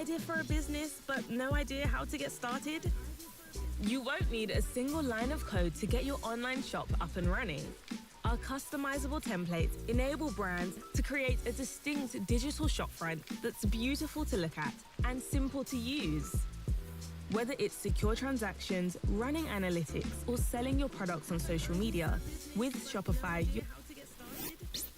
idea for a business but no idea how to get started? You won't need a single line of code to get your online shop up and running. Our customizable templates enable brands to create a distinct digital shopfront that's beautiful to look at and simple to use. Whether it's secure transactions, running analytics, or selling your products on social media, with Shopify, you know how to get started.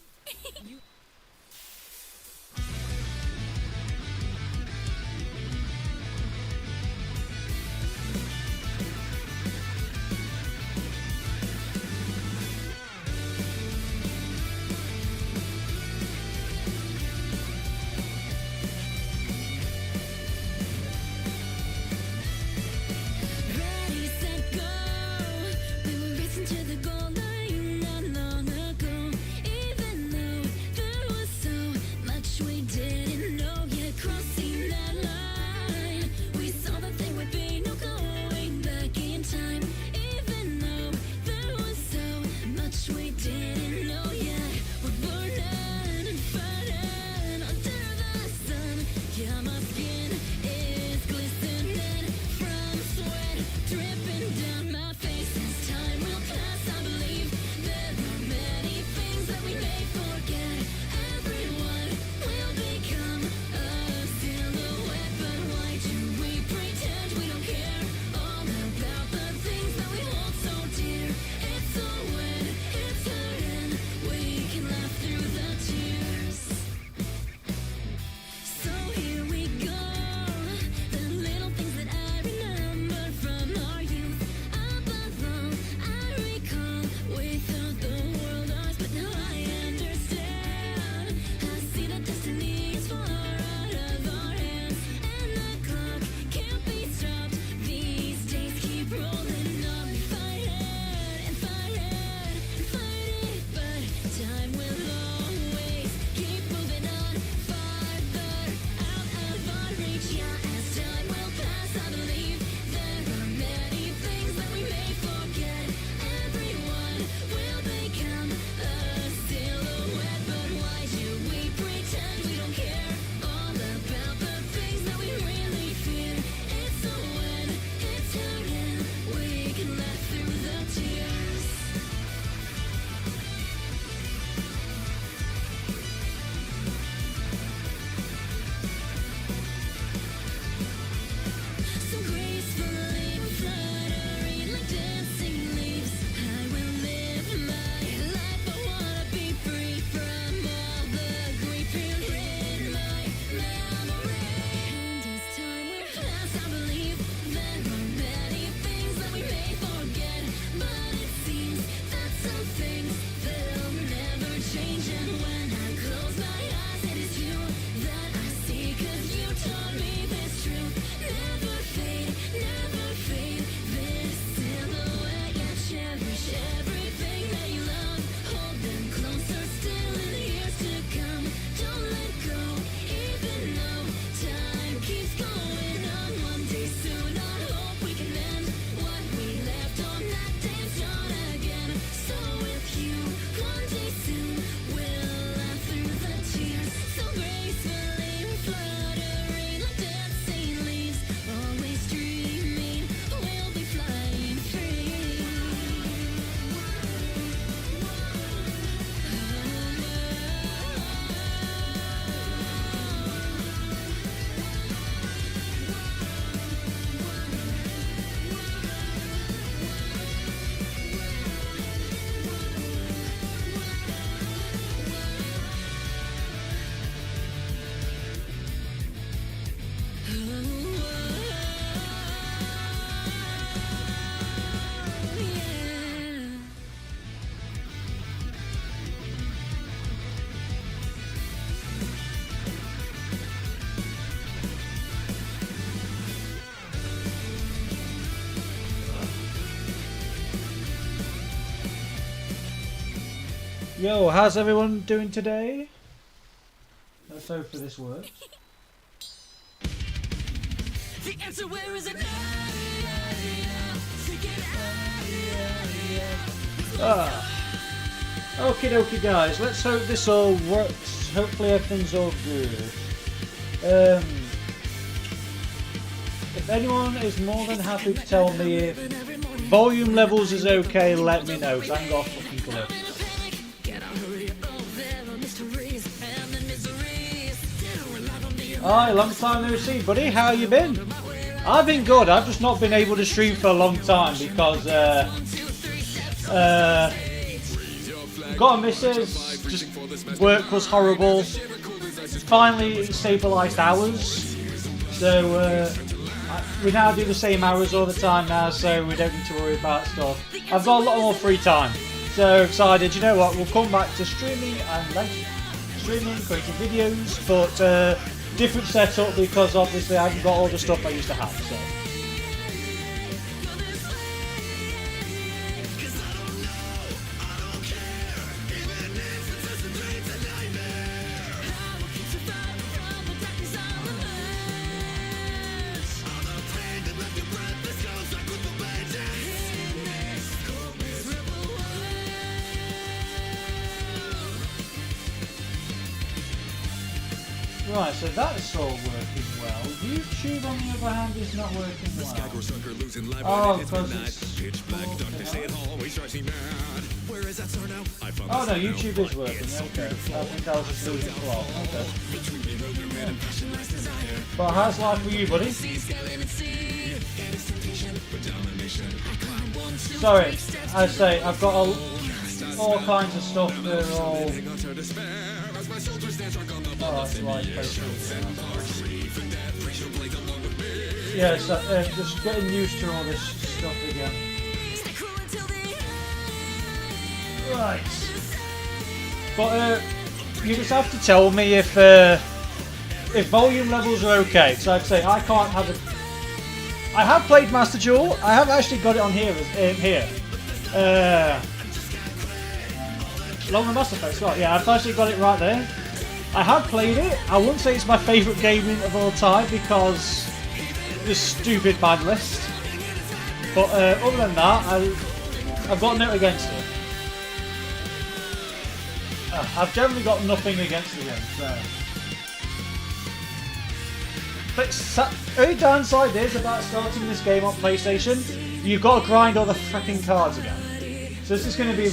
Yo, how's everyone doing today? Let's hope this works. The answer where is it? Okie dokie guys, let's hope this all works. Hopefully everything's all good. anyone is more than happy to tell me if volume levels is okay, let me know, because I ain't got a fucking clue. Hi, long time no see, buddy. How you been? I've been good. I've just not been able to stream for a long time because got a missus. Just work was horrible. Finally stabilised hours, so we now do the same hours all the time now, so we don't need to worry about stuff. I've got a lot more free time, so decided, you know what, we'll come back to streaming and streaming, creating videos, but different setup because obviously I haven't got all the stuff I used to have. So. Right, so that's all working well. YouTube, on the other hand, is not working well. Oh, because it's... Oh no, YouTube is working, okay. I think I was just losing plot, okay. But how's life for you, buddy? Sorry, I say, I've got all kinds of stuff that are all... Oh, that's right. Yes, just getting used to all this stuff again. Right. But you just have to tell me if volume levels are okay. So I'd say I can't have it. I have played Master Duel. I have actually got it on here. Along with Mass Effect, right? Yeah, I've actually got it right there. I have played it. I wouldn't say it's my favourite game of all time because the stupid bad list. But other than that, I've got nothing against it. I've generally got nothing against the game. So. But only downside is about starting this game on PlayStation, you've got to grind all the freaking cards again. So this is going to be a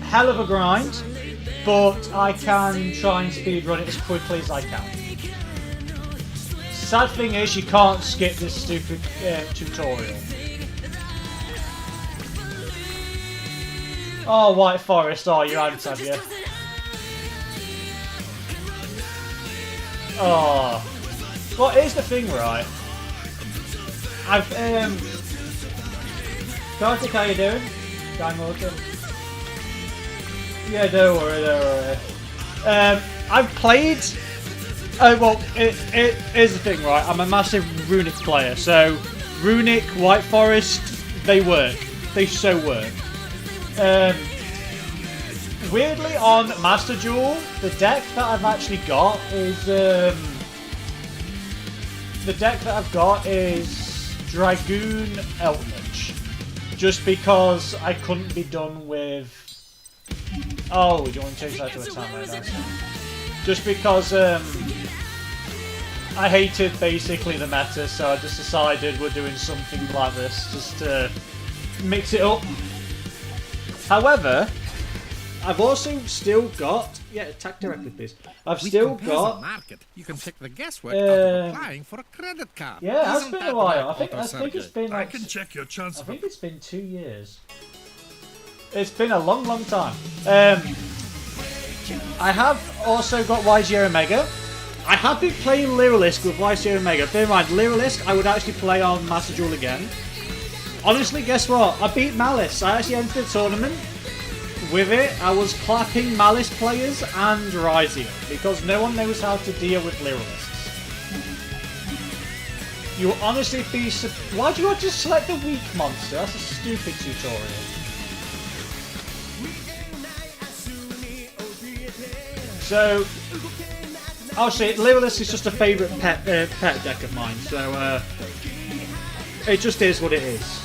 hell of a grind. But I can try and speedrun it as quickly as I can. Sad thing is you can't skip this stupid tutorial. Oh, White Forest, oh, you're out, have you? Oh. Well, here's the thing, right? Kartik, how you doing? Dan Morton. Yeah, don't worry. I've played... well, it is the thing, right? I'm a massive Runic player, so Runic, White Forest, they work. They so work. Weirdly, on Master Duel, the deck that I've actually got is... the deck that I've got is Dragoon Eldritch. Just because I couldn't be done with... Oh, you want to change that to a time right now? Just because I hated basically the meta, so I just decided we're doing something like this, just to mix it up. However, I've also still got... Yeah, attack directly, please. I've still got... Market. You can check the guesswork out of applying for a credit card. Yeah, it has been a while. I think it's been like... I can check your chance. I think it's been 2 years. It's been a long, long time. I have also got YGO Omega. I have been playing Lyrilisk with YGO Omega. Bear in mind, Lyrilisk I would actually play on Master Duel again. Honestly, guess what? I beat Malice. I actually entered the tournament. With it, I was clapping Malice players and Ryzia, because no one knows how to deal with Lyrilisks. You will honestly be... Why do you want to select the weak monster? That's a stupid tutorial. So, I'll say Lyrilis is just a favourite pet deck of mine, so it just is what it is.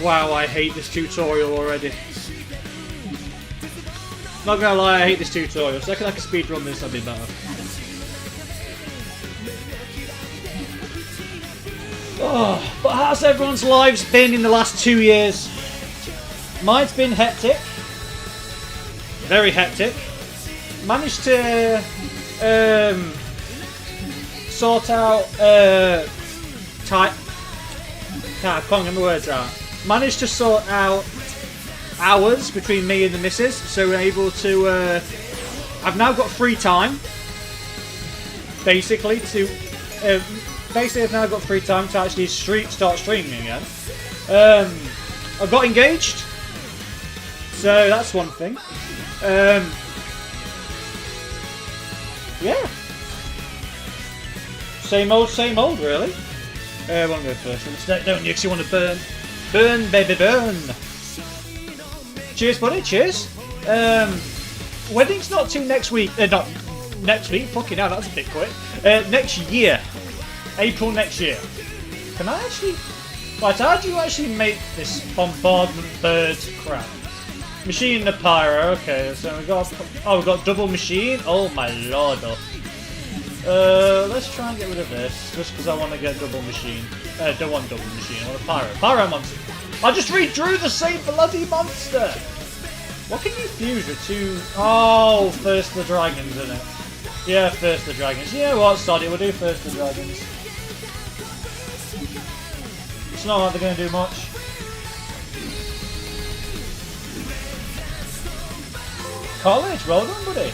Wow, I hate this tutorial already. Not gonna lie, I hate this tutorial. Second I can speedrun this, I'll be better. Oh, but how's everyone's lives been in the last 2 years? Mine's been hectic. Very hectic. Managed to sort out I can't get my words out. Managed to sort out hours between me and the missus, so we're able to I've now got free time basically to I've now got free time to actually start streaming again. I've got engaged, so that's one thing. Yeah. Same old, really. I want to go first. Don't you? 'Cause you want to burn. Burn, baby, burn. Cheers, buddy. Cheers. Wedding's not till next week. Not next week. Fucking hell, that's a bit quick. Next year. April next year. Can I actually... Right, how do you actually make this bombardment bird crap? Machine the pyro. Okay, so we got... Oh, we've got double machine. Oh, my lord. Let's try and get rid of this, just because I want to get double machine. Don't want double machine, I want a pyro. Pyro monster. I just redrew the same bloody monster! What can you fuse with two... Oh, first the dragons, isn't it? Yeah, first the dragons. You know what, sod it, we'll do first the dragons. It's not like they're going to do much. College, well done, buddy.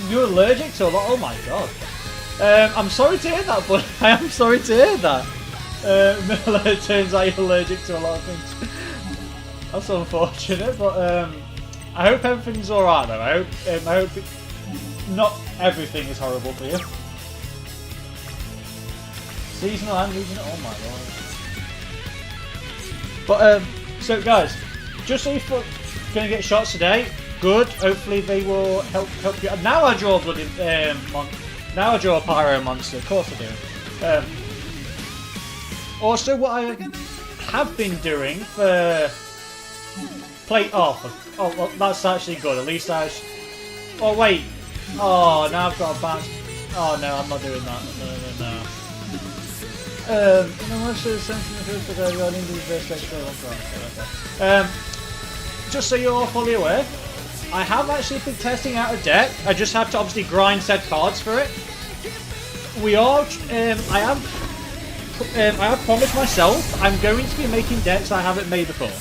You're allergic to a lot? Oh my god. I'm sorry to hear that, but I am sorry to hear that. It turns out you're allergic to a lot of things. That's unfortunate, but I hope everything's alright though. I hope not everything is horrible for you. Seasonal and regional, oh my god. But so guys, just so you're gonna get shots today, good. Hopefully they will help you. Now I draw a bloody now I draw a pyro monster. Of course I do. Also, what I have been doing for plate off. Oh, well, that's actually good. At least I. Oh wait. Oh, now I've got a bounce. Oh no, I'm not doing that. No. Just so you're all fully aware, I have actually been testing out a deck. I just have to obviously grind said cards for it. We are. I have promised myself I'm going to be making decks I haven't made before,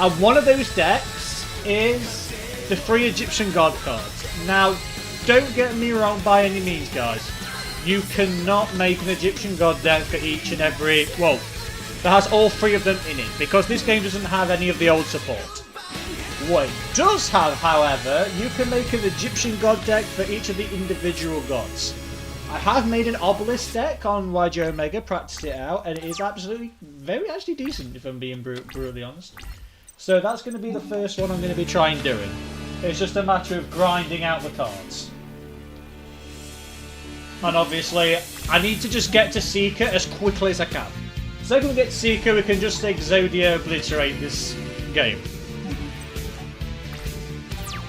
and one of those decks is the 3 Egyptian God cards. Now, don't get me wrong by any means, guys. You cannot make an Egyptian God deck for each and every... Well, that has all 3 of them in it, because this game doesn't have any of the old support. What it does have, however, you can make an Egyptian God deck for each of the individual gods. I have made an obelisk deck on YG Omega, practiced it out, and it is absolutely very actually decent, if I'm being brutally honest. So that's going to be the first one I'm going to be trying doing. It's just a matter of grinding out the cards. And obviously, I need to just get to Seeker as quickly as I can. So when we get to Seeker, we can just Exodia obliterate this game.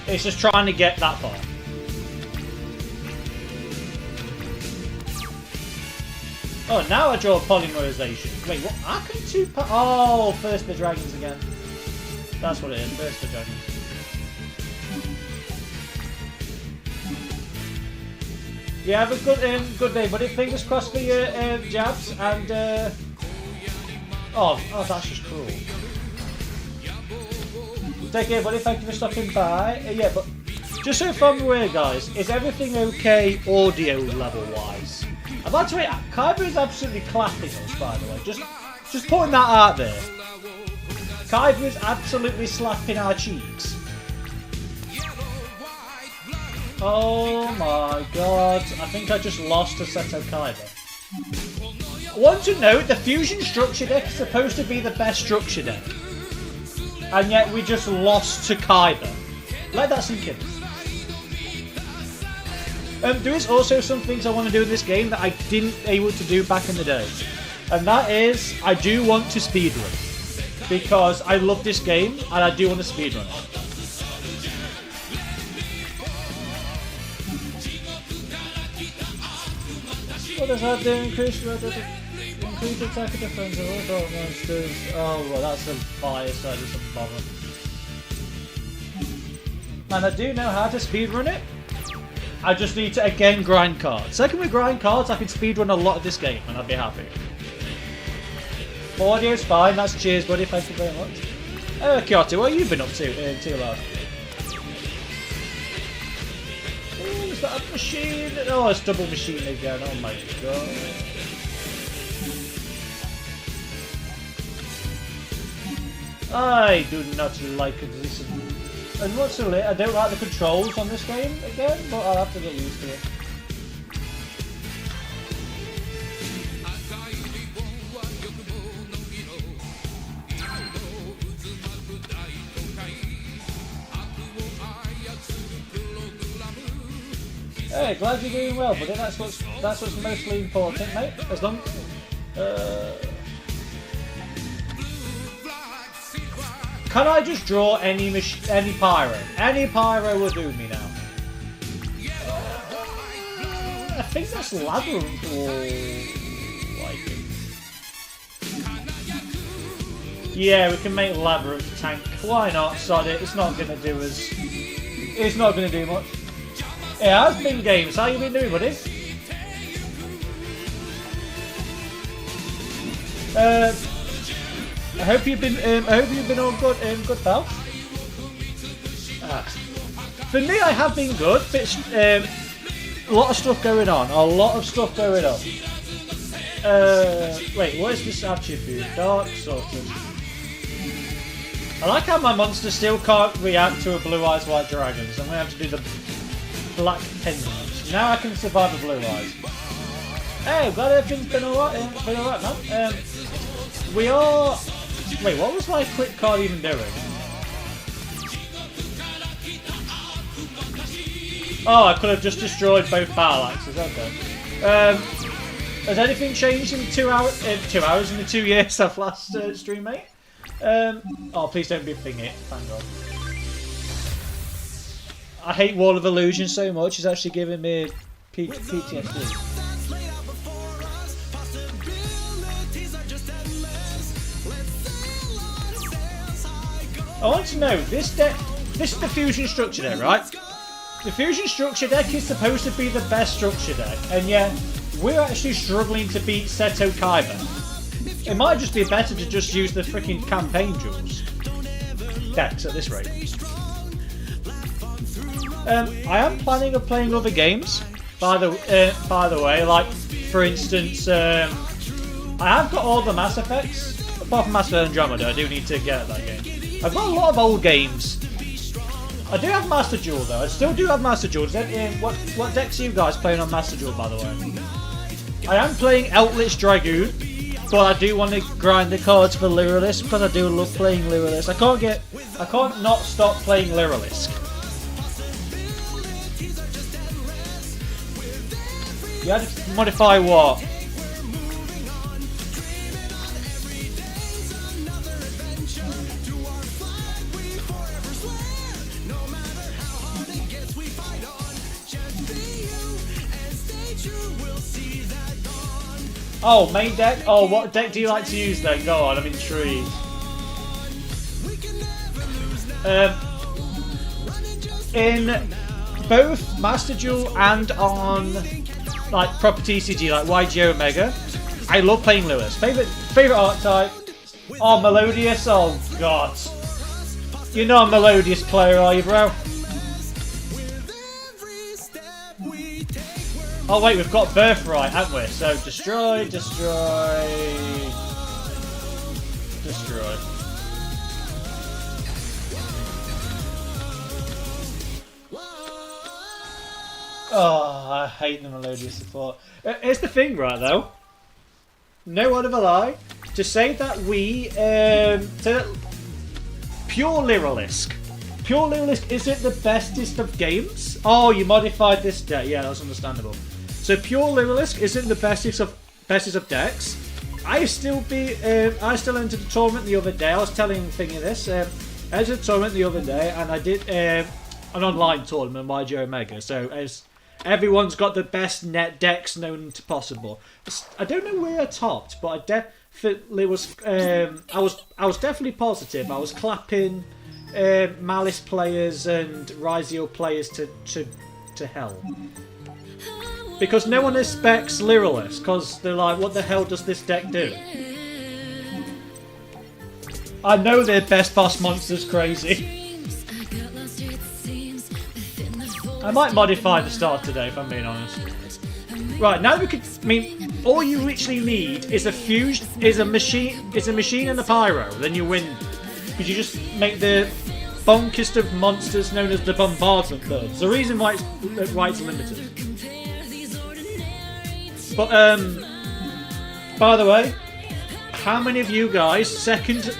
It's just trying to get that far. Oh, now I draw polymerization. Wait, what? I can two... Oh, first the dragons again. That's what it is, first the dragons. Yeah, have a good day, buddy. Fingers crossed for your jabs, and oh, that's just cruel. Take care, buddy. Thank you for stopping by. Yeah, but just so from aware, guys, is everything okay audio level wise? I'd like to say Kaiba is absolutely clapping us, by the way. Just putting that out there. Kaiba is absolutely slapping our cheeks. Oh my god, I think I just lost to Seto Kaiba. I want to note, the Fusion Structure deck is supposed to be the best structure deck. And yet we just lost to Kaiba. Let that sink in. There is also some things I want to do in this game that I didn't able to do back in the day. And that is, I do want to speedrun. Because I love this game, and I do want to speedrun it. What does that do? Increase attack and defense of all dark monsters. Oh, well, that's a fire, so it doesn't bother. And I do know how to speedrun it. I just need to, again, grind cards. Second with grind cards, I can speedrun a lot of this game, and I'd be happy. Audio's fine, that's cheers, buddy, thank you very much. Kyoto, what have you been up to in TLR? Oh, is that a machine? Oh, it's double machine again, oh my god. I do not like this. And what's so late? I don't like the controls on this game again, but I'll have to get used to it. Hey, glad you're doing well, buddy. That's what's mostly important, mate. As long. Can I just draw any pyro? Any pyro will do me now. I think that's Labyrinth or like it. Yeah, we can make Labyrinth tank. Why not? Sod it. It's not gonna do us. It's not gonna do much. It has been games. How you been doing, buddy? I hope you've been all good. Good, pal. For me, I have been good. But a lot of stuff going on. Wait, what is this attribute? Dark Sorted. I like how my monster still can't react to a blue eyes white dragon, so I'm gonna have to do the black pendants. Now I can survive the blue eyes. Hey, glad everything's been alright, man. We are. Wait, what was my quick card even doing? Oh, I could have just destroyed both battle axes. Okay. Has anything changed in 2 hours? 2 hours in the 2 years I've last streamed, mate? Oh, please don't be thingy. Thank God. I hate Wall of Illusion so much. It's actually giving me PTSD. I want to know, this is the fusion structure deck, right? The fusion structure deck is supposed to be the best structure deck, and yet we're actually struggling to beat Seto Kaiba. It might just be better to just use the freaking campaign jewels decks at this rate. I am planning on playing other games, by the way, like, for instance, I have got all the Mass Effects, apart from Mass Effect Andromeda. I do need to get that game. I've got a lot of old games. I do have Master Duel though. I still do have Master Duel. What decks are you guys playing on Master Duel, by the way? I am playing Eldritch Dragoon, but I do want to grind the cards for Lyrilisc because I do love playing Lyrilisc. I can't not stop playing Lyrilisc. You had to modify what? Oh, main deck? Oh, what deck do you like to use then? Go on, I'm intrigued. In both Master Duel and on like proper TCG, like YG Omega, I love playing Lewis. Favorite archetype? Oh, Melodious? Oh, God. You're not a Melodious player, are you, bro? Oh wait, we've got Birthright, haven't we? So destroy. Oh, I hate the Melodious support. Here's the thing, right, though. No word of a lie. To say that we... Pure Lyrilisc. Pure Lyrilisc isn't the bestest of games. Oh, you modified this deck. Yeah, that's understandable. So Pure Lyrilisc isn't the bestest of decks. I still entered the tournament the other day. I was telling Thingy this. I entered the tournament the other day, and I did an online tournament by Joe Omega. So as everyone's got the best net decks known to possible. I don't know where I topped, but I definitely was. I was definitely positive. I was clapping Malice players and Rizio players to hell. Because no one expects Lyrillist, because they're like, what the hell does this deck do? I know their best boss monster's crazy. I might modify the start today, if I'm being honest. Right, now we could. I mean, all you literally need is a machine and a pyro. Then you win. Because you just make the bonkest of monsters known as the bombardment birds. The reason why it's limited. But by the way, how many of you guys second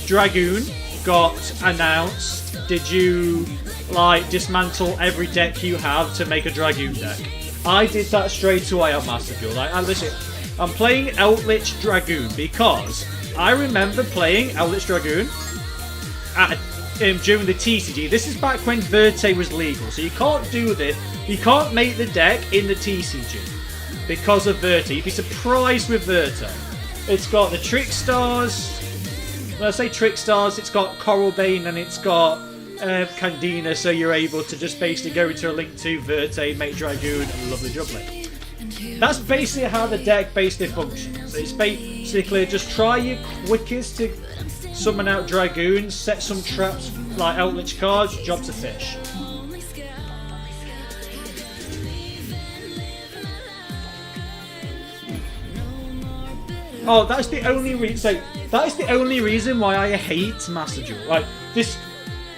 Dragoon got announced? Did you like dismantle every deck you have to make a Dragoon deck? I did that straight away on Master Duel. Like, listen, I'm playing Eldritch Dragoon because I remember playing Eldritch Dragoon during the TCG. This is back when Verte was legal, so you can't do this. You can't make the deck in the TCG because of Verte. You'd be surprised with Verte. It's got the Trickstars. When I say Trickstars, it's got Coralbane and it's got Candina, so you're able to just basically go into a Link 2 Verte, make Dragoon, and lovely jubbly. That's basically how the deck basically functions. It's basically just try your quickest to summon out Dragoons, set some traps like Eldritch cards, job to fish. Oh, that's the only reason. So that is the only reason why I hate Master Duel. Like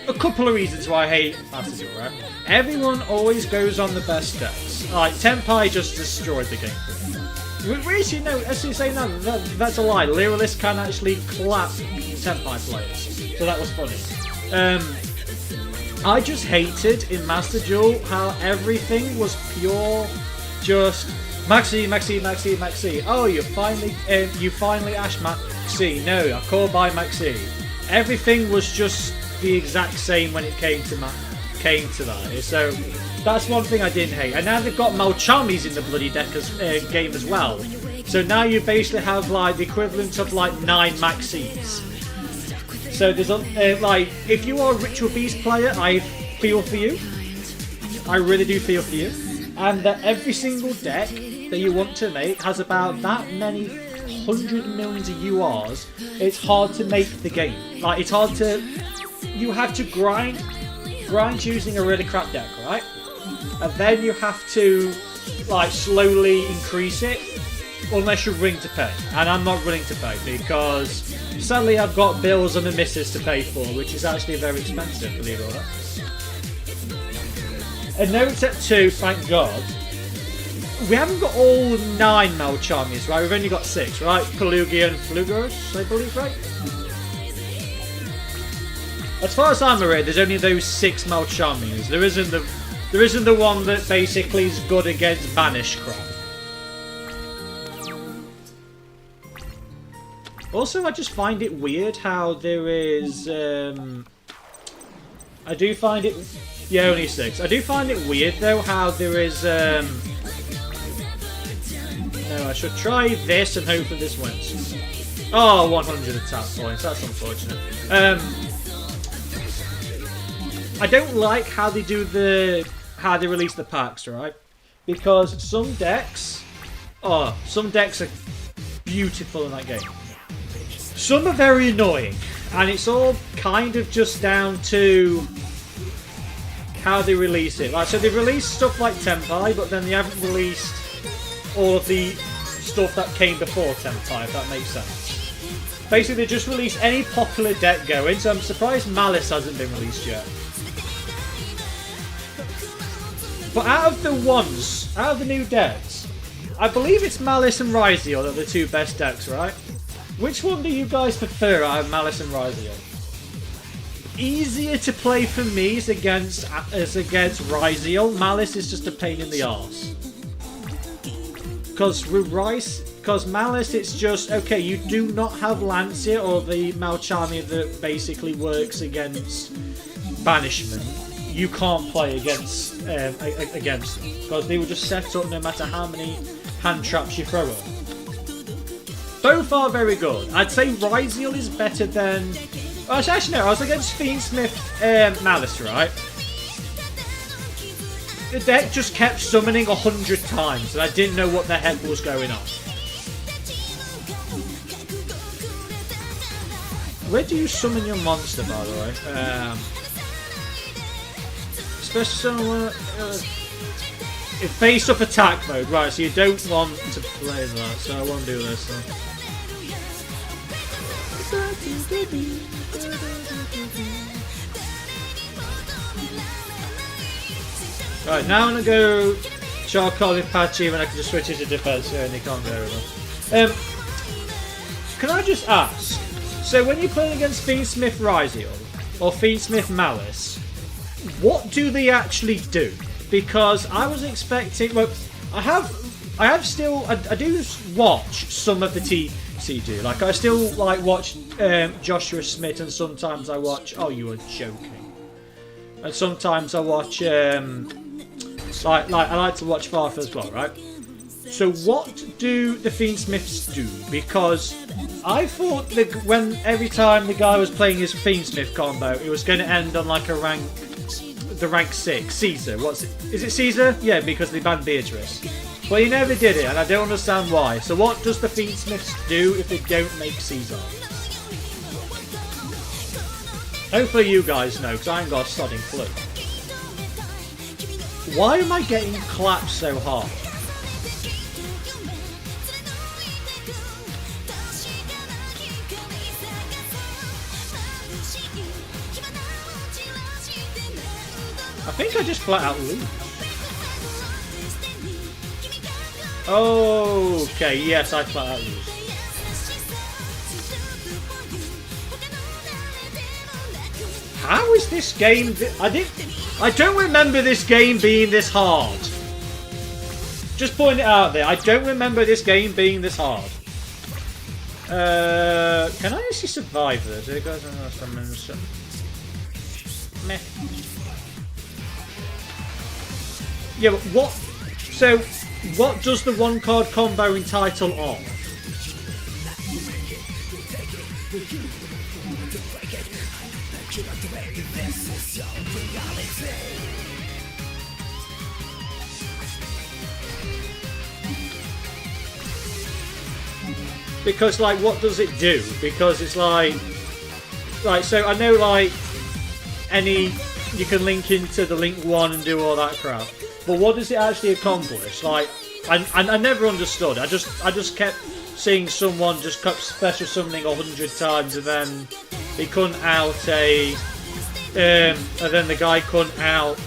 a couple of reasons why I hate Master Duel. Right? Everyone always goes on the best decks. Like Tenpai just destroyed the game. We actually know. As you say, no, that's a lie. Lyrillist can actually clap Tenpai players, so that was funny. I just hated in Master Duel how everything was pure, just. Maxi. Oh, you finally Ash Maxi. No, I call by Maxi. Everything was just the exact same when it came to that. So that's one thing I didn't hate. And now they've got Malchamis in the bloody deck game as well. So now you basically have like the equivalent of like 9 Maxis. So there's like if you are a Ritual Beast player, I feel for you. I really do feel for you. And that every single deck that you want to make has about that many 100 millions of URs. It's hard to make the game. Like it's hard to. You have to grind using a really crap deck, right? And then you have to like slowly increase it, unless you're willing to pay. And I'm not willing to pay because sadly I've got bills and a missus to pay for, which is actually very expensive, believe it or not. And now it's at 2, thank God. We haven't got all 9 Malchamis, right? We've only got 6, right? Kalugia and Flugos, I believe, right? As far as I'm aware, there's only those 6 Malchamis. There isn't the one that basically is good against Banish crap. Also, I just find it weird how there is. I do find it. Yeah, only 6. I do find it weird though how there is. No, I should try this and hope that this wins. Oh, 100 attack points. That's unfortunate. I don't like how they do how they release the packs, right? Because some decks are beautiful in that game. Some are very annoying, and it's all kind of just down to how they release it. Like, so they release stuff like Tenpai, but then they haven't released all of the stuff that came before Tenpai, if that makes sense. Basically, they just release any popular deck going, so I'm surprised Malice hasn't been released yet. But out of the new decks, I believe it's Malice and Rizio that are the 2 best decks, right? Which one do you guys prefer out of Malice and Rizio? Easier to play for me is against Rizio. Malice is just a pain in the arse. Because Malice, it's just, okay, you do not have Lancia or the Malchami that basically works against banishment. you can't play against them because they will just set up no matter how many hand traps you throw them. Both are very good. I'd say Ryziel is better than... Actually, no, I was against Fiendsmith Malice, right? The deck just kept summoning 100 times, and I didn't know what the heck was going on. Where do you summon your monster, by the way? Especially in face-up attack mode, right? So you don't want to play that, so I won't do this. Right, now I'm gonna go Charcoal with Patchy when I can just switch it to defense, and you can't go with them. Can I just ask? So when you're playing against Fiendsmith Ryziel or Fiendsmith Malice, what do they actually do? Because I was expecting, well, I do watch some of the TC do. Like I still like watch Joshua Smith, and sometimes I watch. Oh, you are joking. And sometimes I watch I like to watch Farfa as well, right? So what do the Fiendsmiths do? Because I thought that every time the guy was playing his Fiendsmith combo, it was going to end on like the rank 6, Caesar. Is it Caesar? Yeah, because they banned Beatrice. Well, he never did it, and I don't understand why. So what does the Fiendsmiths do if they don't make Caesar? Hopefully you guys know, because I ain't got a sodding clue. Why am I getting clapped so hard? I think I just flat out lose. Okay, yes, I flat out lose. How is this game? I don't remember this game being this hard. Just point it out there. I don't remember this game being this hard. Can I actually survive this? It goes on some meh. Yeah, but what? So, what does the one card combo entitle on? Because, like, what does it do? Because it's like, so I know, like, you can link into the Link 1 and do all that crap. But what does it actually accomplish? Like, I never understood. I just kept seeing someone just kept special summoning 100 times, and then he couldn't out and then the guy couldn't out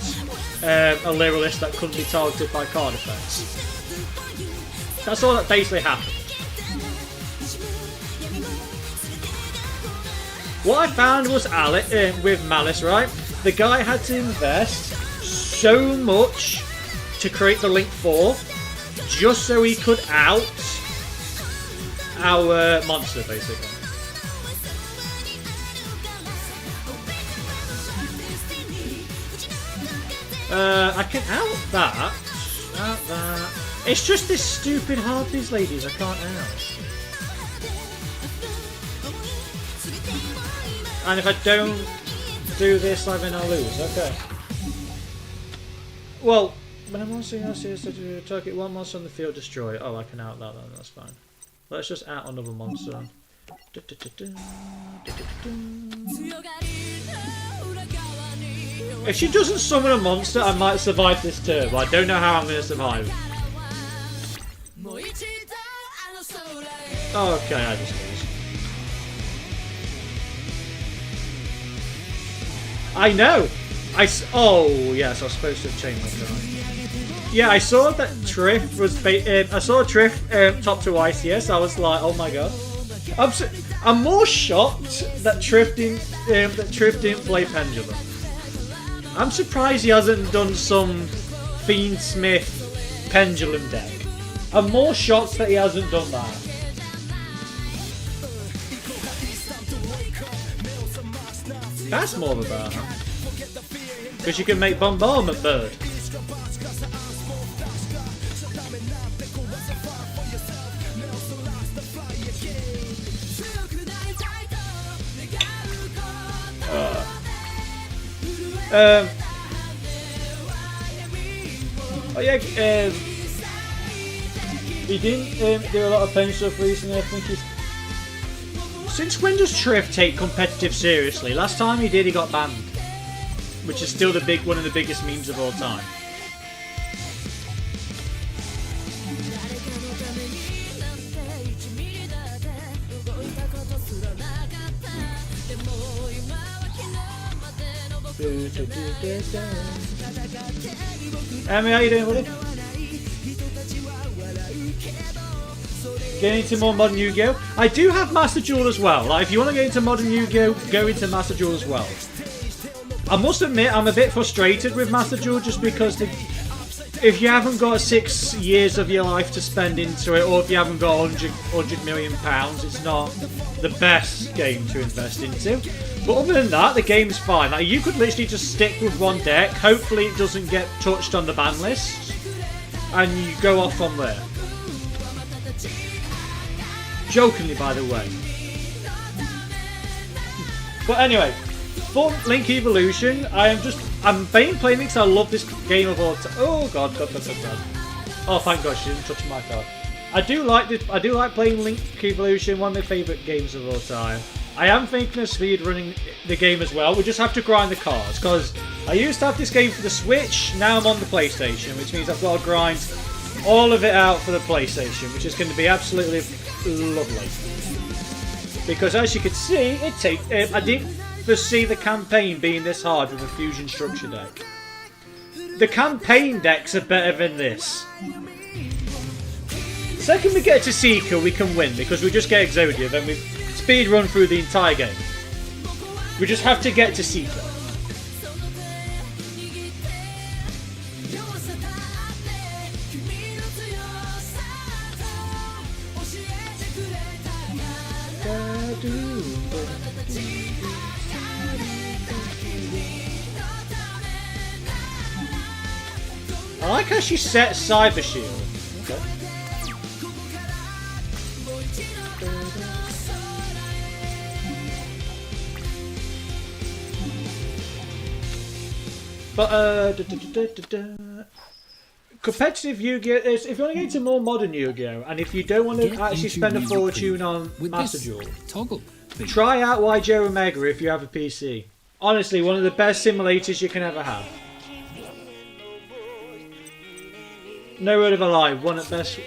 a Lyralist that couldn't be targeted by card effects. That's all that basically happened. What I found was with Malice, right? The guy had to invest so much to create the Link 4 just so he could out our monster, basically. I can out that. It's just this stupid Harpies, ladies, I can't out. And if I don't do this, then I'll lose. Okay. Well, when a monster is to target one monster on the field, destroy it. Oh, I can out that then, that's fine. Let's just out another monster. If she doesn't summon a monster, I might survive this turn, but I don't know how I'm going to survive. Okay, I just lose. I know! Oh, yes, I was supposed to have changed my time. Yeah, I saw that Triff was... I saw Triff top to ICS. I was like, oh my god. I'm more shocked that Triff didn't play Pendulum. I'm surprised he hasn't done some Fiendsmith Pendulum deck. I'm more shocked that he hasn't done that. That's more of a bar. Because you can make Bombardment Bird. Oh yeah, he didn't do a lot of pen stuff recently. I think he's... Since when does Trev take competitive seriously? Last time he did, he got banned, which is still one of the biggest memes of all time. Emmy, how you doing, buddy? Getting into more modern Yu-Gi-Oh! I do have Master Duel as well. Like, if you want to get into modern Yu-Gi-Oh, go into Master Duel as well. I must admit, I'm a bit frustrated with Master Duel just because if you haven't got 6 years of your life to spend into it, or if you haven't got £100 million, it's not the best game to invest into. But other than that, the game's fine. Like, you could literally just stick with one deck, hopefully it doesn't get touched on the ban list, and you go off from there. Jokingly, by the way. But anyway, for Link Evolution, I'm playing it because I love this game of all time. Oh god. Oh thank God she didn't touch my card. I do like playing Link Evolution, one of my favourite games of all time. I am thinking of speedrunning the game as well. We just have to grind the cards, because I used to have this game for the Switch, now I'm on the PlayStation, which means I've got to grind all of it out for the PlayStation, which is going to be absolutely lovely. Because as you can see, I didn't foresee the campaign being this hard with a Fusion Structure deck. The campaign decks are better than this. The second we get to Seeker, we can win, because we just get Exodia, then we speed run through the entire game. We just have to get to Seeker. I like how she set Cyber Shield. Okay. But competitive Yu-Gi-Oh! If you want to get into more modern Yu-Gi-Oh! And if you don't want to actually spend a fortune on Master Duel, try out YJ Omega if you have a PC. Honestly, one of the best simulators you can ever have. No word of a lie, one at best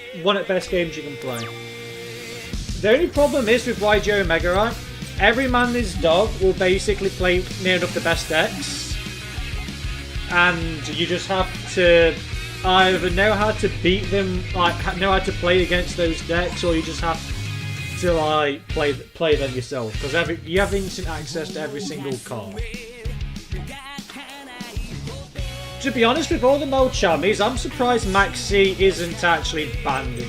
games you can play. The only problem is with YJ Omega, right? Every man and his dog will basically play near enough the best decks. And you just have to either know how to beat them, like know how to play against those decks, or you just have to like play them yourself, because you have instant access to every single card. To be honest, with all the Mold Chammies, I'm surprised Maxi isn't actually banned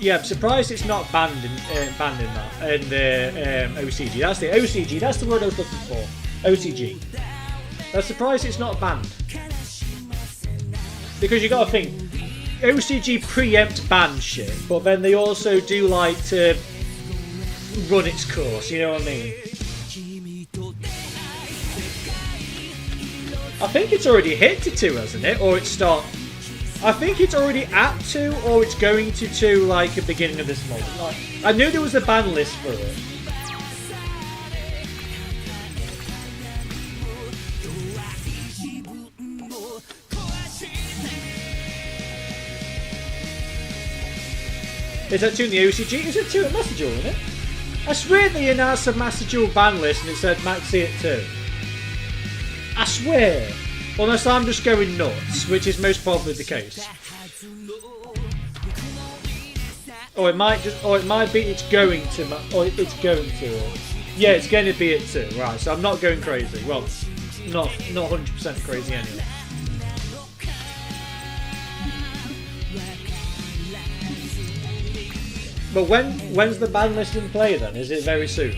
yeah, I'm surprised it's not banned in OCG. That's the OCG. That's the word I was looking for. OCG. I'm surprised it's not banned, because you got to think, OCG preempt ban shit, but then they also do like to run its course. You know what I mean? I think it's already hit to 2, hasn't it? Or it's I think it's already at 2, or it's going to 2 like at the beginning of this month. Like, I knew there was a ban list for it. Is that 2 in the OCG? Is it 2 at Master Duel, isn't it? I swear they announced a Master Duel ban list and it said Maxi at 2. I swear. Unless I'm just going nuts, which is most probably the case. Or it might be it's going to. Yeah, it's going to be at 2. Right, so I'm not going crazy. Well, not 100% crazy anyway. But when's the ban list in play then? Is it very soon?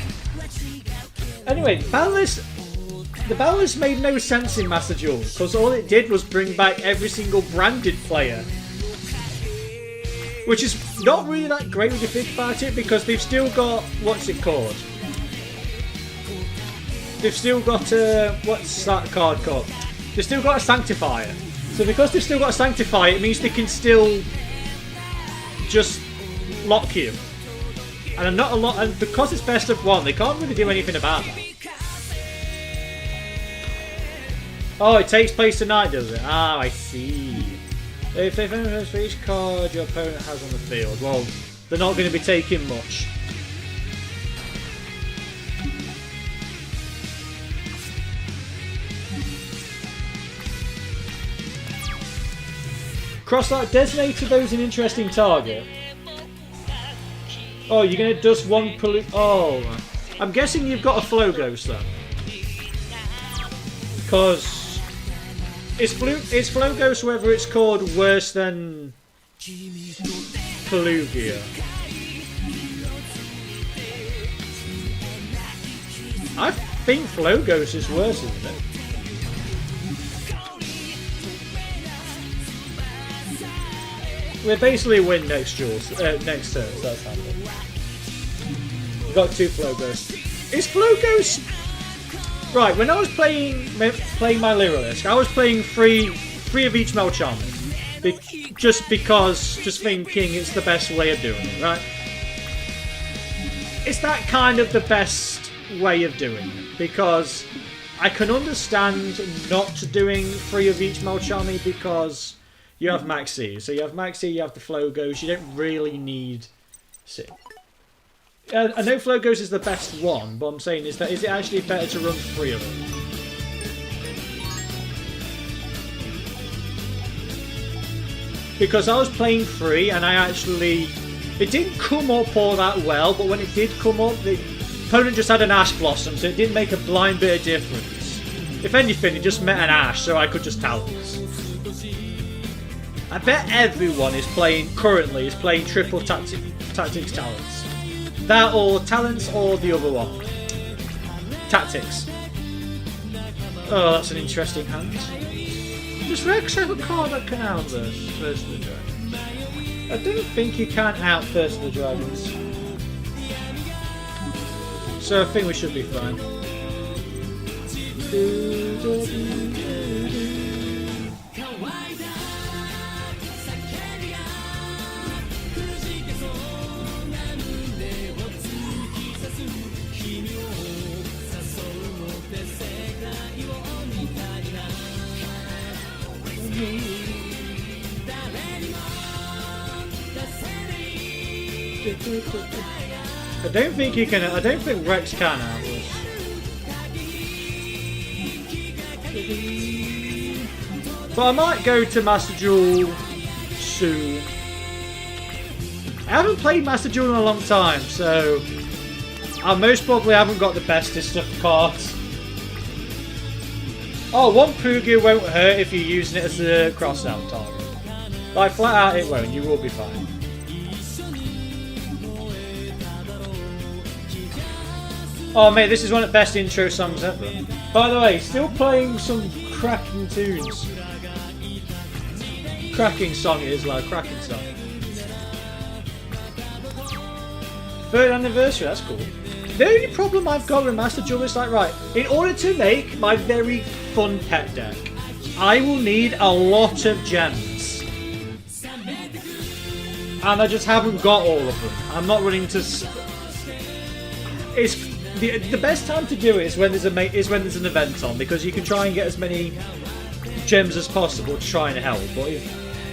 Anyway, the balance made no sense in Master Duel, because all it did was bring back every single branded player. Which is not really that great when you think about it, because they've still got, what's it called? They've still got, what's that card called? They've still got a Sanctifier. So because they've still got a Sanctifier, it means they can still just lock you. And and because it's best of one, they can't really do anything about that. Oh, it takes place tonight, does it? Ah, I see. If they've only for each card your opponent has on the field, well, they're not going to be taking much. Cross that designated those an interesting target. Oh, you're going to dust one Oh, I'm guessing you've got a Flow Ghost then. Because is Flow Ghost, whether it's called, worse than Pelugia? I think Flow Ghost is worse, isn't it? We're basically win next turn, so that's happening. We've got 2 Flow Ghosts. Is Flow Ghost... Right, when I was playing my Lyrilisk, I was playing 3 of each Melcharmer. Just thinking it's the best way of doing it, right? Is that kind of the best way of doing it? Because I can understand not doing 3 of each Melcharmer because you have Maxi. So you have Maxi, you have the Flow Ghost, you don't really need 6. I know Flow Ghost is the best one, but I'm saying is it actually better to run 3 of them? Because I was playing 3 and it didn't come up all that well, but when it did come up, the opponent just had an Ash Blossom, so it didn't make a blind bit of difference. If anything, it just met an Ash, so I could just Talents. I bet everyone currently is playing triple Tactics Talents. That or Talents or the other one. Tactics. Oh, that's an interesting hand. Does Rex have a card that can outburst First of the Dragons? I don't think you can out First of the Dragons. So I think we should be fine. I don't think he can. I don't think Rex can out this. But I might go to Master Duel soon. I haven't played Master Duel in a long time, so I most probably haven't got the bestest of cards. Oh, one Pelugia won't hurt if you're using it as a cross-out target. Like, flat out it won't, you will be fine. Oh mate, this is one of the best intro songs ever. By the way, still playing some cracking tunes. Cracking song it is, like cracking song. 3rd anniversary, that's cool. The only problem I've got with Master Duel is like, right, in order to make my very fun pet deck, I will need a lot of gems. And I just haven't got all of them. I'm not running to... The best time to do it is when there's an event on, because you can try and get as many gems as possible to try and help. But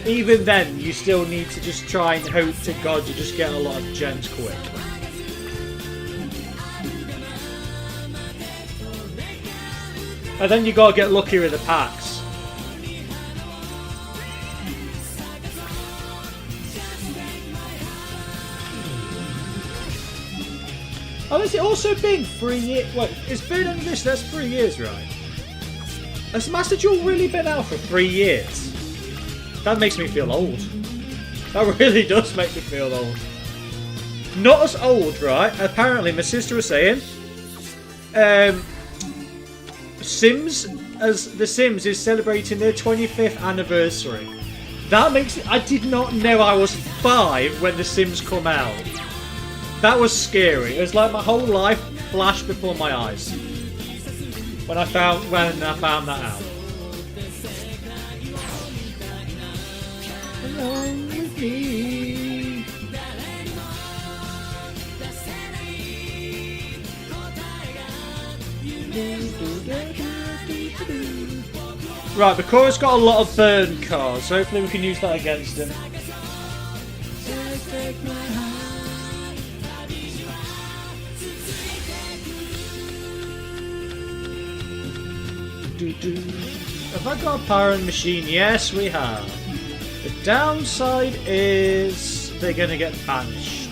even then, you still need to just try and hope to God you just get a lot of gems quick. And then you gotta get lucky with the packs. Oh, has it also been 3 years? Wait, it's been on this, that's 3 years, right? Has Master Duel really been out for 3 years? That makes me feel old. That really does make me feel old. Not as old, right? Apparently, my sister was saying Sims, as The Sims is celebrating their 25th anniversary. That makes it. I did not know I was 5 when The Sims come out. That was scary. It was like my whole life flashed before my eyes when I found that out. Along with me. Right, the chorus got a lot of burn cards, so hopefully we can use that against him. Have I got a Pyron machine? Yes, we have. The downside is they're going to get banished.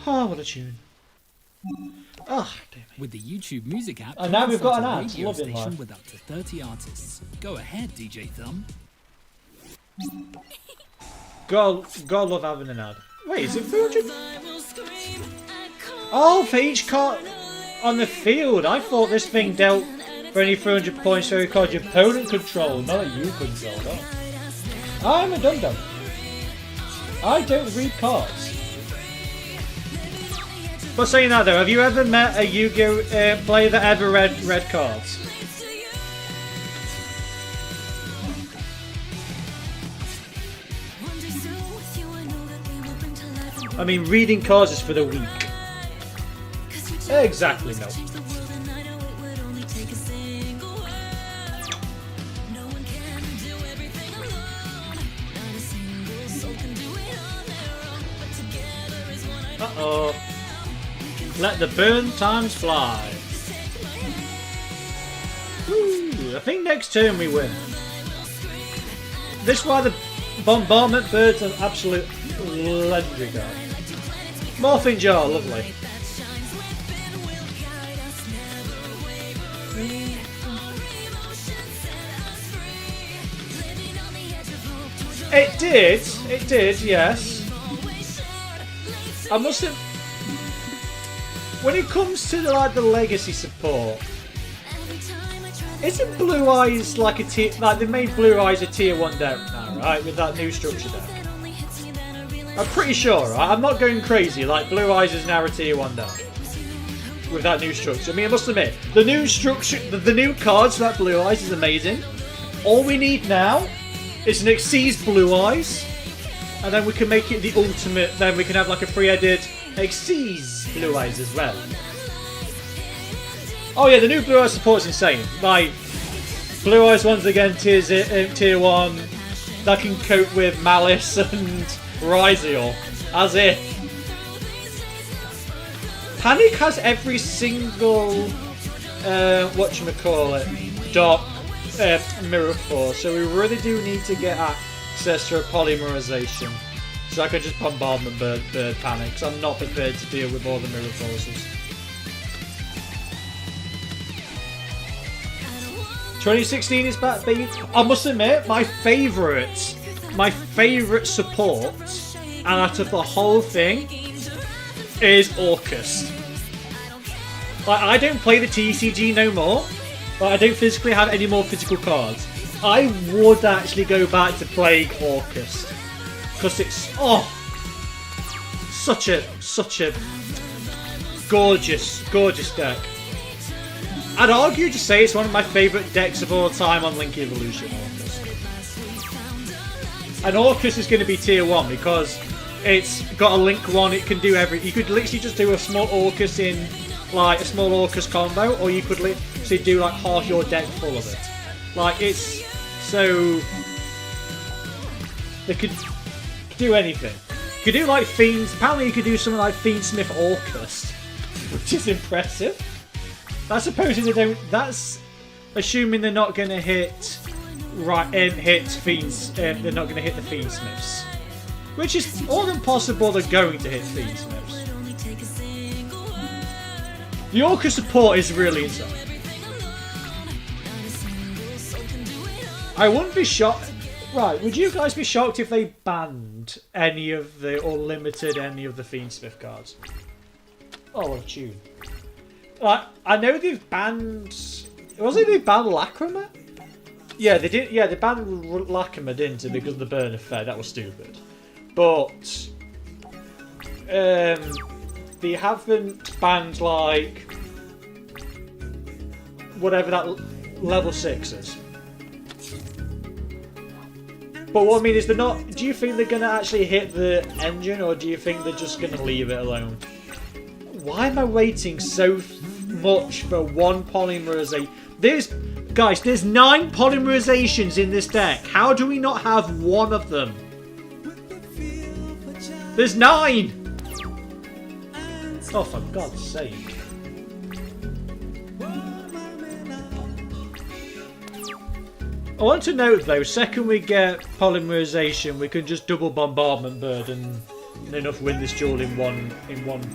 Oh, what a tune. Oh, damn it. With the YouTube Music app, And now we've got an a ad. radio Love it, station live. with up to 30 artists. Go ahead, DJ Thumb. Gotta love having an ad. Wait, is it 400? Oh, for each card on the field. I thought this thing dealt for any 300 points for every card your opponent controlled, not that you controlled. Oh. I'm a dum-dum. I don't read cards. But saying that though, have you ever met a Yu-Gi-Oh player that ever read cards? I mean, reading cards is for the weak. Exactly, no. Uh-oh. Let the burn times fly. Ooh, I think next turn we win. This is why the bombardment birds are absolute legendary guy. Morphing jar, lovely. It did, yes. I must have. When it comes to the legacy support, isn't Blue Eyes like a tier? Like they made Blue Eyes a tier 1 deck now, right? With that new structure deck. I'm pretty sure, right? I'm not going crazy. Like Blue Eyes is now a tier 1 deck with that new structure. I mean, I must admit, the new structure, the new cards for that Blue Eyes is amazing. All we need now is an Xyz Blue Eyes, and then we can make it the ultimate. Then we can have like a 3-headed Xyz Blue Eyes as well. Oh yeah, the new Blue Eyes support's insane. Like Blue Eyes once again tier 1 that can cope with Malice and Ryziel, as if Panic has every single whatchamacallit Dark Mirror Force, so we really do need to get access to a polymerization. So I could just bombardment bird Panic, because I'm not prepared to deal with all the Mirror Forces. 2016 is back, baby. I must admit, my favourite support, and out of the whole thing, is Orcus. Like, I don't play the TCG no more, but I don't physically have any more physical cards. I would actually go back to playing Orcus, because it's such a gorgeous deck. I'd argue to say it's one of my favourite decks of all time on Link Evolution. Orcus. And Orcus is going to be tier 1 because it's got a Link 1. It can do you could literally just do a small Orcus in like a small Orcus combo, or you could literally do like half your deck full of it. Like it's so they could do anything. You could do like Fiends. Apparently, you could do something like Fiendsmith Orcus, which is impressive. That's supposing they don't. That's assuming they're not going to hit hit Fiends. They're not going to hit the Fiendsmiths, which is more than possible. They're going to hit Fiendsmiths. The Orcus support is really insane. I wouldn't be shocked. Right, would you guys be shocked if they banned any of the, or limited any of the Fiendsmith cards? Oh, what a tune. Like, I know they've banned... Wasn't it they banned Lacrima? Yeah, they did. Yeah, they banned Lacrima, didn't they, because of the burn effect. That was stupid. But... they haven't banned, like... whatever that level 6 is. But what I mean is they're not... Do you think they're going to actually hit the engine, or do you think they're just going to leave it alone? Why am I waiting so much for one polymerization? Guys, there's 9 polymerizations in this deck. How do we not have one of them? There's 9! Oh, for God's sake. I want to note though, second we get polymerization, we can just double bombardment bird and enough win this duel in one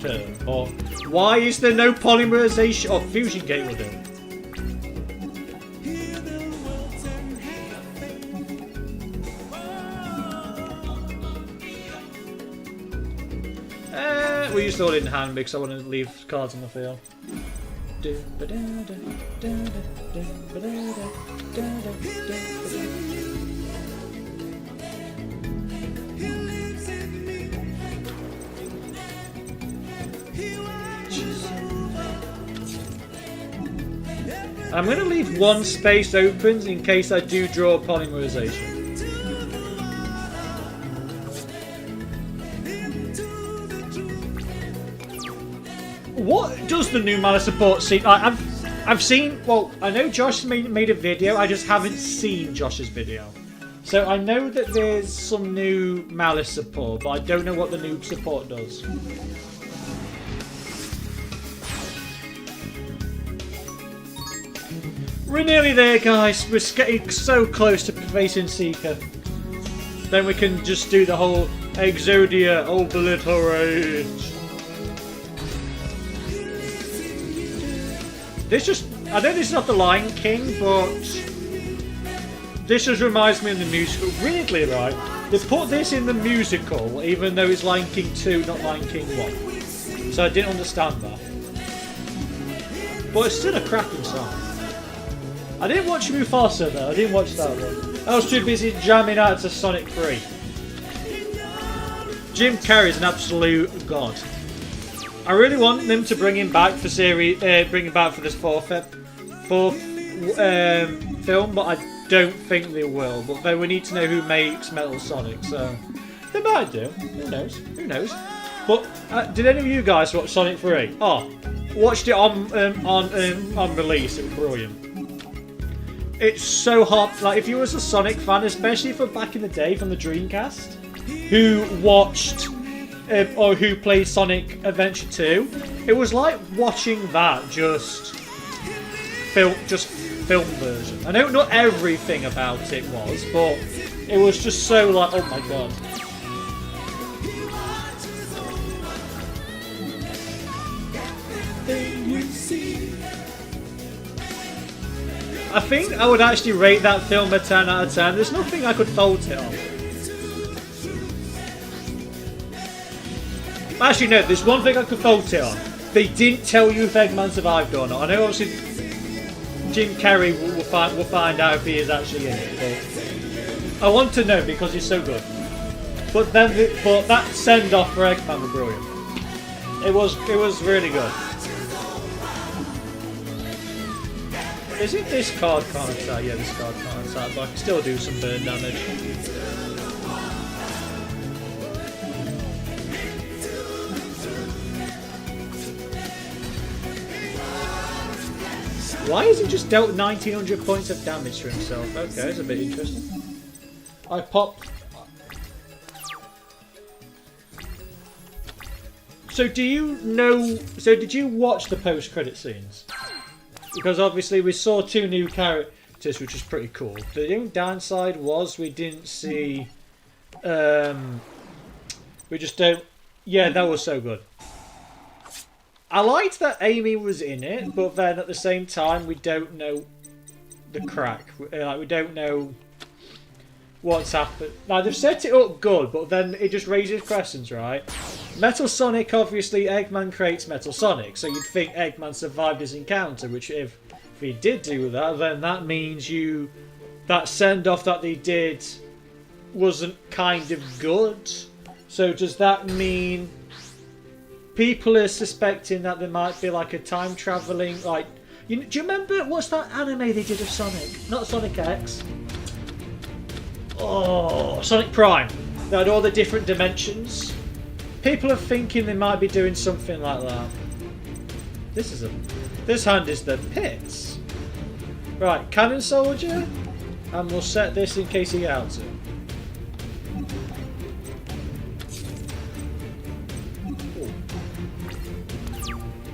turn. Or why is there no polymerization? Oh, fusion gate will do it. We used all in hand because I want to leave cards on the field. I'm going to leave one space open in case I do draw polymerization. What does the new mana support seem like? I've seen, well, I know Josh made a video, I just haven't seen Josh's video. So I know that there's some new Malice support, but I don't know what the new support does. We're nearly there, guys. We're getting so close to facing Seeker. Then we can just do the whole Exodia obliterate. This just, I know this is not the Lion King, but this just reminds me of the musical. Weirdly, right? They put this in the musical, even though it's Lion King 2, not Lion King 1. So I didn't understand that. But it's still a cracking song. I didn't watch Mufasa though, I didn't watch that one. I was too busy jamming out to Sonic 3. Jim Carrey's an absolute god. I really want them to bring him back for this fourth film, but I don't think they will. But then we need to know who makes Metal Sonic, so they might do. Who knows? Who knows? But did any of you guys watch Sonic 3? Oh, watched it on release. It was brilliant. It's so hot. Like if you was a Sonic fan, especially from back in the day from the Dreamcast, who watched. Or who played Sonic Adventure 2, it was like watching that just film version. I know not everything about it was, but it was just so like, oh my god. I think I would actually rate that film a 10 out of 10. There's nothing I could fault it on. Actually, no, there's one thing I could fault it on. They didn't tell you if Eggman survived or not. I know obviously Jim Carrey will find out if he is actually in it, but I want to know because he's so good. But that send off for Eggman was brilliant. It was really good. Is it this card can't attack? Yeah, this card can't attack, but I can still do some burn damage. Why has he just dealt 1900 points of damage to himself? Okay, that's a bit interesting. I popped. So do you know? So did you watch the post-credit scenes? Because obviously we saw 2 new characters, which was pretty cool. The only downside was we didn't see. We just don't. Yeah, that was so good. I liked that Amy was in it, but then at the same time we don't know the crack. Like we don't know what's happened. Now, they've set it up good, but then it just raises questions, right? Metal Sonic, obviously, Eggman creates Metal Sonic, so you'd think Eggman survived his encounter, which if he did do that, then that means that send-off that they did wasn't kind of good. So does that mean people are suspecting that there might be like a time traveling, like, do you remember, what's that anime they did of Sonic? Not Sonic X. Oh, Sonic Prime. They had all the different dimensions. People are thinking they might be doing something like that. This hand is the pits. Right, Cannon Soldier, and we'll set this in case he gets it.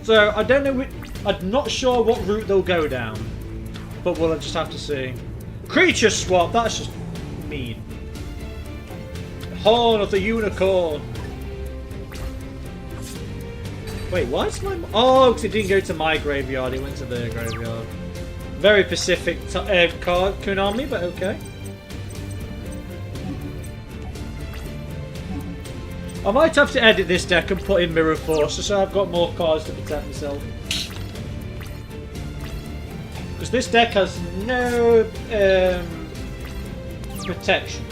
So, I don't know, I'm not sure what route they'll go down, but we'll just have to see. Creature swap, that's just mean. Horn of the Unicorn. Wait, why is my... Oh, because it didn't go to my graveyard, it went to their graveyard. Very Pacific card, Konami, but okay. I might have to edit this deck and put in Mirror Force so I've got more cards to protect myself. Because this deck has no protection.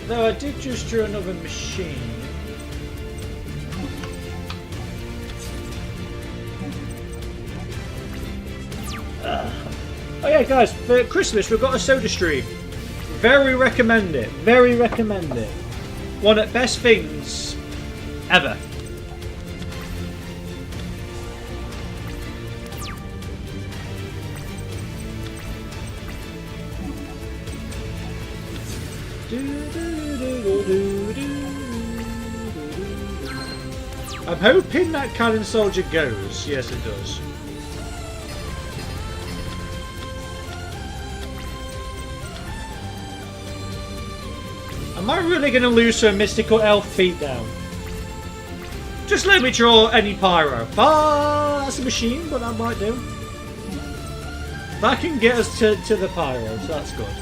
Though I did just draw another machine. Oh yeah, guys, for Christmas we've got a Soda Stream. Very recommend it. Very recommend it. One of the best things ever. I'm hoping that Cannon Soldier goes. Yes, it does. Am I really going to lose to a Mystical Elf beatdown? Just let me draw any Pyro. That's a machine, but that might do. That can get us to the Pyro, so that's good.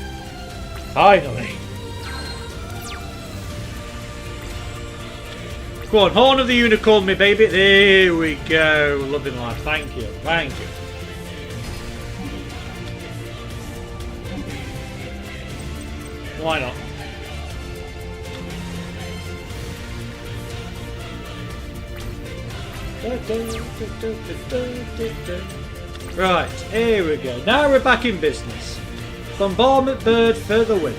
Finally. Go on, Horn of the Unicorn, me baby. There we go. Loving life. Thank you. Thank you. Why not? Right, here we go. Now we're back in business. Bombardment Bird for the win.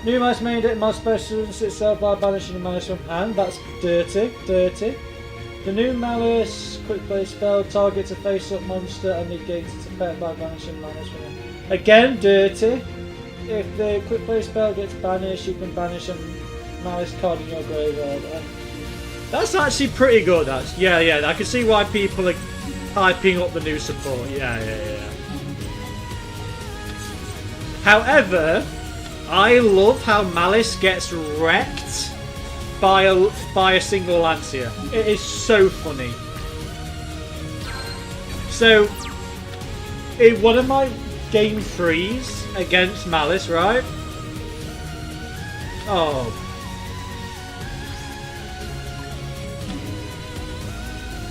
New mouse made it mouse specials itself by banishing the mouse from hand. That's dirty, dirty. The new Malice quick play spell targets a face-up monster and negates its effect by banishing Malice from hand. Again, dirty. If the quick play spell gets banished, you can banish a Malice card in your graveyard. That's actually pretty good. Yeah. I can see why people are hyping up the new support. Yeah. However, I love how Malice gets wrecked by a single Lancia. It is so funny. So, in one of my game 3s against Malice, right? Oh.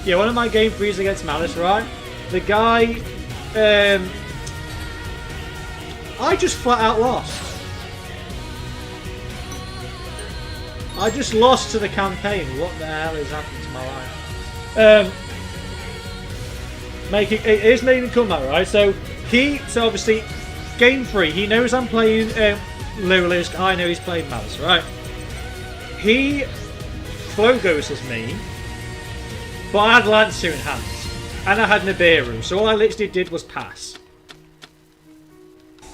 Yeah, one of my game 3s against Malice, right? The guy, I just flat out lost. I just lost to the campaign. What the hell is happening to my life? It is making a comeback, right? So obviously, game 3, he knows I'm playing Lowlisk. I know he's playing Malice, right? He flow ghosted me, but I had Lancia in hand, and I had Nibiru, so all I literally did was pass.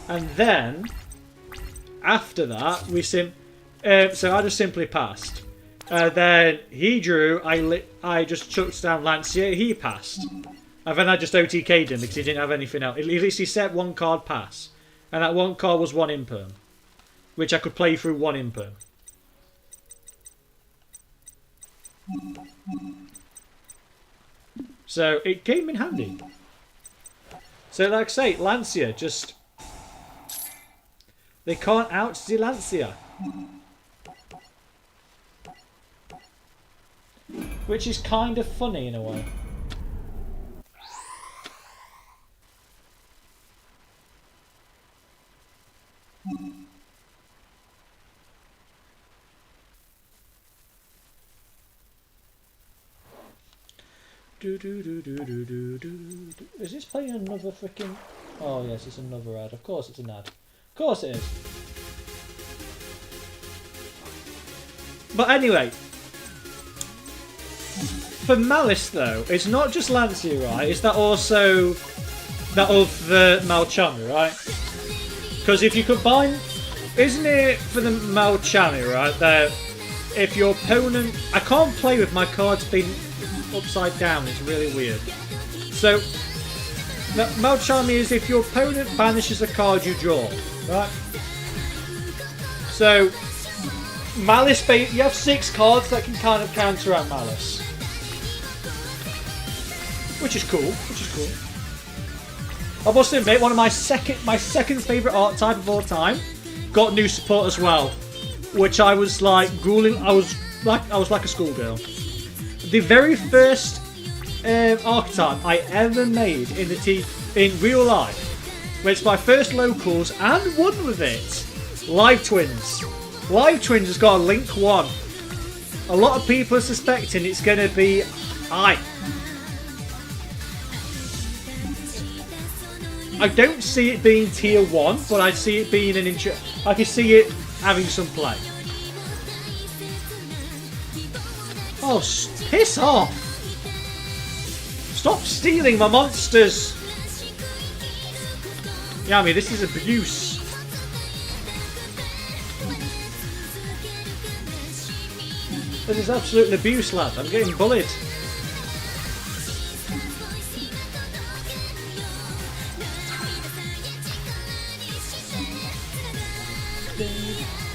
And then, after that, so I just simply passed. Then he drew, I just chucked down Lancia, he passed. And then I just OTK'd him because he didn't have anything else. He literally set 1 card pass. And that 1 card was 1 imperm. Which I could play through 1 imperm. So it came in handy. So like I say, Lancia just... They can't out the Lancia. Which is kind of funny in a way. Is this playing another freaking... Oh yes, it's another ad. Of course it's an ad. Of course it is. But anyway, for Malice though, it's not just Lancia, right? It's that also that of the Malchami, right? Because if you combine, isn't it for the Malchami, right? That if your opponent, I can't play with my cards being upside down. It's really weird. So Malchami is if your opponent banishes a card you draw, right? So Malice, you have 6 cards that can kind of counteract Malice, which is cool. I must admit, one of my second favourite archetype of all time got new support as well, which I was like grueling. I was like a schoolgirl. The very first archetype I ever made in real life, which my first locals and won with it. Live Twins. Live Twins has got a Link 1. A lot of people are suspecting it's going to be I don't see it being tier 1, but I see it being I can see it having some play. Oh, piss off! Stop stealing my monsters! Yami, this is abuse. This is absolute abuse, lad. I'm getting bullied.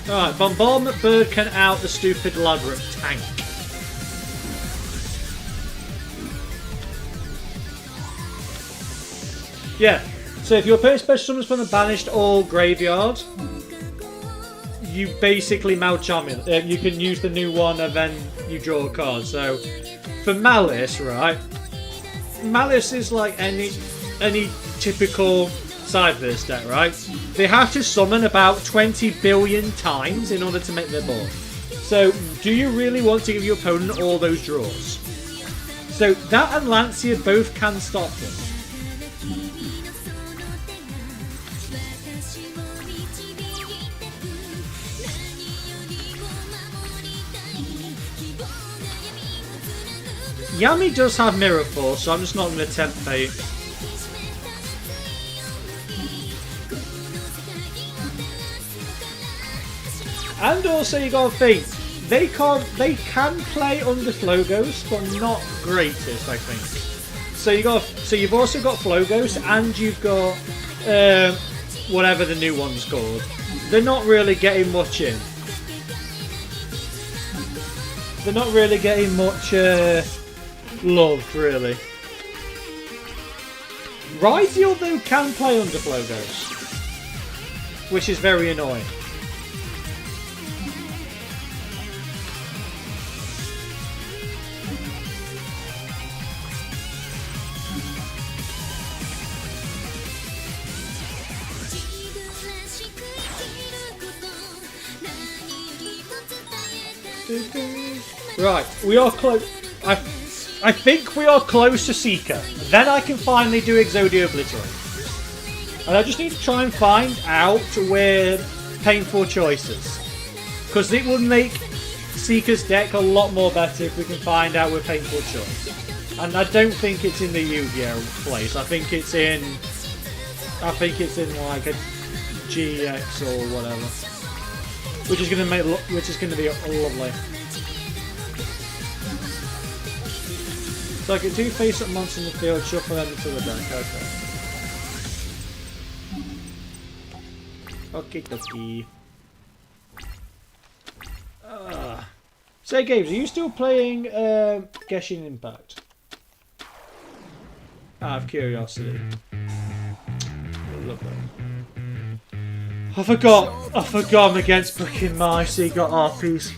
Alright, Bombardment Bird can out the stupid Labyrinth tank. Yeah, so if your opponent special summons from the banished or graveyard, you basically Malchami it. You can use the new one and then you draw a card. So for Malice, right? Malice is like any typical Sideburst deck, right? They have to summon about 20 billion times in order to make their board. So do you really want to give your opponent all those draws? So that and Lancia both can stop them. Yami does have Mirror Force, so I'm just not going to tempt fate. And also you gotta think, they can play under Flogos, but not greatest, I think. So you've also got Flogos and you've got whatever the new one's called. They're not really getting much in. They're not really getting much love, really. Ryziel though can play under Flogos, which is very annoying. Right, we are close. I think we are close to Seeker. Then I can finally do Exodia Obliterate. And I just need to try and find out where Painful Choice is. Because it would make Seeker's deck a lot more better if we can find out where Painful Choice. And I don't think it's in the Yu-Gi-Oh place. I think it's in like a GX or whatever. Which is going to be lovely. So I get 2 face-up monsters in the field, shuffle them into the deck. Okay. Okay. Say, Games, are you still playing Genshin Impact? Out of curiosity. Love that. I forgot I'm against fucking mice, so he got RPs.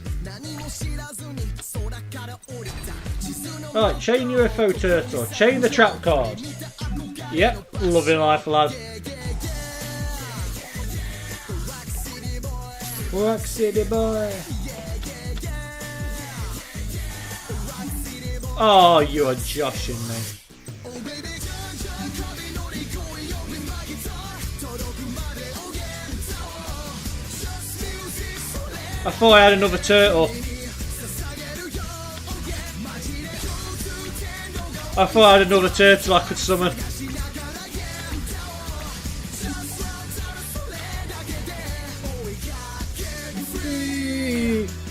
Alright, chain UFO turtle. Chain the trap card. Yep, loving life, lad. Rock City boy. Oh, you are joshing me. I thought I had another turtle. I thought I had another turtle I could summon.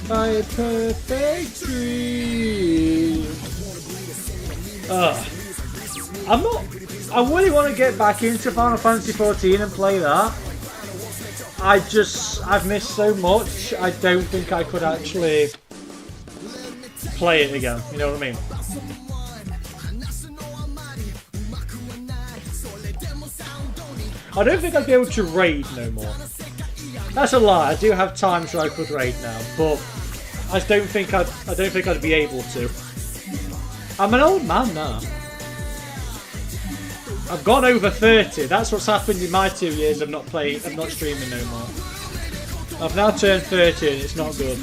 My perfect dream. I really want to get back into Final Fantasy XIV and play that. I've missed so much. I don't think I could actually play it again. You know what I mean? I don't think I'd be able to raid no more. That's a lie. I do have times where I could raid now, but I don't think I'd be able to. I'm an old man now. I've gone over 30. That's what's happened in my 2 years of not streaming no more. I've now turned 30 and it's not good.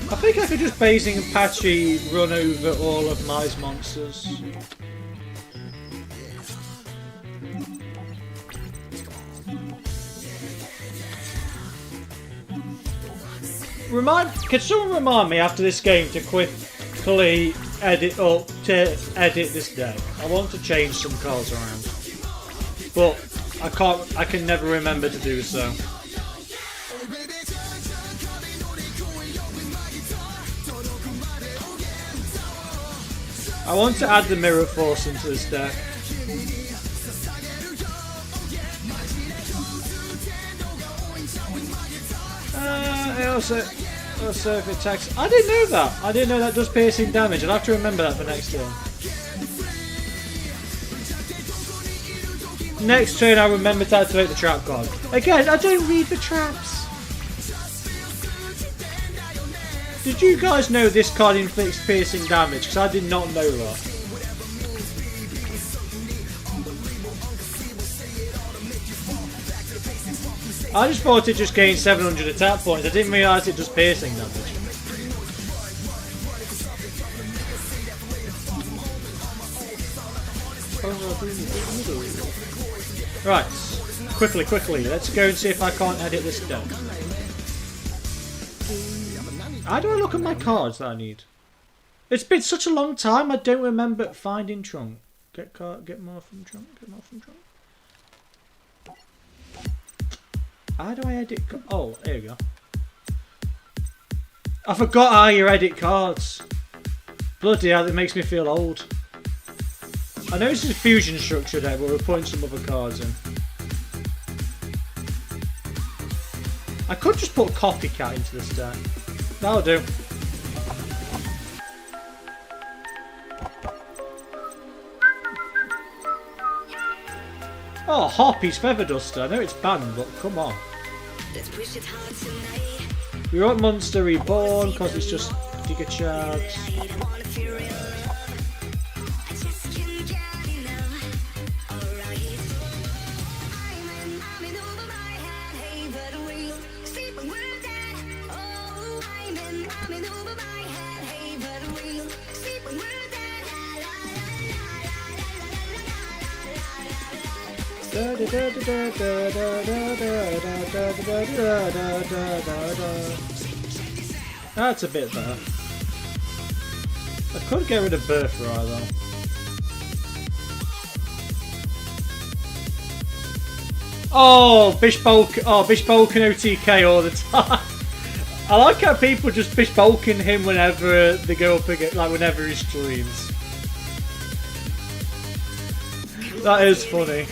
I think I could just Basing and Patchy run over all of Mice monsters. Can someone remind me after this game to quickly edit this deck? I want to change some cards around, but I can never remember to do so. I want to add the Mirror Force into this deck. Also if it attacks... I didn't know that! I didn't know that does piercing damage. I'll have to remember that for next turn. Next turn I'll remember to activate the trap card. Again, I don't read the traps! Did you guys know this card inflicts piercing damage? Because I did not know that. I just thought it just gained 700 attack points. I didn't realise it does piercing damage. Right, quickly, let's go and see if I can't edit this deck. How do I look at my cards that I need? It's been such a long time, I don't remember finding trunk. Get more from trunk, How do I edit? Oh, there you go. I forgot how you edit cards. Bloody hell, it makes me feel old. I know this is a fusion structure deck, but we're putting some other cards in. I could just put Copycat into this deck. That'll do. Oh, Harpy's Feather Duster. I know it's banned, but come on. We want Monster Reborn because it's just Giga Charge. That's a bit better. I could get rid of Birthright though. Oh, Bishbolkin OTK all the time. I like how people just Bishbolkin him whenever they go up again, like whenever he streams. That is funny.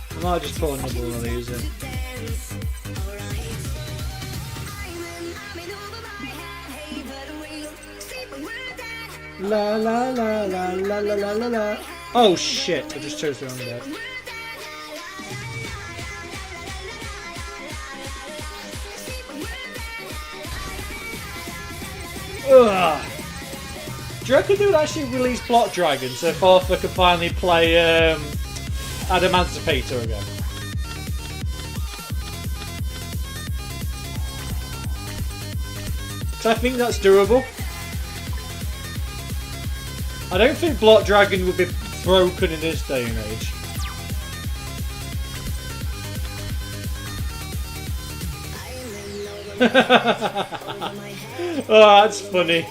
I might just put another one of these in. La la la la la la la la la. Oh shit, I just chose the wrong bit. Ugh. Do you reckon they would actually release Block Dragon so Farfa could finally play Adamantipator again? Because I think that's doable. I don't think Block Dragon would be broken in this day and age. Oh, that's funny.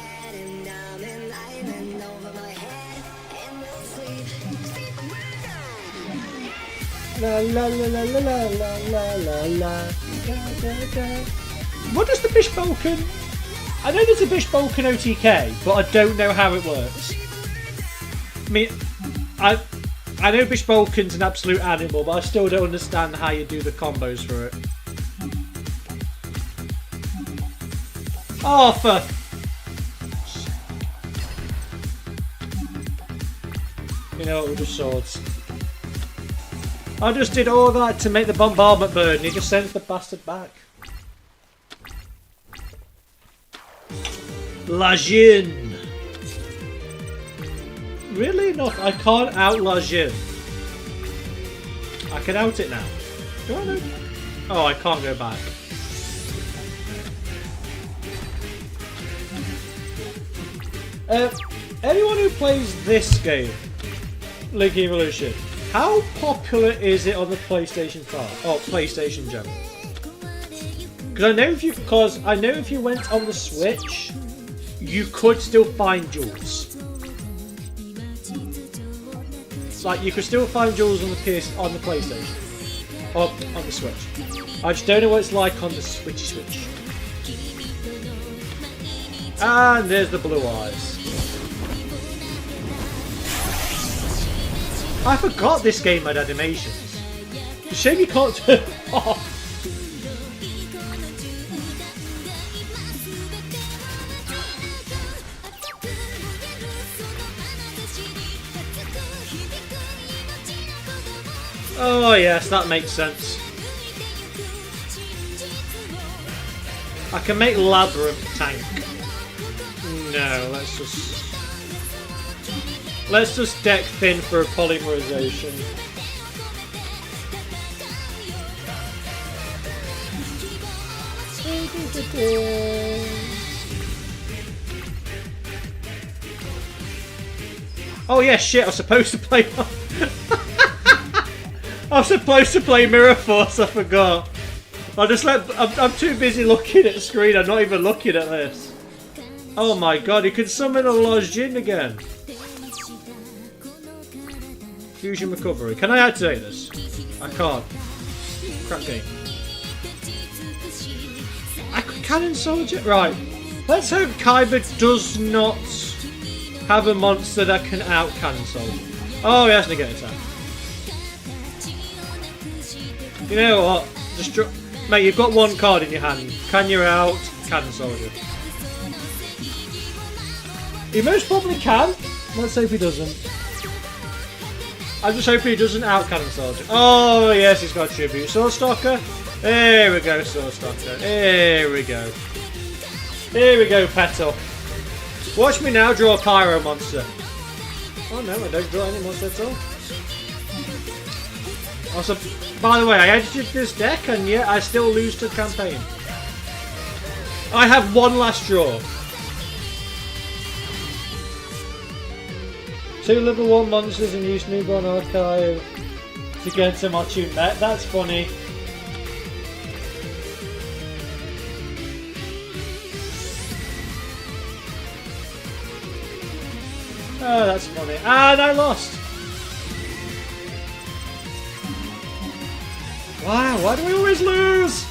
La la la la la la la la la. What does the Bishbolkin? I know there's a Bishbolkin OTK, but I don't know how it works. I mean, I know Bishbolkin's an absolute animal, but I still don't understand how you do the combos for it. Oh, for... You know what, with the swords. I just did all that to make the bombardment burn, and he just sends the bastard back. Lajin! Really? Not? I can't out Lajin. I can out it now. Do I know? Oh, I can't go back. Anyone who plays this game, Link Evolution, how popular is it on the PlayStation 5? Oh, PlayStation Gen. Because I know if you went on the Switch, you could still find jewels. Like you could still find jewels on the PlayStation, or on the Switch. I just don't know what it's like on the Switch. And there's the blue eyes. I forgot this game had animations. It's a shame you can't turn it off. Oh yes, that makes sense. I can make Labyrinth tank. No, let's just deck thin for a polymerization. Oh yeah, shit! I was supposed to play. I was supposed to play Mirror Force. I forgot. I'm too busy looking at the screen. I'm not even looking at this. Oh my god! He could summon a Lojin again. Fusion recovery. Can I activate this? I can't. Crap game. Cannon Soldier? Right. Let's hope Kaiba does not have a monster that can out Cannon Soldier. Oh, he has to get attack. You know what? Just mate, you've got one card in your hand. Can you out Cannon Soldier? He most probably can. Let's hope he doesn't. I just hope he doesn't out Cannon Soldier. Oh yes, he's got tribute. Sword Stalker. There we go, Sword Stalker. Here we go. Here we go, Petal. Watch me now draw a Pyro monster. Oh no, I don't draw any monster at all. Also, by the way, I edited this deck and yet I still lose to the campaign. I have one last draw. 2 level 1 monsters and use Newborn Archive. to get to my tune met. That's funny. Oh, that's funny. And I lost. Wow, why do we always lose?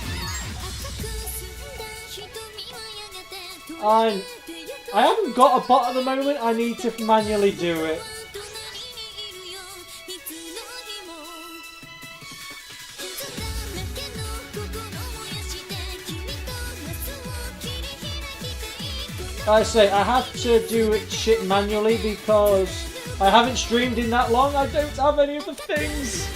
I haven't got a bot at the moment. I need to manually do it. I say I have to do it shit manually because I haven't streamed in that long. I don't have any of the things.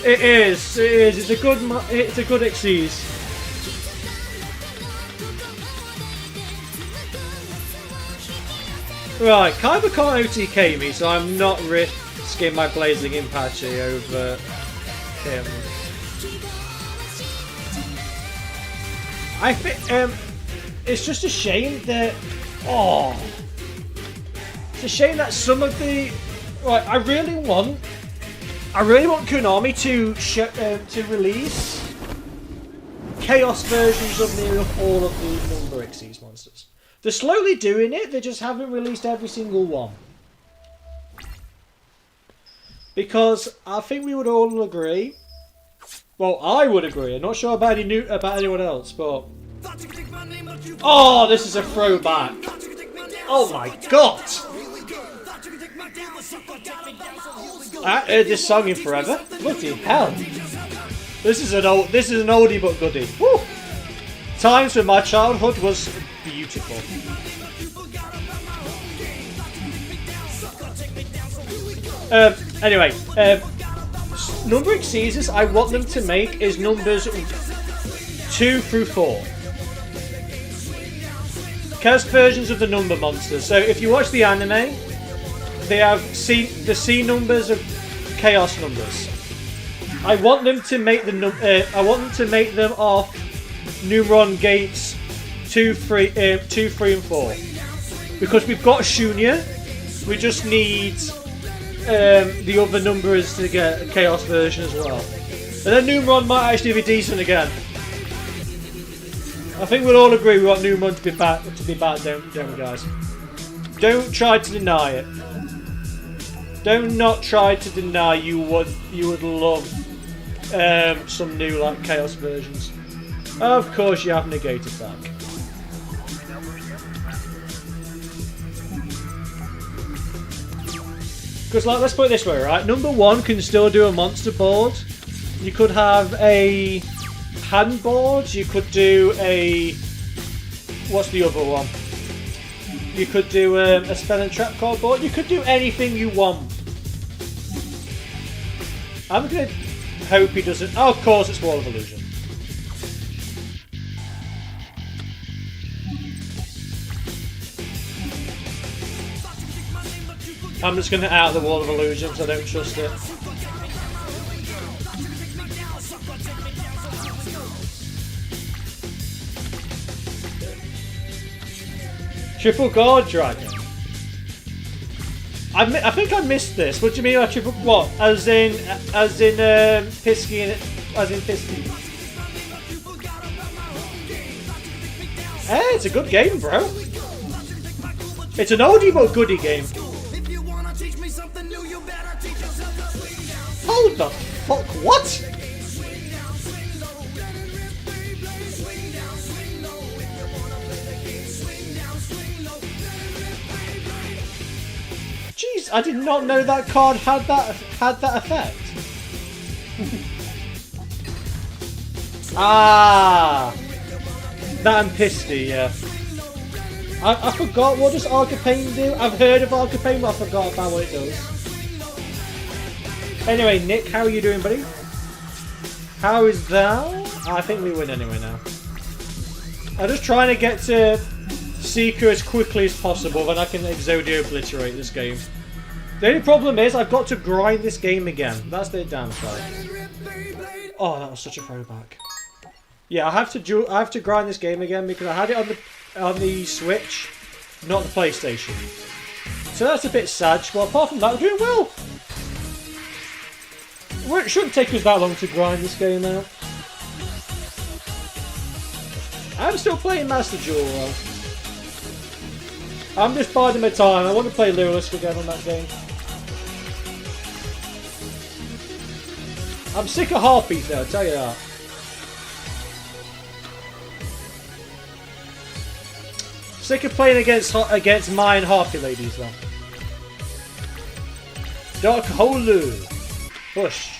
It is. It's a good Xyz. Right, Kaiba can't OTK me, so I'm not risking my Blazing Impachi over him. I think it's just a shame that it's a shame that some of the I really want Konami to release Chaos versions of nearly all of the Number Xyz monsters. They're slowly doing it, they just haven't released every single one. Because I think we would all agree, well, I would agree, I'm not sure about anyone else, but oh, this is a throwback. Oh my god! I haven't heard this song in forever. Bloody hell! This is an oldie but goodie. Woo! Times when my childhood was beautiful. Anyway, Number Xyz I want them to make is numbers 2 through 4. Chaos versions of the number monsters. So if you watch the anime, they have the C numbers of Chaos numbers. I want them to make them off Numeron gates 2, 3, and 4. Because we've got Shunya, we just need the other numbers to get a Chaos version as well. And then Numeron might actually be decent again. I think we'll all agree we want Numeron to be back, don't we, guys? Don't try to deny it. Don't not try to deny you would love some new like Chaos versions. Of course you have negated back. Because like, let's put it this way, right? Number 1 can still do a monster board. You could have a hand board. You could do a... what's the other one? You could do a spell and trap card board. You could do anything you want. I'm gonna hope he doesn't... oh, of course it's Wall of Illusion. I'm just going to out the Wall of Illusion because I don't trust it. Triple Guard Dragon. I think I missed this. What do you mean by triple? What? As in Pisky, as in Pisky. Hey, it's a good game, bro. It's an oldie but goodie game. Hold the fuck, what? Jeez, I did not know that card had that effect. Ah, that and Pisty, yeah. I forgot, what does Arcapane do? I've heard of Arcapane, but I forgot about what it does. Anyway, Nick, how are you doing, buddy? How is that? I think we win anyway now. I'm just trying to get to Seeker as quickly as possible, then I can Exodia obliterate this game. The only problem is I've got to grind this game again. That's the downside. Oh, that was such a throwback. Yeah, I have to grind this game again because I had it on the Switch not the PlayStation. So that's a bit sad. Well, apart from that, we're doing well. Well, it shouldn't take us that long to grind this game out. I'm still playing Master Duel though. I'm just biding my time. I want to play Lurelist again on that game. I'm sick of harpies though, I'll tell you that. Sick of playing against mine harpy ladies though. Dark Holu. Push.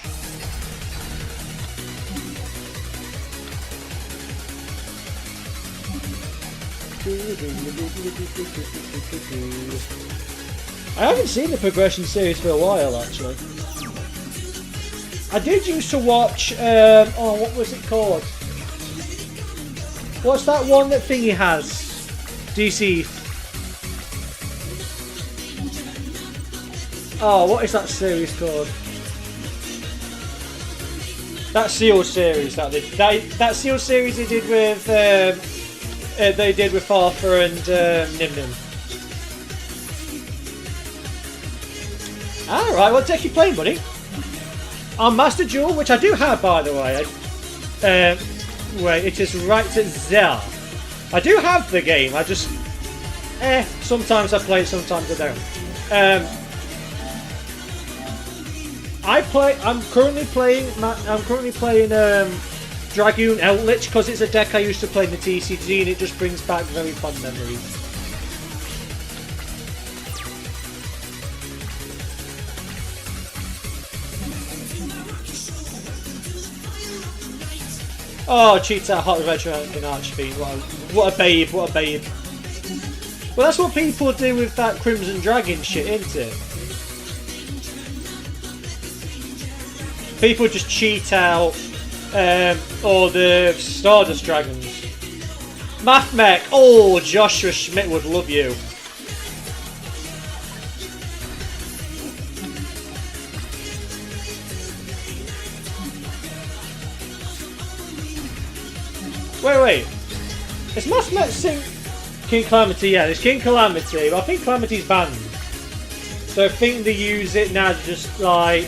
I haven't seen the progression series for a while actually. I did used to watch, oh what was it called? What's that one that Thingy has? DC. Oh, what is that series called? That Seal series that that Seal series they did with Arthur and Nim Nim. Alright, what deck you playing, buddy? On Master Duel, which I do have by the way. Wait, it is right there. I do have the game, I just sometimes I play it, sometimes I don't. I'm currently playing Dragoon Eldritch because it's a deck I used to play in the TCG and it just brings back very fun memories. Oh, Cheetah Hot Retro in Archfiend. What a babe, what a babe. Well, that's what people do with that Crimson Dragon shit, isn't it? People just cheat out all the Stardust Dragons. Mathmech, oh, Joshua Schmidt would love you. Wait. Is Mathmech sing King Calamity? Yeah, there's King Calamity, but I think Calamity's banned. So I think they use it now just like,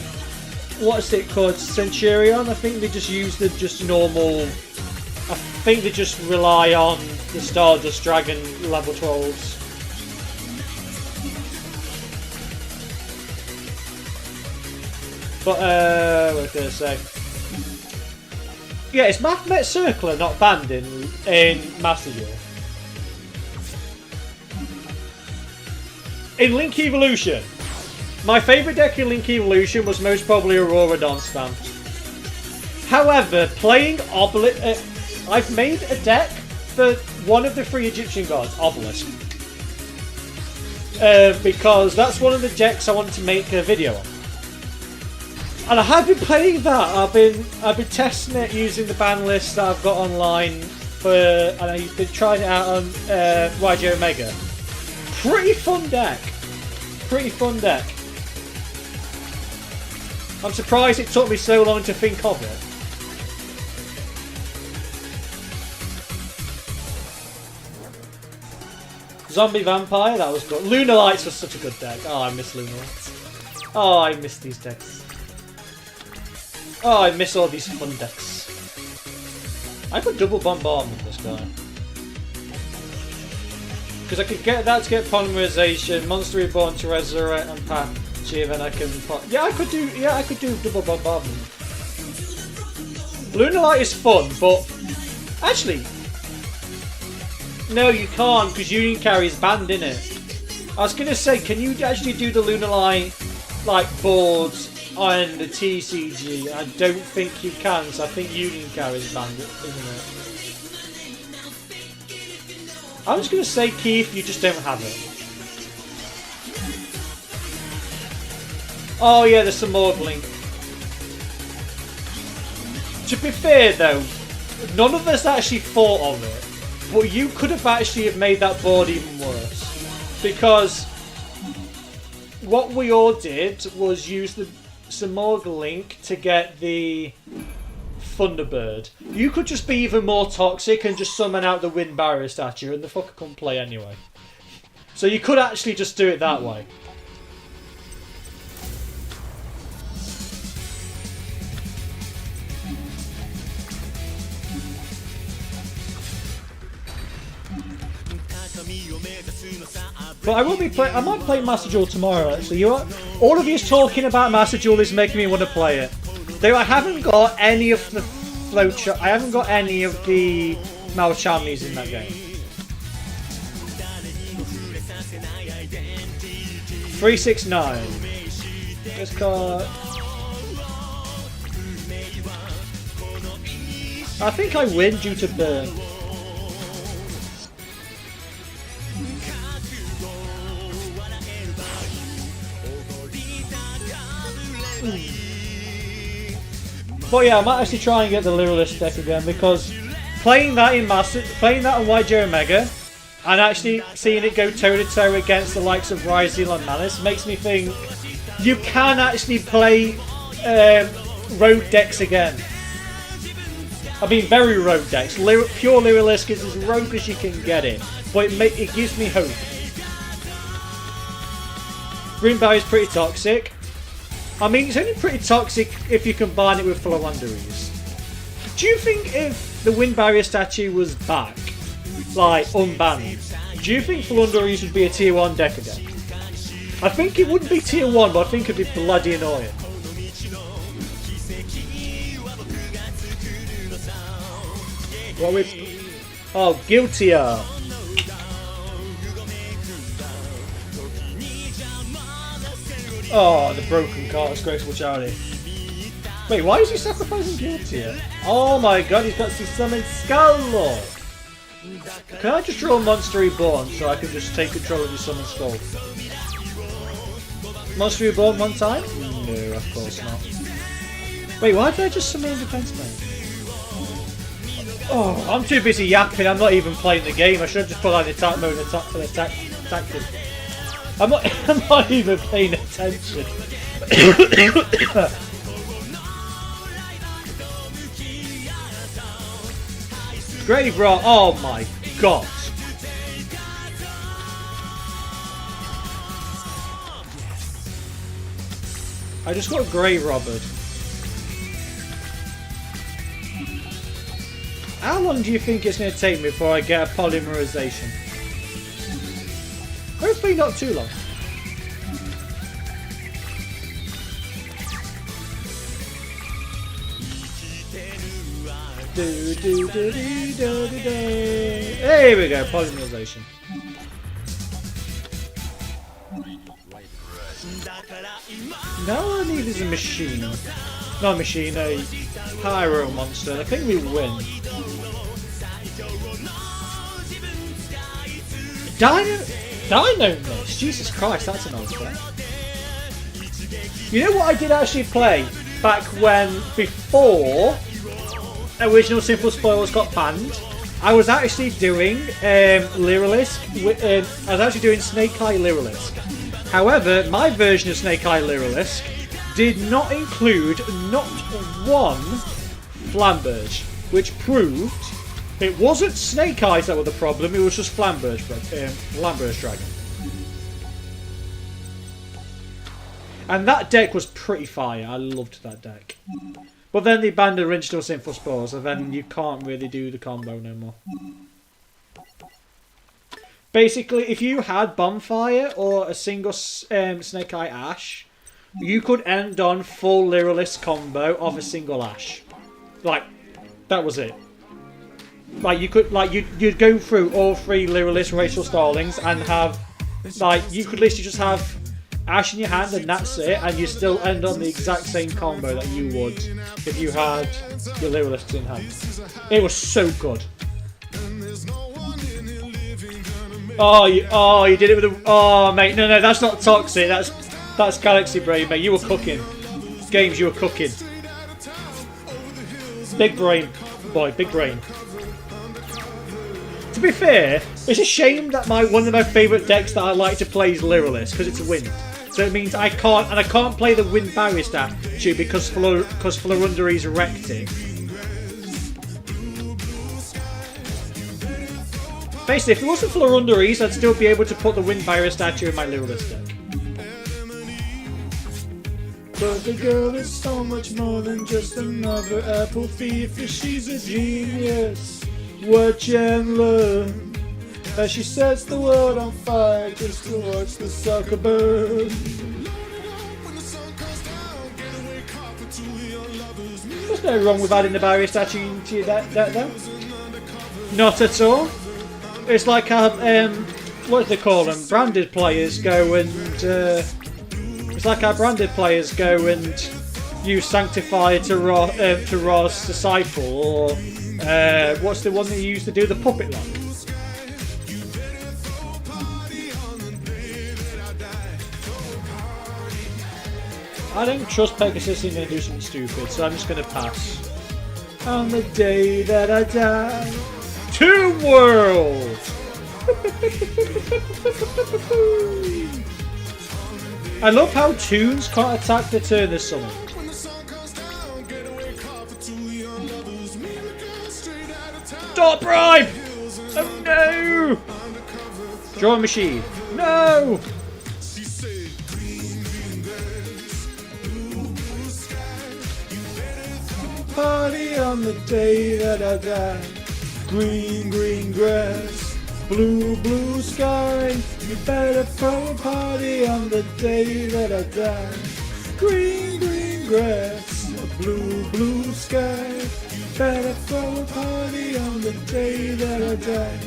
what's it called? Centurion? I think they just use the just normal. I think they just rely on the Stardust Dragon level 12s. But, what was I going to say? Yeah, it's Mathmech Circler not banned in Master Duel. In Link Evolution. My favourite deck in Link Evolution was most probably Aurora Dawn Spam. However, playing Obelisk... I've made a deck for one of the 3 Egyptian gods, Obelisk. Because that's one of the decks I wanted to make a video on. And I have been playing that. I've been testing it using the ban list that I've got online and I've been trying it out on YG Omega. Pretty fun deck. I'm surprised it took me so long to think of it. Zombie Vampire, that was good. Lunar Lights was such a good deck. Oh, I miss Lunar Lights. Oh, I miss these decks. Oh, I miss all these fun decks. I could double bombardment this guy. Because I could get that to get Polymerization, Monster Reborn to Resurrect and Patchy, and then I can yeah, I could do double bombardment. Lunar Light is fun, but actually no, you can't because Union Carry is banned, innit? I was gonna say, can you actually do the Lunar Light like boards on the TCG? I don't think you can, so I think Union Carry is banned, isn't it? I'm just gonna say, Keith, you just don't have it. Oh yeah, there's some more Blink. To be fair though, none of us actually thought of it. But you could have actually have made that board even worse. Because what we all did was use the Samorg Link to get the Thunderbird. You could just be even more toxic and just summon out the Wind Barrier statue and the fucker couldn't play anyway. So you could actually just do it that way. But I will be play. I might play Master Duel tomorrow. Actually, all of you talking about Master Duel is making me want to play it. Though I haven't got any of the flowchart. I haven't got any of the Malchamis in that game. 369. This card. I think I win due to burn. But yeah, I might actually try and get the Lyralist deck again, because playing that on White Joe Omega and actually seeing it go toe to toe against the likes of Ryzeal and Malice makes me think you can actually play road decks again. I mean, very road decks. Pure Lyralist is as rogue as you can get it, but it gives me hope. Green Barrier is pretty toxic. I mean, it's only pretty toxic if you combine it with Floowandereeze. Do you think if the Wind Barrier statue was back, like unbanned, do you think Floowandereeze would be a tier 1 deck again? I think it wouldn't be tier 1, but I think it'd be bloody annoying. What with? Oh, Guiltier. Oh, the broken card, Graceful Charity. Wait, why is he sacrificing Guiltier? Oh my god, he's got some summoned Skull. Can I just draw a Monster Reborn so I can just take control of your Summon Skull? Monster Reborn one time? No, of course not. Wait, why did I just summon Defense Mode? Oh, I'm too busy yapping, I'm not even playing the game. I should have just put on attack mode and attack him. I'm not even paying attention. Grave Rock, oh my god. I just got Grave Robbered. How long do you think it's going to take me before I get a polymerization? Hopefully not too long. There we go, polymerization. Now all I need is a machine. Not a machine, a pyro monster. I think we win. Dino Mist! Jesus Christ, that's an old thing. You know what I did actually play back when, before Original Simple Spoilers got banned? I was actually doing Lyralisk. I was actually doing Snake Eye Lyralisk. However, my version of Snake Eye Lyralisk did not include not one Flamberge, which proved it wasn't Snake Eyes that were the problem, it was just Flamberge Dragon. And that deck was pretty fire, I loved that deck. But then they banned the original Sinful Spores, and then you can't really do the combo no more. Basically, if you had Bonfire or a single Snake Eye Ash, you could end on full Lyralist combo of a single Ash. Like, that was it. Like, you could, like, you'd go through all three Lyralist Racial Starlings and have, like, you could literally just have Ash in your hand and that's it, and you still end on the exact same combo that you would if you had your Lyralists in hand. It was so good. Oh, you did it with a... Oh, mate, no, that's not toxic. That's Galaxy Brain, mate. You were cooking. Games, you were cooking. Big brain, boy, big brain. To be fair, it's a shame that one of my favourite decks that I like to play is Lyralist, because it's wind. So it means I can't play the Wind Barrier statue because Floowandereeze wrecked it. Basically, if it wasn't for Lorundaries, I'd still be able to put the Wind Barrier statue in my Lureless deck. But the girl is so much more than just another apple thief. She's a genius. Watch and learn. As she sets the world on fire just to watch the sucker burn. There's no wrong with adding the barrier statue into your deck though. Not at all. It's like how, what do they call them? Branded players go and, it's like how branded players go and use Sanctify to Ro's Disciple, or, what's the one that you used to do the puppet lock? I don't trust Pegasus is going to do something stupid, so I'm just going to pass. On the day that I die, Tomb World! I love how Toons can't attack the turn this summer. Stop bribe! Oh no! Draw a machine. No! Party on the day that I die. Green, green grass. Blue, blue sky. You better throw a party on the day that I die. Green, green grass. Blue, blue sky. You better throw a party on the day that I die.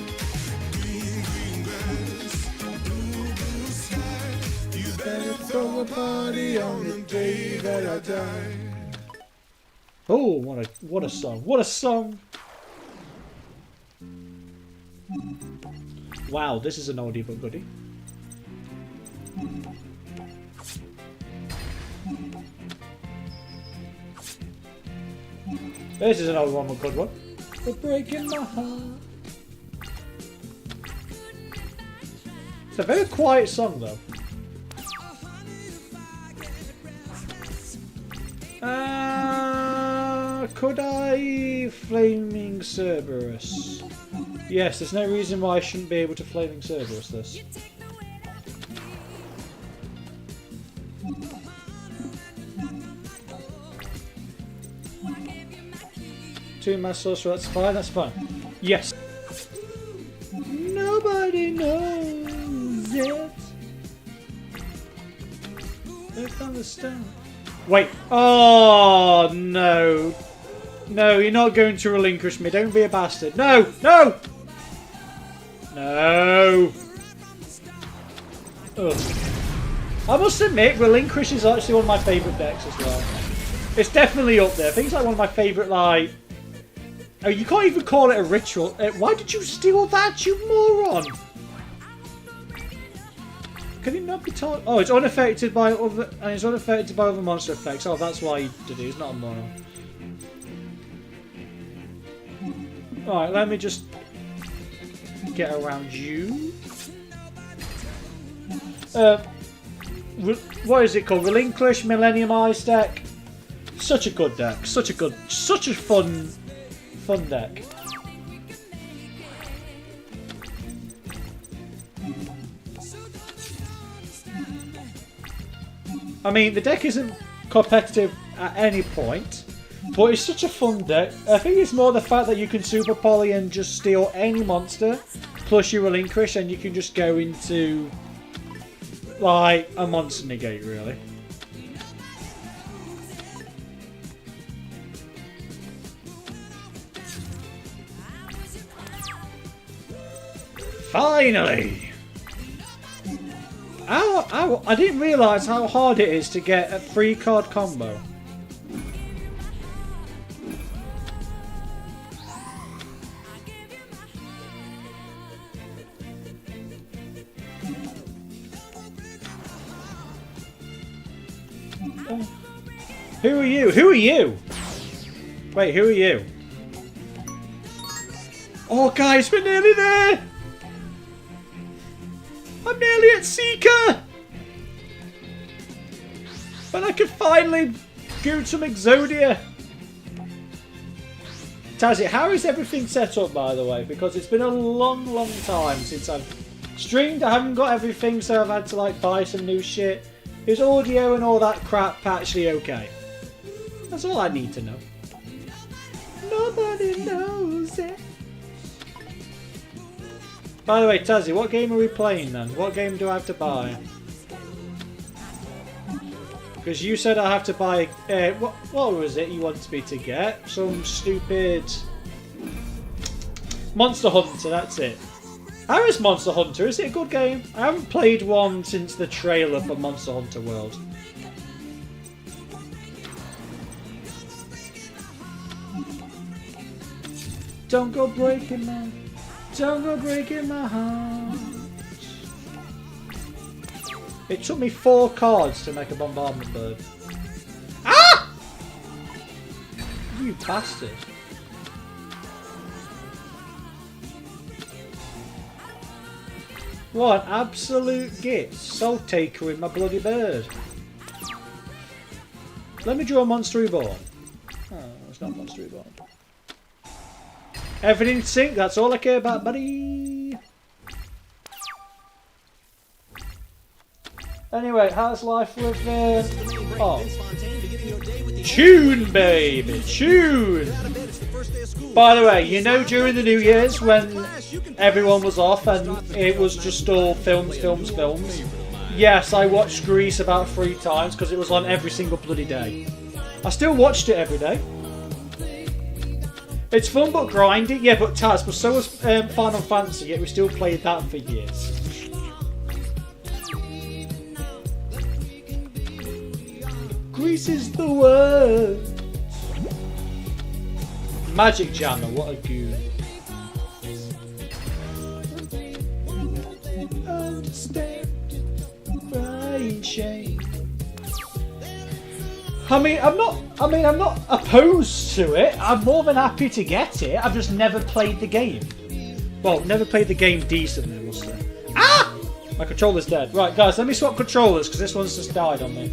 Green, green grass. Blue, blue sky. You better throw a party on the day that I die. Oh, what a song! What a song! Wow, this is an oldie but goodie. This is another one, a good one. For breaking my heart. It's a very quiet song though. Could I Flaming Cerberus? Yes, there's no reason why I shouldn't be able to Flaming Cerberus this. Two Mass Sorcerer, that's fine. Yes! Nobody knows it. They've done the stone. Wait. Oh, no. No, you're not going to relinquish me. Don't be a bastard. No! No! No! Ugh. I must admit, Relinquish is actually one of my favourite decks as well. It's definitely up there. I think it's like one of my favourite, like... Oh, you can't even call it a ritual. Why did you steal that, you moron? Can it not be told? Oh, it's unaffected by other, and it's unaffected by other monster effects. Oh, that's why you did it. It's not a moron. Alright, let me just get around you. What is it called? Relinquish Millennium Ice deck. Such a good deck. Such a fun deck. I mean, the deck isn't competitive at any point, but it's such a fun deck. I think it's more the fact that you can Super Poly and just steal any monster, plus you Relinquish, and you can just go into, like, a monster negate, really. Finally! I didn't realise how hard it is to get a 3-card combo. Who are you? Who are you? Wait, who are you? Oh guys, we're nearly there! I'm nearly at Seeker! But I can finally go to Exodia. Tazzy, how is everything set up, by the way? Because it's been a long, long time since I've streamed. I haven't got everything, so I've had to like buy some new shit. Is audio and all that crap actually okay? That's all I need to know. Nobody knows it. By the way, Tazzy, what game are we playing then? What game do I have to buy? Because you said I have to buy... what was it you wanted me to get? Some stupid... Monster Hunter, that's it. How is Monster Hunter? Is it a good game? I haven't played one since the trailer for Monster Hunter World. Don't go breaking my heart. It took me 4 cards to make a bombardment bird. Ah! You bastard. What an absolute git. Soul taker with my bloody bird. Let me draw a Monster Reborn. Oh, it's not Monster Reborn. Everything in sync, that's all I care about, buddy. Anyway, how's life with oh. Tune, baby, tune! By the way, you know during the New Year's when everyone was off and it was just all films. Yes, I watched Grease about 3 times because it was on every single bloody day. I still watched it every day. It's fun but grindy. Yeah, but Taz, but so was Final Fantasy, yet we still played that for years. Grease is the word. Magic Jammer, what a goon. Understand, crying shame. I'm not opposed to it. I'm more than happy to get it. I've just never played the game. Well, never played the game decently, we'll say. Ah! My controller's dead. Right, guys, let me swap controllers because this one's just died on me.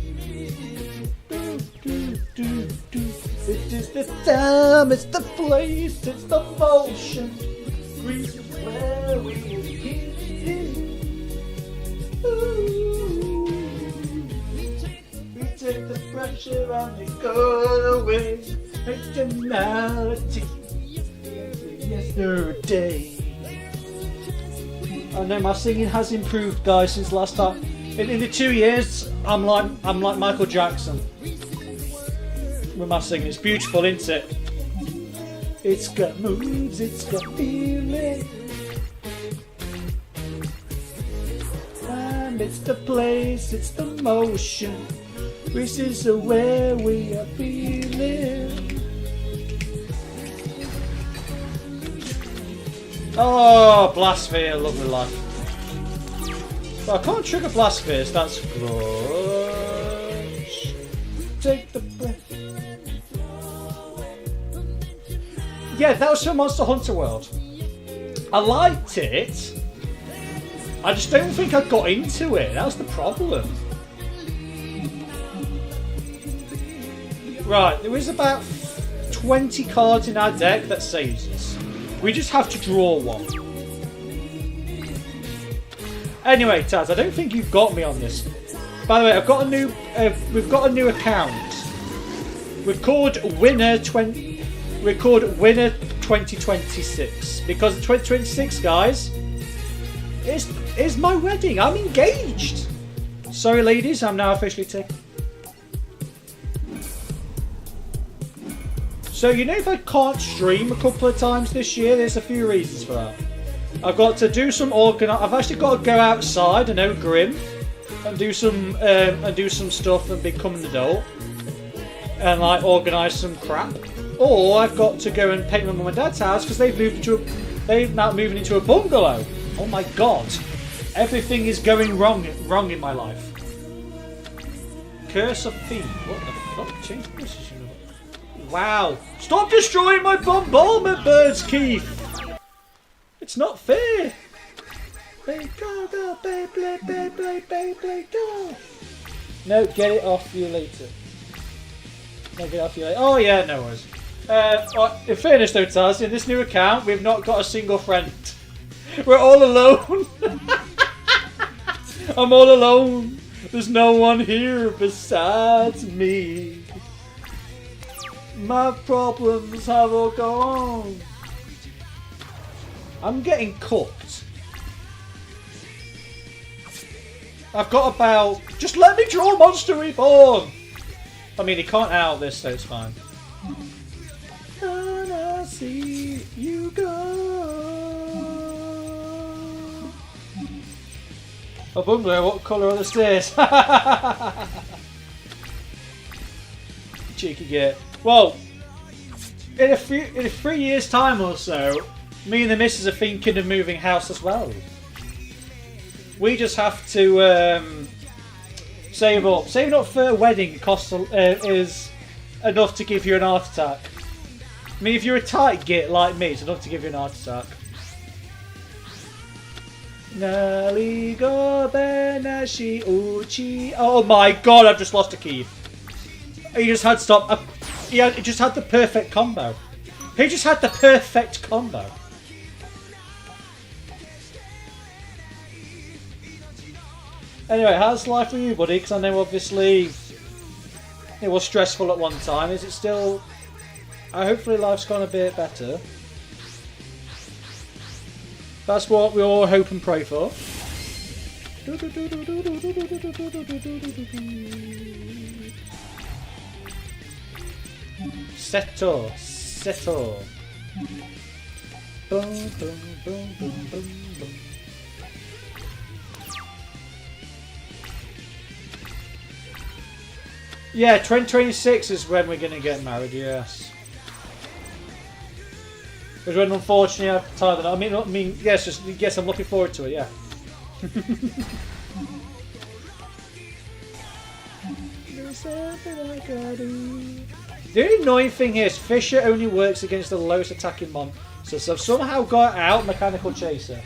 It is the time, it's the place, it's the motion. Grease is where we begin. We take the pressure and we go away. Personality. Yesterday. I know my singing has improved, guys, since last time. In the 2 years, I'm like Michael Jackson. With my singing, it's beautiful, isn't it? It's got moves, it's got feeling. And it's the place, it's the motion. This is where we are feeling. Oh, Blastsphere, lovely life. But I can't trigger Blastspheres, that's good. Take the breath. Yeah, that was for Monster Hunter World. I liked it. I just don't think I got into it. That was the problem. Right, there is about 20 cards in our deck that saves us. We just have to draw one. Anyway, Taz, I don't think you've got me on this. By the way, I've got a new. We've got a new account. We've called Winner 2026 because 2026, guys, is my wedding. I'm engaged. Sorry, ladies, I'm now officially taken. So you know, if I can't stream a couple of times this year, there's a few reasons for that. I've got to do some I've actually got to go outside, I know, grim, and do some stuff and become an adult, and like organise some crap. Or I've got to go and paint my mum and dad's house because they've now moving into a bungalow. Oh my god, everything is going wrong in my life. Curse of Fiend. What the fuck? Change position. Wow! Stop destroying my bombardment birds, Keith. It's not fair. Go, play, go. No, get it off you later. No, get it off you later. Oh yeah, no worries. In fairness though, Taz, in this new account, we've not got a single friend. We're all alone. I'm all alone. There's no one here besides me. My problems have all gone. I'm getting cooked. I've got about... Just let me draw Monster Reborn! I mean, he can't out this, so it's fine. And I see you go. Oh, Bungler, what colour are the stairs? Cheeky git. Well, in a 3 years' time or so, me and the missus are thinking of moving house as well. We just have to save up. Saving up for a wedding costs is enough to give you an heart attack. I mean, if you're a tight git like me, it's enough to give you an heart attack. Oh my god, I've just lost a key. He just had stop. He just had the perfect combo. He just had the perfect combo. Anyway, how's life for you, buddy? Because I know obviously it was stressful at one time. Is it still... hopefully life's gone a bit better. That's what we all hope and pray for. Seto. Seto. Boom, boom, boom, boom, boom, boom. Yeah, 2026 is when we're going to get married, yes. Because when unfortunately I've tied that. I mean, yes, I'm looking forward to it, yeah. The only annoying thing here is Fisher only works against the lowest attacking monster, so I've somehow got out Mechanical Chaser.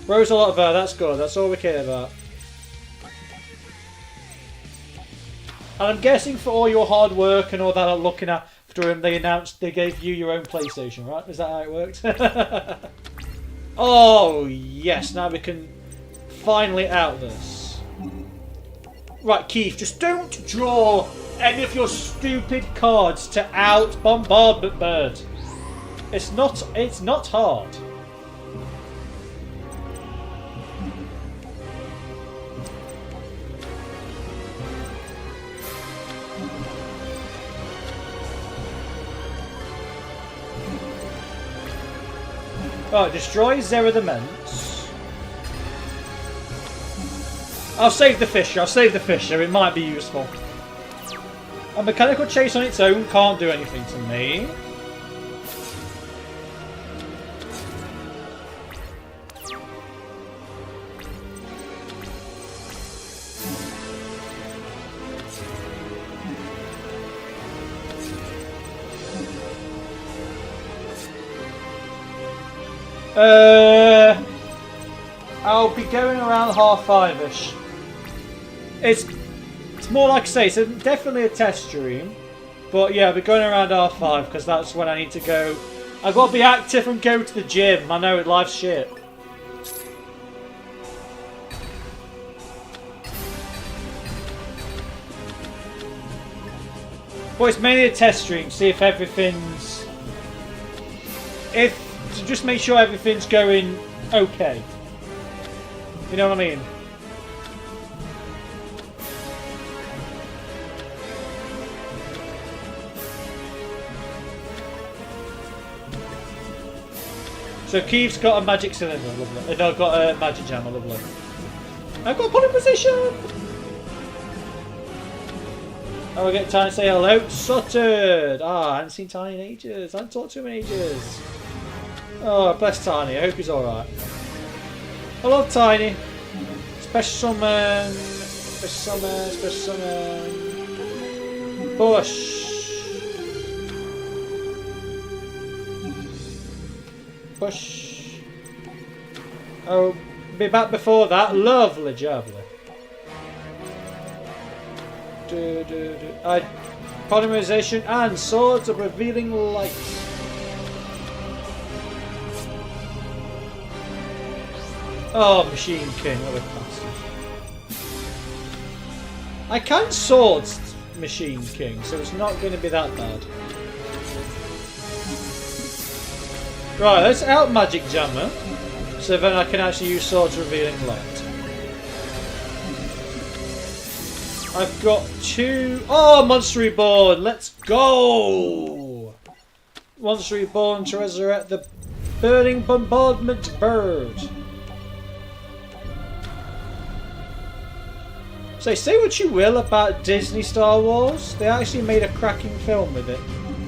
Rose a lot better, that's good, that's all we care about. And I'm guessing for all your hard work and all that I'm looking after him, they announced they gave you your own PlayStation, right? Is that how it worked? Oh, yes, now we can finally out this. Right, Keith, just don't draw any of your stupid cards to out Bombardment Bird. It's not hard. Oh, destroy Zera the Ments. I'll save the Fisher, it might be useful. A Mechanical Chase on its own can't do anything to me. I'll be going around 5:30ish. It's more like I say, it's definitely a test stream. But yeah, I'll be going around 5:30 because that's when I need to go. I've got to be active and go to the gym. I know life's shit. But it's mainly a test stream, see if everything's... to just make sure everything's going okay. You know what I mean? So Keith's got a magic cylinder, lovely. No, I've got a magic jammer, lovely. I've got a pulling position! Oh, we get time to say hello to Suttered! I haven't seen Tiny in ages. I haven't talked to him in ages. Oh, bless Tiny. I hope he's alright. I love Tiny. Special summon. Special summon. Special summon. Bush. Push. Oh, be back before that. Lovely jubbly. polymerization, and Swords of Revealing Light. Oh, Machine King, what a bastard. I can Swords Machine King, so it's not going to be that bad. Right, let's out Magic Jammer, so then I can actually use Swords Revealing Light. I've got 2... Oh, Monster Reborn! Let's go! Monster Reborn to resurrect the Burning Bombardment Bird. So say what you will about Disney Star Wars, they actually made a cracking film with it.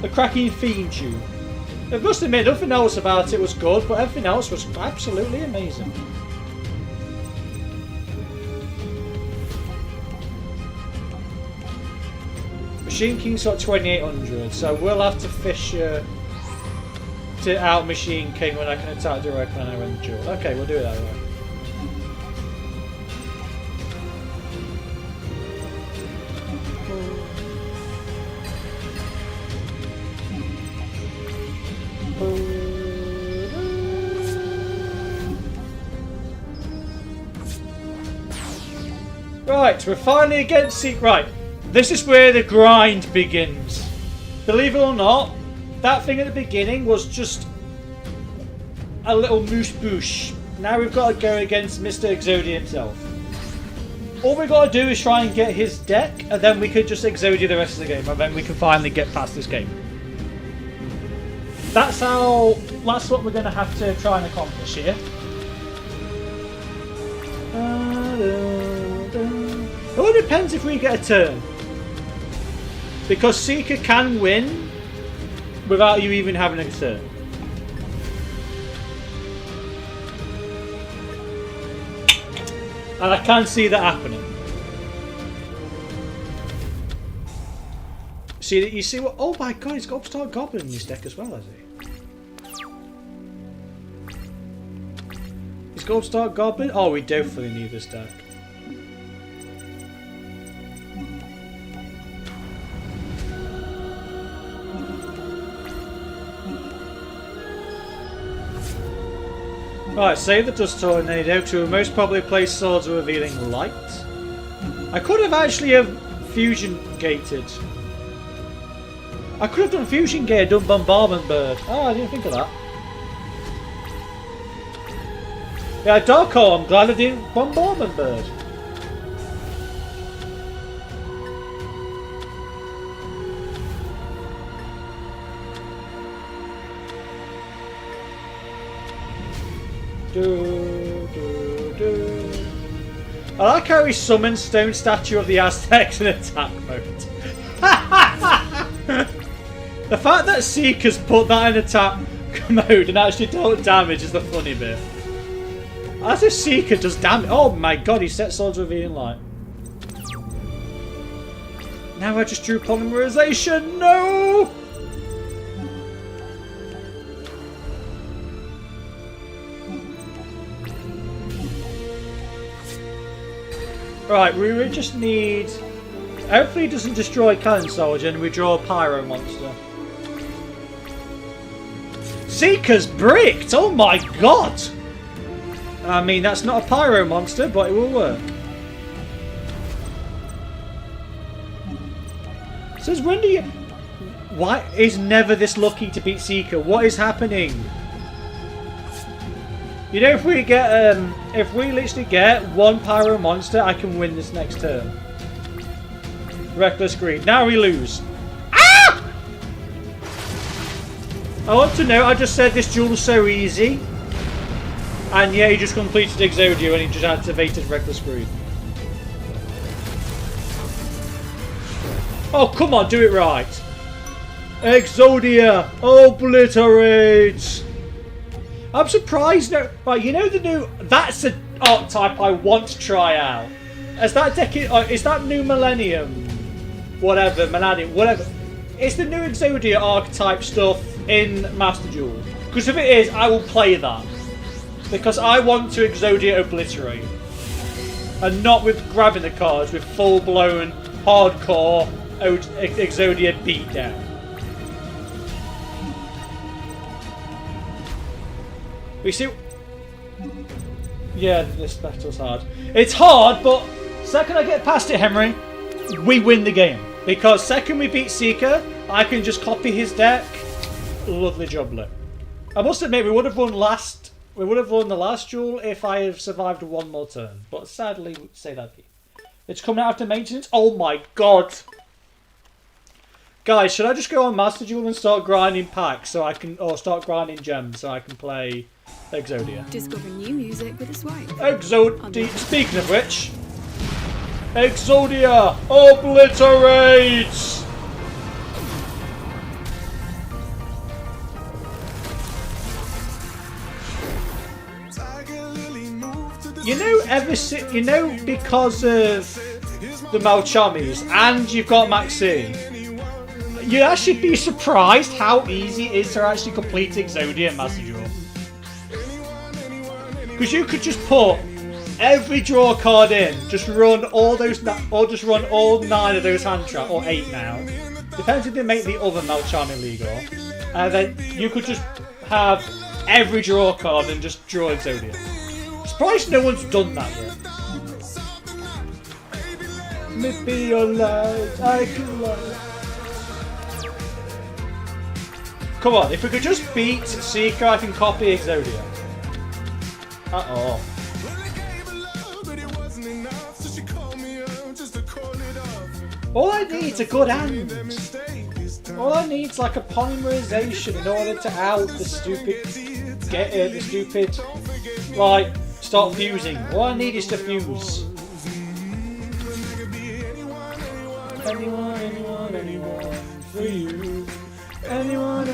A cracking theme tune. I must admit, nothing else about it was good, but everything else was absolutely amazing. Machine King's got 2800, so we'll have to fish to out Machine King when I can attack directly when I win the duel. Okay, we'll do it that way. Right, we're finally against Seek. Right, this is where the grind begins. Believe it or not, that thing at the beginning was just a little moose boosh. Now we've got to go against Mr. Exodia himself. All we've got to do is try and get his deck, and then we could just Exodia the rest of the game, and then we can finally get past this game. That's what we're going to have to try and accomplish here. It all depends if we get a turn. Because Seeker can win without you even having a turn. And I can see that happening. You see what? Oh my god, he's got Upstart Goblin in his deck as well, has he? He's got Upstart Goblin? Oh, we definitely need this deck. Right, save the Dust Tornado to most probably play Swords of Revealing Light. I could have actually Fusion Gated. I could have done Fusion Gate, done Bombardment Bird. Oh, I didn't think of that. Yeah, Darko, I'm glad I didn't Bombardment Bird. I like how he summons Stone Statue of the Aztecs in attack mode. The fact that Seeker's put that in attack mode and actually dealt damage is the funny bit. As if Seeker does damage. Oh my god, he set Swords of Revealing Light. Now I just drew Polymerization. No! Right, we just need... Hopefully it doesn't destroy Cannon Soldier and we draw a Pyro Monster. Seeker's bricked! Oh my god! I mean, that's not a Pyro Monster, but it will work. Says, when do you... Why is never this lucky to beat Seeker? What is happening? You know, if we get, if we literally get one Pyro Monster, I can win this next turn. Reckless Greed. Now we lose. Ah! I want to know, I just said this duel's so easy. And yeah, he just completed Exodia and he just activated Reckless Greed. Oh, come on, do it right. Exodia obliterates. I'm surprised now. Right, you know the new... That's an archetype I want to try out. Is that deck... Is that new Millennium? Whatever, Millennium, whatever. It's the new Exodia archetype stuff in Master Duel. Because if it is, I will play that. Because I want to Exodia obliterate. And not with grabbing the cards, with full-blown, hardcore, Exodia beatdown. We see. Yeah, this battle's hard. It's hard, but second I get past it, Henry, we win the game. Because second we beat Seeker, I can just copy his deck. Lovely jubbly. I must admit, we would have won the last duel if I had survived one more turn. But sadly, say that. It's coming out after maintenance. Oh my god. Guys, should I just go on Master Duel and start grinding packs so I can, or start grinding gems so I can play Exodia? Discover new music with a swipe. Exodia. Speaking of which, Exodia obliterates. You know, because of the Malchamis and you've got Maxine, you'd actually be surprised how easy it is to actually complete Exodia and Master Duel. Because you could just put every draw card in, just run all those, or just run all 9 of those hand traps, or 8 now. Depends if they make the other Malchami legal. And then you could just have every draw card and just draw Exodia. Surprised no one's done that yet. Maybe your light, I can love. Come on, if we could just beat Seeker, I can copy Exodia. Uh-oh. All I need is a good hand. All I need is like a polymerization in order to out the stupid... Like, start fusing. All I need is to fuse. Anyone for you. Anyone.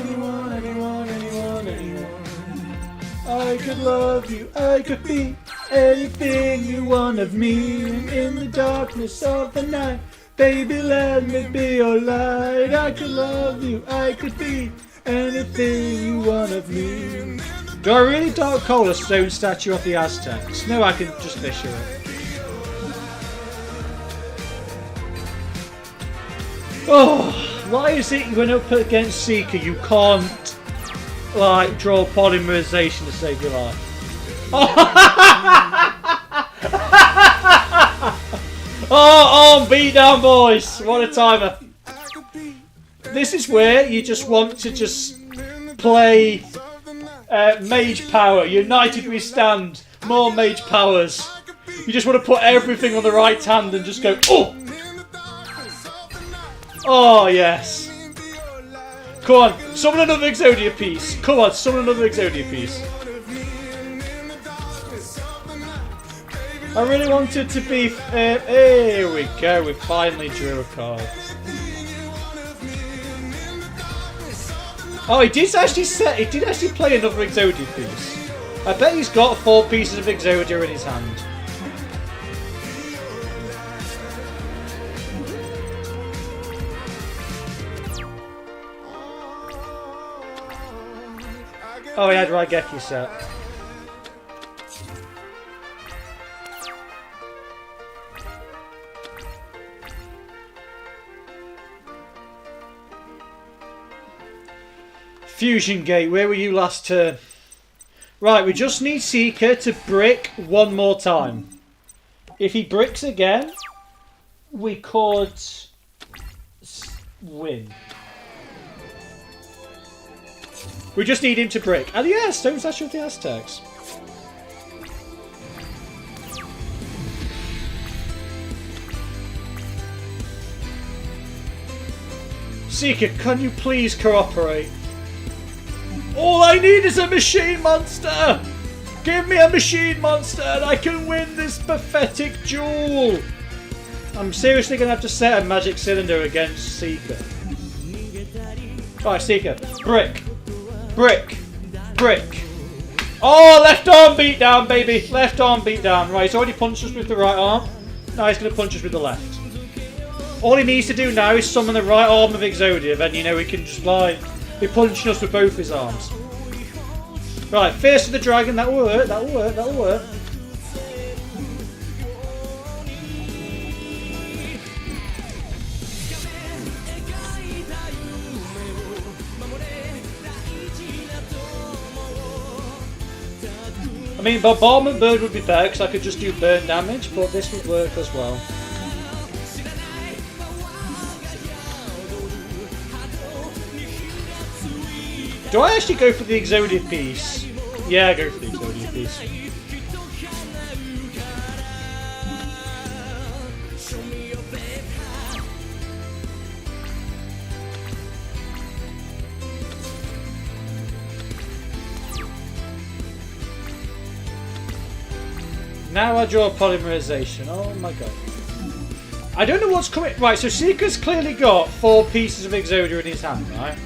I could love you, I could be anything you want of me. In the darkness of the night, baby, let me be your light. I could love you, I could be anything you want of me. Do I really dark coal a stone statue of the Aztecs? No, I can just fissure it. Oh, why is it when up against Seeker you can't, like, draw polymerization to save your life? Oh, beat down, boys! What a timer! This is where you just want to just play Mage Power. United we stand. More Mage Powers. You just want to put everything on the right hand and just go, oh! Oh, yes. Come on, summon another Exodia piece. Come on, summon another Exodia piece. I really wanted to be... here we go, we finally drew a card. Oh, he did actually play another Exodia piece. I bet he's got 4 pieces of Exodia in his hand. Oh, he had Raigeki set. Fusion Gate, where were you last turn? Right, we just need Seeker to brick one more time. If he bricks again, we could win. We just need him to brick. And yeah, Stone Statue of the Aztecs. Seeker, can you please cooperate? All I need is a machine monster! Give me a machine monster and I can win this pathetic duel! I'm seriously going to have to set a magic cylinder against Seeker. Right, Seeker. Brick. Brick. Brick. Oh, left arm beat down, baby. Left arm beat down. Right, he's already punched us with the right arm. Now he's going to punch us with the left. All he needs to do now is summon the right arm of Exodia. Then, you know, he can just, like, be punching us with both his arms. Right, Fierce of the Dragon. That will work. That will work. That will work. I mean, Bombardment Bird would be better because I could just do burn damage, but this would work as well. Do I actually go for the Exodia piece? Yeah, I go for the Exodia piece. Now I draw polymerization. Oh my god. I don't know what's coming. Right, so Seeker's clearly got 4 pieces of Exodia in his hand, right?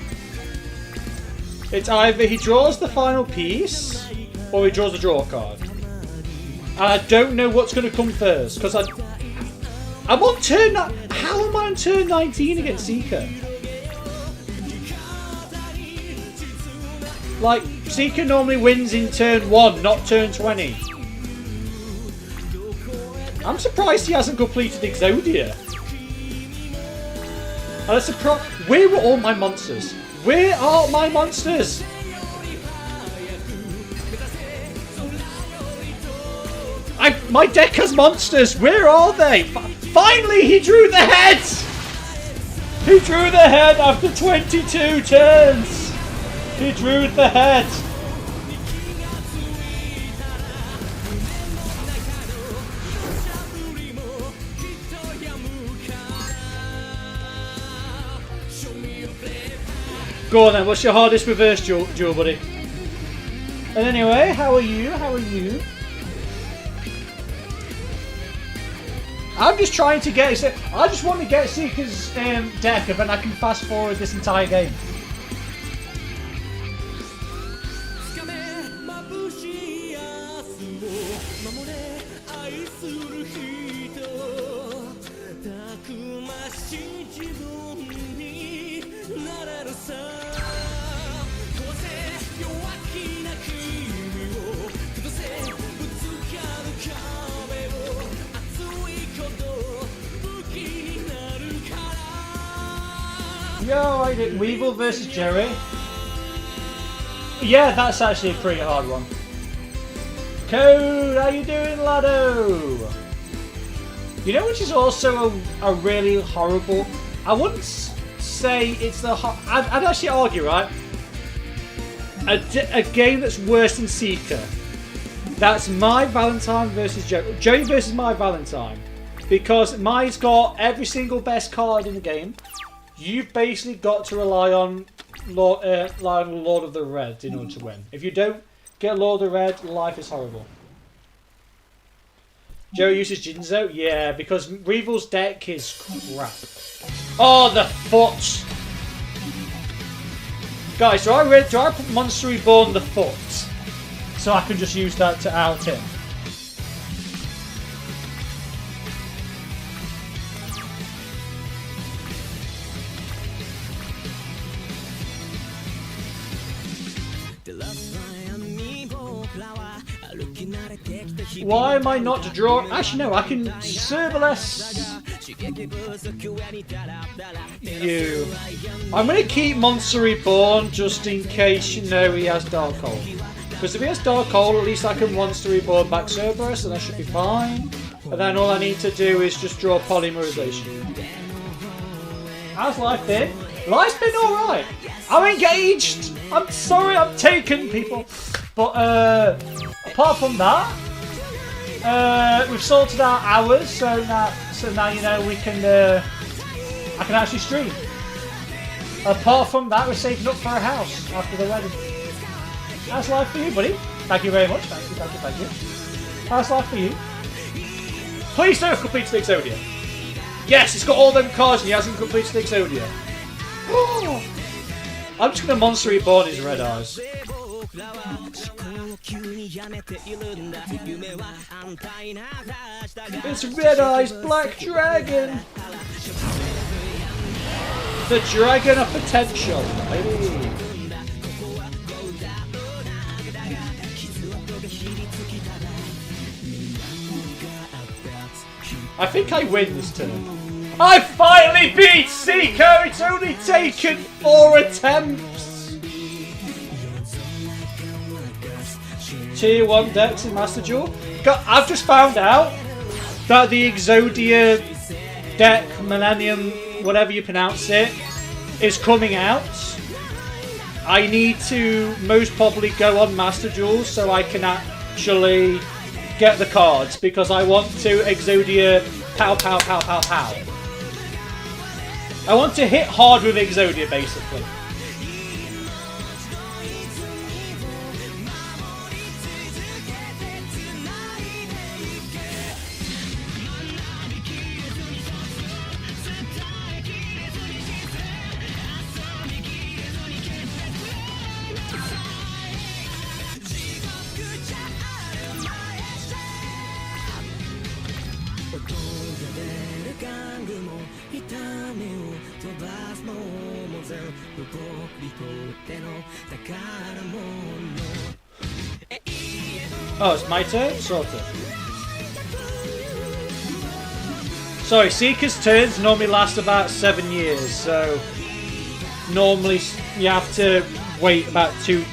It's either he draws the final piece, or he draws a draw card. And I don't know what's going to come first, because I'm on turn... How am I on turn 19 against Seeker? Like, Seeker normally wins in turn 1, not turn 20. I'm surprised he hasn't completed Exodia. And I'm surprised... Where were all my monsters? Where are my monsters? My deck has monsters. Where are they? Finally, he drew the head. He drew the head after 22 turns. He drew the head. Go on then, what's your hardest reverse duel, buddy? And anyway, how are you? How are you? I'm just trying to get... I just want to get Seeker's deck and then I can fast forward this entire game. Yo, I did Weevil versus Jerry. Yeah, that's actually a pretty hard one. Code, how you doing, laddo? You know which is also a really horrible... I wouldn't say it's the... I'd actually argue, right? A game that's worse than Seeker. That's My Valentine versus Joey. Joey versus My Valentine. Because My's got every single best card in the game. You've basically got to rely on Lord of the Red in order to win. If you don't get Lord of the Red, life is horrible. Joey uses Jinzo? Yeah, because Weevil's deck is crap. Oh, the foot! Guys, do I put Monster Reborn the foot? So I can just use that to out him. Why am I not to draw? Actually, no, I can Cerberus you. I'm going to keep Monster Reborn just in case, you know, he has Dark Hole. Because if he has Dark Hole, at least I can Monster Reborn back Cerberus and that should be fine. And then all I need to do is just draw Polymerization. How's life been? Life's been alright. I'm engaged. I'm sorry I'm taken, people. But apart from that, we've sorted out hours, so now you know we can. I can actually stream. Apart from that, we're saving up for a house after the wedding. How's life for you, buddy? Thank you very much. Thank you. How's life for you? Please don't complete the Exodia. Yes, it's got all them cards and he hasn't completed the Exodia. I'm just gonna Monster Reborn his red eyes. It's Red Eyes Black Dragon! The Dragon of Potential, baby! I think I win this turn. I finally beat Seeker! It's only taken 4 attempts! tier 1 decks in Master Duel. I've just found out that the Exodia deck, Millennium, whatever you pronounce it, is coming out. I need to most probably go on Master Duel so I can actually get the cards, because I want to Exodia pow pow pow pow pow. I want to hit hard with Exodia, basically. Oh, it's my turn? Sort of. Sorry, Seeker's turns normally last about 7 years, so normally you have to wait about you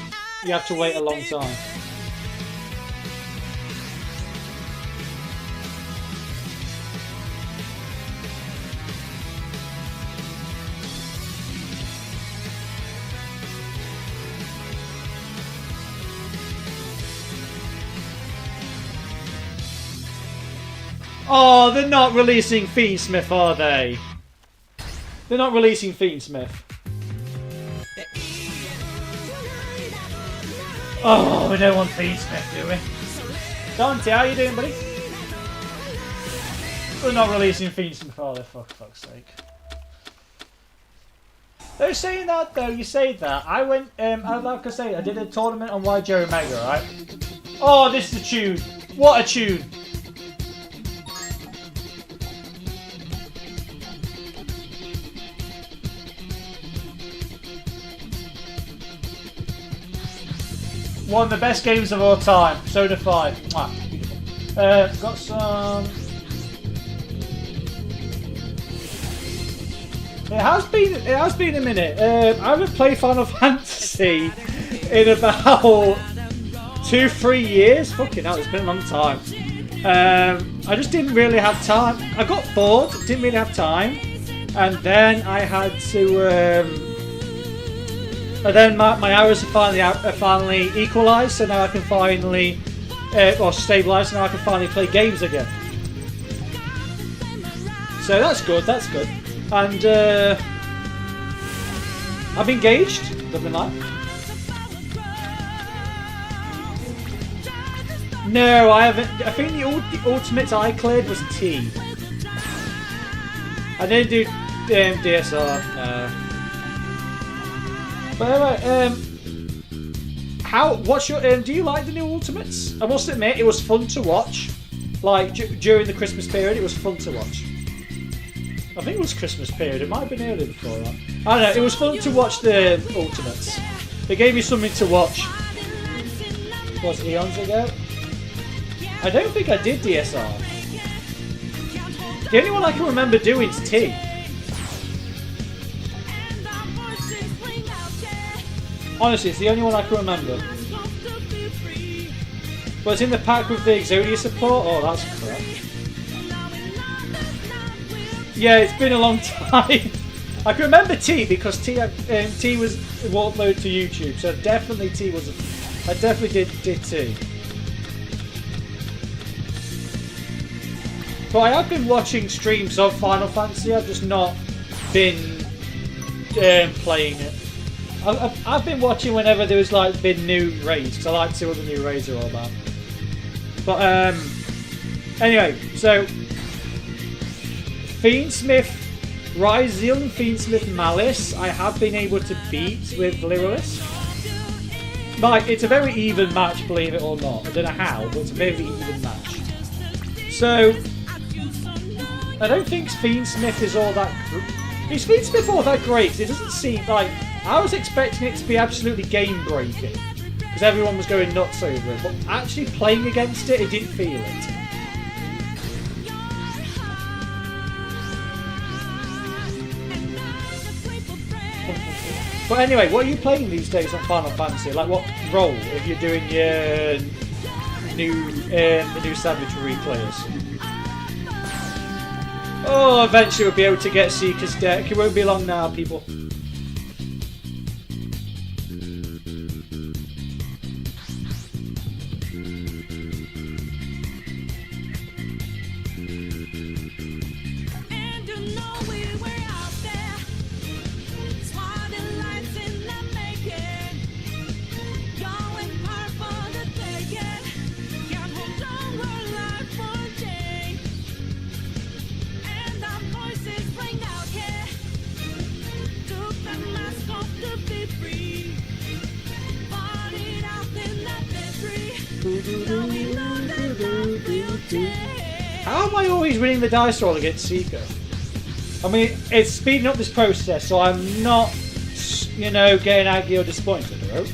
have to wait a long time. Oh, they're not releasing Fiendsmith, are they? They're not releasing Fiendsmith. Oh, we don't want Fiendsmith, do we? Dante, how you doing, buddy? We're not releasing Fiendsmith, are they? For fuck's sake. They're saying that, though, you say that. I went, like I say, I did a tournament on YJ Omega, right? Oh, this is a tune. What a tune. One of the best games of all time. Soda 5. Mwah. Got some. It has been a minute. I haven't played Final Fantasy in about 2-3 years. Fucking hell, it's been a long time. I just didn't really have time. I got bored, didn't really have time, and then I had to. And then my hours are finally equalised, so now I can finally, or stabilised, so now I can finally play games again. So that's good, that's good. And I'm engaged, nothing like. No, I haven't. I think the ultimate I cleared was T. I didn't do DSR, no. But anyway, what's your, do you like the new Ultimates? I must admit, it was fun to watch. Like, during the Christmas period, it was fun to watch. I think it was Christmas period, it might have been earlier before that. I don't know, it was fun to watch the Ultimates. They gave me something to watch. Was it eons ago? I don't think I did DSR. The only one I can remember doing is T. Honestly, it's the only one I can remember. But it's in the pack with the Exodia support. Oh, that's crap. Yeah, it's been a long time. I can remember T because T was uploaded to YouTube, so definitely T was. I definitely did T. But I have been watching streams of Final Fantasy. I've just not been playing it. I've been watching whenever there was like been new raids, because I like to see what the new raids are all about. But anyway, so Fiendsmith, Ryzium, Fiendsmith, Malice, I have been able to beat with Lyrilis. Like, it's a very even match, believe it or not. I don't know how, but it's a very even match. So I don't think Fiendsmith is all that. Is Fiendsmith all that great? It doesn't seem like. I was expecting it to be absolutely game breaking because everyone was going nuts over it, but actually playing against it, it didn't feel it. But anyway, what are you playing these days on Final Fantasy? Like, what role? If you're doing your the new Savage replayers. Oh, eventually we'll be able to get Seeker's deck. It won't be long now, people. How am I always winning the dice roll against Seeker? I mean, it's speeding up this process, so I'm not, you know, getting angry or disappointed, right?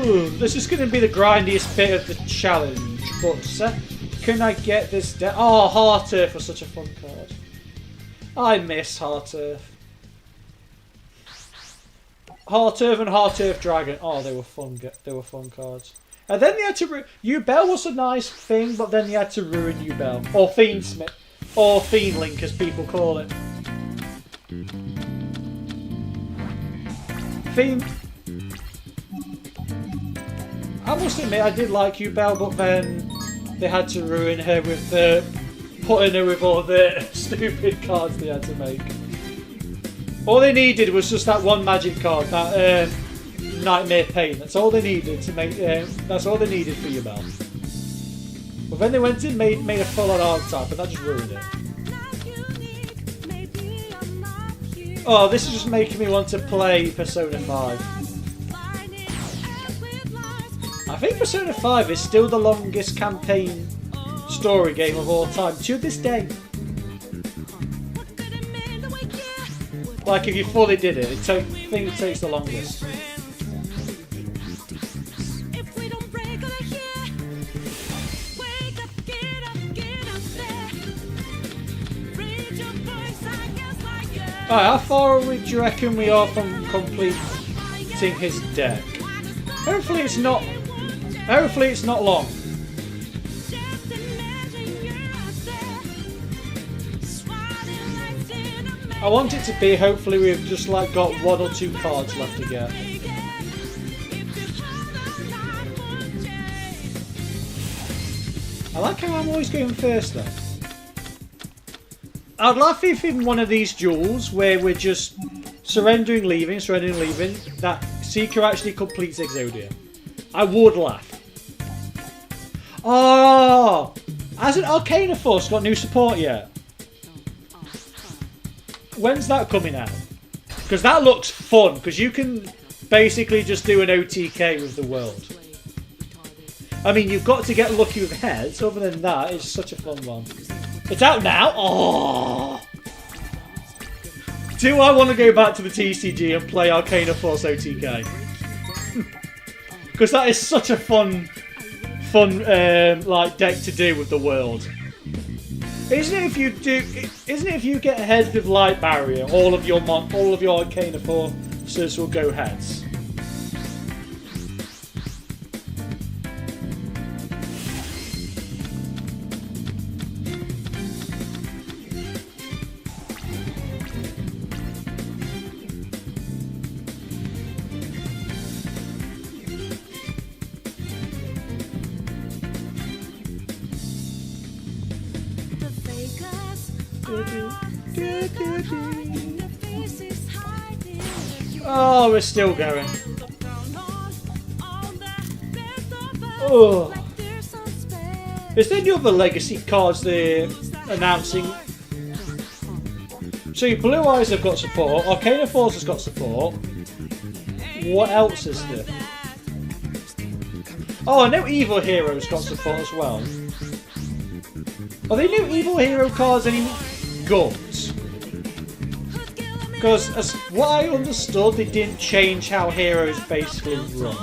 Ooh, this is going to be the grindiest bit of the challenge, but can I get this deck? Oh, Heart Earth was such a fun card. I miss Heart Earth. Heart Earth and Heart Earth Dragon. Oh, they were fun. They were fun cards. And then they had to. Yubel was a nice thing, but then they had to ruin Yubel or Fiendsmith or Fiendlink, as people call it. Fiend. I must admit, I did like Yubel, but then they had to ruin her with putting her with all the stupid cards they had to make. All they needed was just that one magic card, that Nightmare Pain. That's all they needed to make. That's all they needed for Yubel. But then they went and made a full-on archetype, and that just ruined it. Oh, this is just making me want to play Persona 5. I think Persona 5 is still the longest campaign story game of all time to this day. Like, if you fully did it, I think it takes the longest. Alright, how far do you reckon we are from completing his deck? Hopefully it's not long. I want it to be, hopefully we've just like got 1 or 2 cards left to get. I like how I'm always going first though. I'd laugh if in one of these duels where we're just surrendering, leaving, that Seeker actually completes Exodia. I would laugh. Oh! Hasn't Arcana Force got new support yet? When's that coming out? Because that looks fun, because you can basically just do an OTK with the world. I mean, you've got to get lucky with heads. Other than that, it's such a fun one. It's out now? Oh! Do I want to go back to the TCG and play Arcana Force OTK? Because that is such a fun like deck to do with the world. Isn't it if you get heads with Light Barrier, all of your Arcana Forces will go heads? Oh, we're still going. Oh. Is there any other legacy cards they're announcing? So your Blue Eyes have got support, Arcana Force has got support. What else is there? Oh, no Evil Hero's got support as well. Are there new Evil Hero cards any good? Because as what I understood, they didn't change how heroes basically run.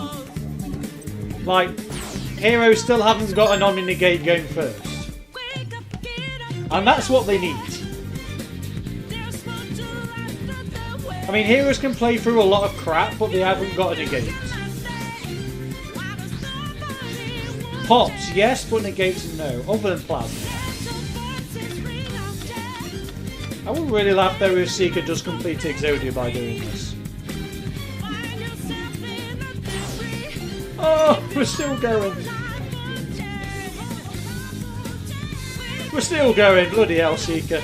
Like, heroes still haven't got an Omni-Negate going first. And that's what they need. I mean, heroes can play through a lot of crap, but they haven't got a negate. Pops, yes, but negates no. Other than plasma. I would really laugh though if Seeker does complete Exodia by doing this. Oh, we're still going. We're still going, bloody hell, Seeker.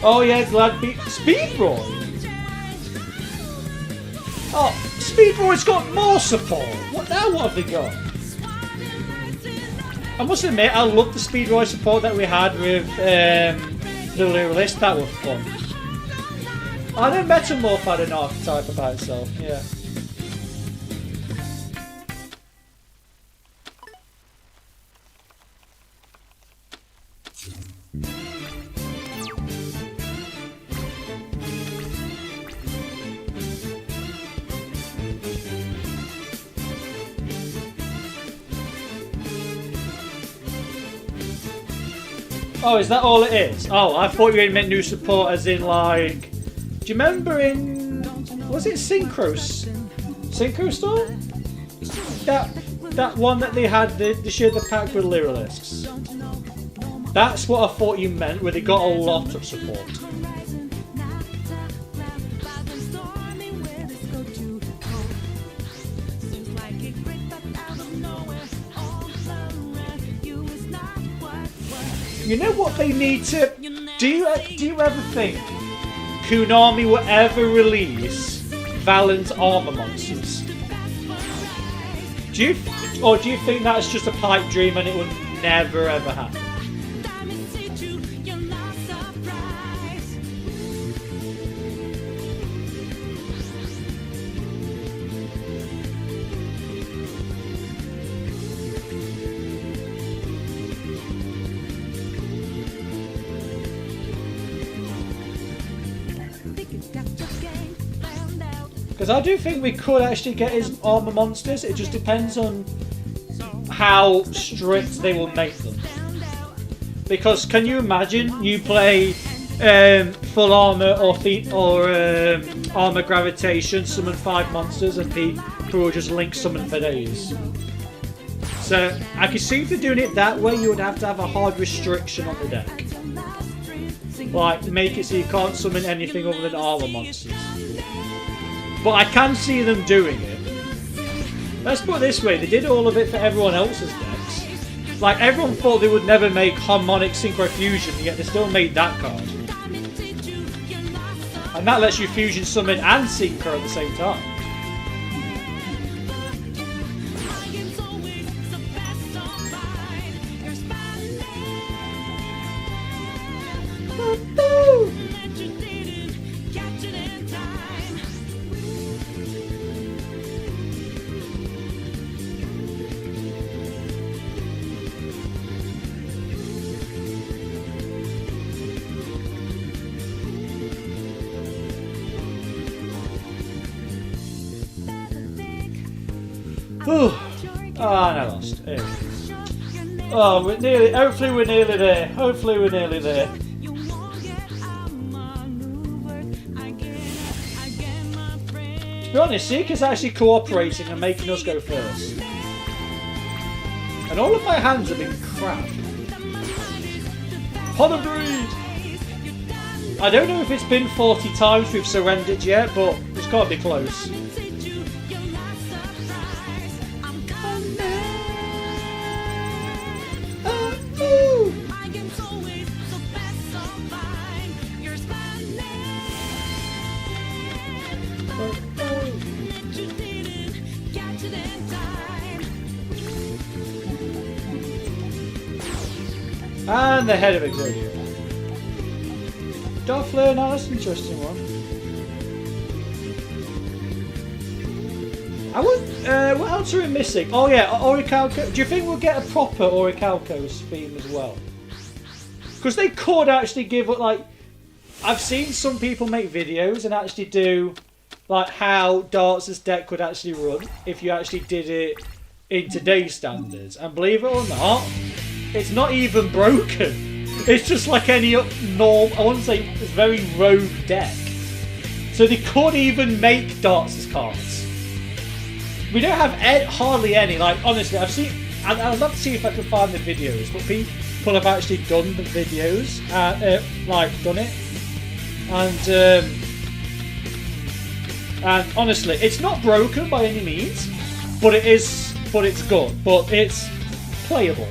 Oh yeah, glad Speedroy! Oh, Speedroy's got more support! What now, what have they got? I must admit, I love the Speedroy support that we had with the Lyrillist, that was fun. I know Metamorph had an archetype about itself, yeah. Oh, is that all it is? Oh, I thought you meant new support as in like... Do you remember in... Was it Synchro Store? That one that they had, they shared the pack with Lyrilists. That's what I thought you meant, where they got a lot of support. You know what they need to... Do you ever think Konami will ever release Valen's Armor Monsters? Do you think that's just a pipe dream and it will never ever happen? Because I do think we could actually get his Armor Monsters, it just depends on how strict they will make them. Because can you imagine you play full armor or armor gravitation, summon 5 monsters, and people will just link summon for days. So I can see if they're doing it that way, you would have to have a hard restriction on the deck. Like make it so you can't summon anything other than armor monsters. But I can see them doing it. Let's put it this way, they did all of it for everyone else's decks. Like, everyone thought they would never make Harmonic Synchro Fusion, yet they still made that card. And that lets you Fusion Summon and Synchro at the same time. I lost. Oh, we're nearly. Hopefully, we're nearly there. Hopefully, we're nearly there. To be honest, Seeker's actually cooperating and making us go first. And all of my hands have been crap. Pot of Greed! I don't know if it's been 40 times we've surrendered yet, but it's got to be close. And the head of Exodia. Darfleur, now that's an interesting one. What else are we missing? Oh yeah, Orichalco. Do you think we'll get a proper Orichalco theme as well? Because they could actually give it, like... I've seen some people make videos and actually do like how Darts' deck could actually run if you actually did it in today's standards. And believe it or not, it's not even broken. It's just like any normal, I wouldn't say it's very rogue deck. So they could even make Darts' cards. We don't have hardly any. Like, honestly, I'd love to see if I can find the videos, but people have actually done the videos, like done it, and honestly, it's not broken by any means, but it's good, but it's playable.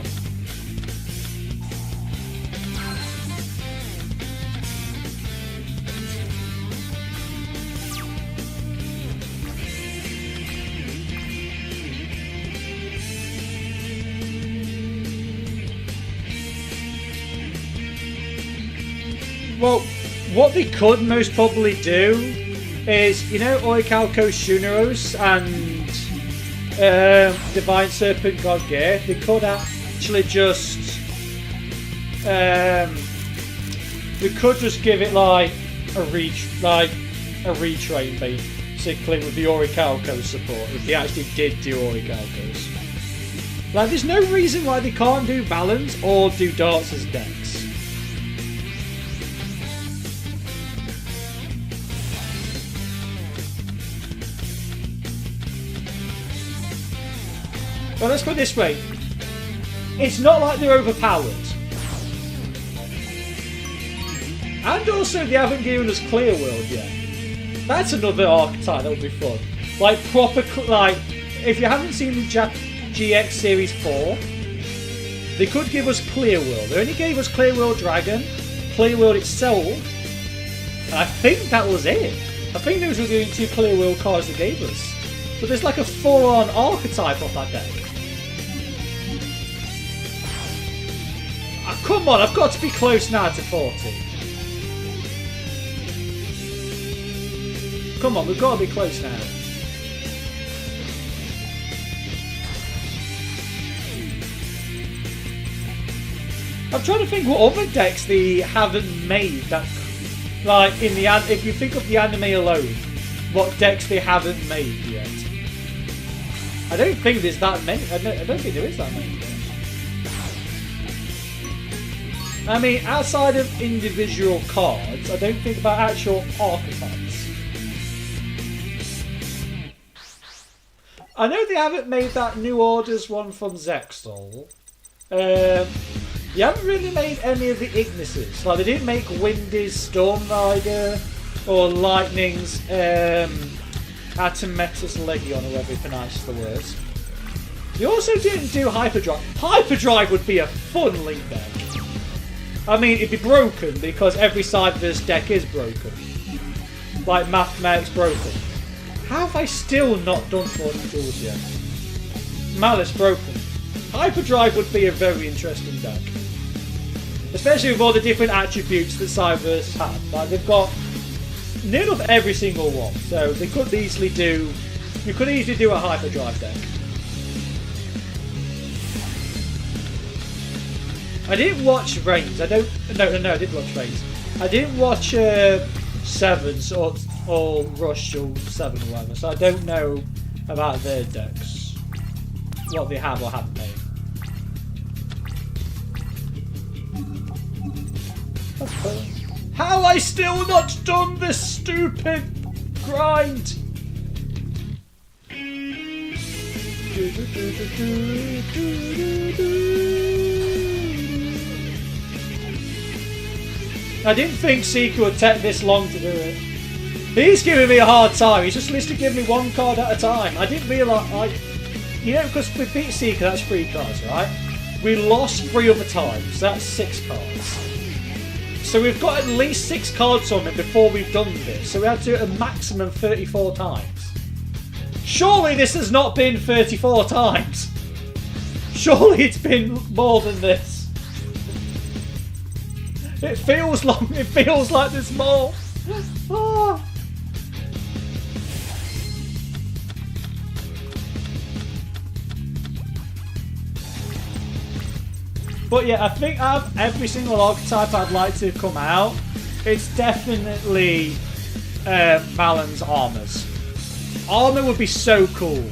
Well, what they could most probably do is, you know, Orichalco Shuneros and Divine Serpent God Gear, they could actually just give it like a retrain basically with the Orichalco support if they actually did do Orichalcos. Like, there's no reason why they can't do Balance or do Darts as decks. Well, let's put it this way. It's not like they're overpowered. And also, they haven't given us Clear World yet. That's another archetype that would be fun. Like, proper... Like, if you haven't seen the GX Series 4, they could give us Clear World. They only gave us Clear World Dragon, Clear World itself, and I think that was it. I think those were the only 2 Clear World cards they gave us. But there's like a full-on archetype off that deck. Come on, I've got to be close now to 40. Come on, we've got to be close now. I'm trying to think what other decks they haven't made that, like, in the if you think of the anime alone, what decks they haven't made yet. I don't think there's that many. I don't think there is that many. I mean, outside of individual cards, I don't think about actual archetypes. I know they haven't made that New Orders one from Zexal. You haven't really made any of the Ignises. Like, they didn't make Windy's Storm Rider or Lightning's Atometus Legion, or whatever you pronounce the words. They also didn't do Hyperdrive. Hyperdrive would be a fun link deck. I mean, it'd be broken because every side of this deck is broken. Like Mathematic's broken. How have I still not done 40 tools yet? Malice broken. Hyperdrive would be a very interesting deck. Especially with all the different attributes that Cyberse have. Like, they've got nearly of every single one. So they could easily do... You could easily do a Hyperdrive deck. I didn't watch Reigns. I did watch Reigns. I didn't watch Sevens or Rush or 7 or whatever, so I don't know about their decks. What they have or haven't made. How I still not done this stupid grind? I didn't think Seeker would take this long to do it. He's giving me a hard time. He's just literally giving me one card at a time. I didn't realise... You know, because we beat Seeker, that's 3 cards, right? We lost 3 other times. That's 6 cards. So we've got at least 6 cards on it before we've done this. So we had to do it a maximum 34 times. Surely this has not been 34 times. Surely it's been more than this. It feels long. It feels like there's more. Oh. But yeah, I think out of every single archetype I'd like to come out, it's definitely Malin's Armors. Armor would be so cool.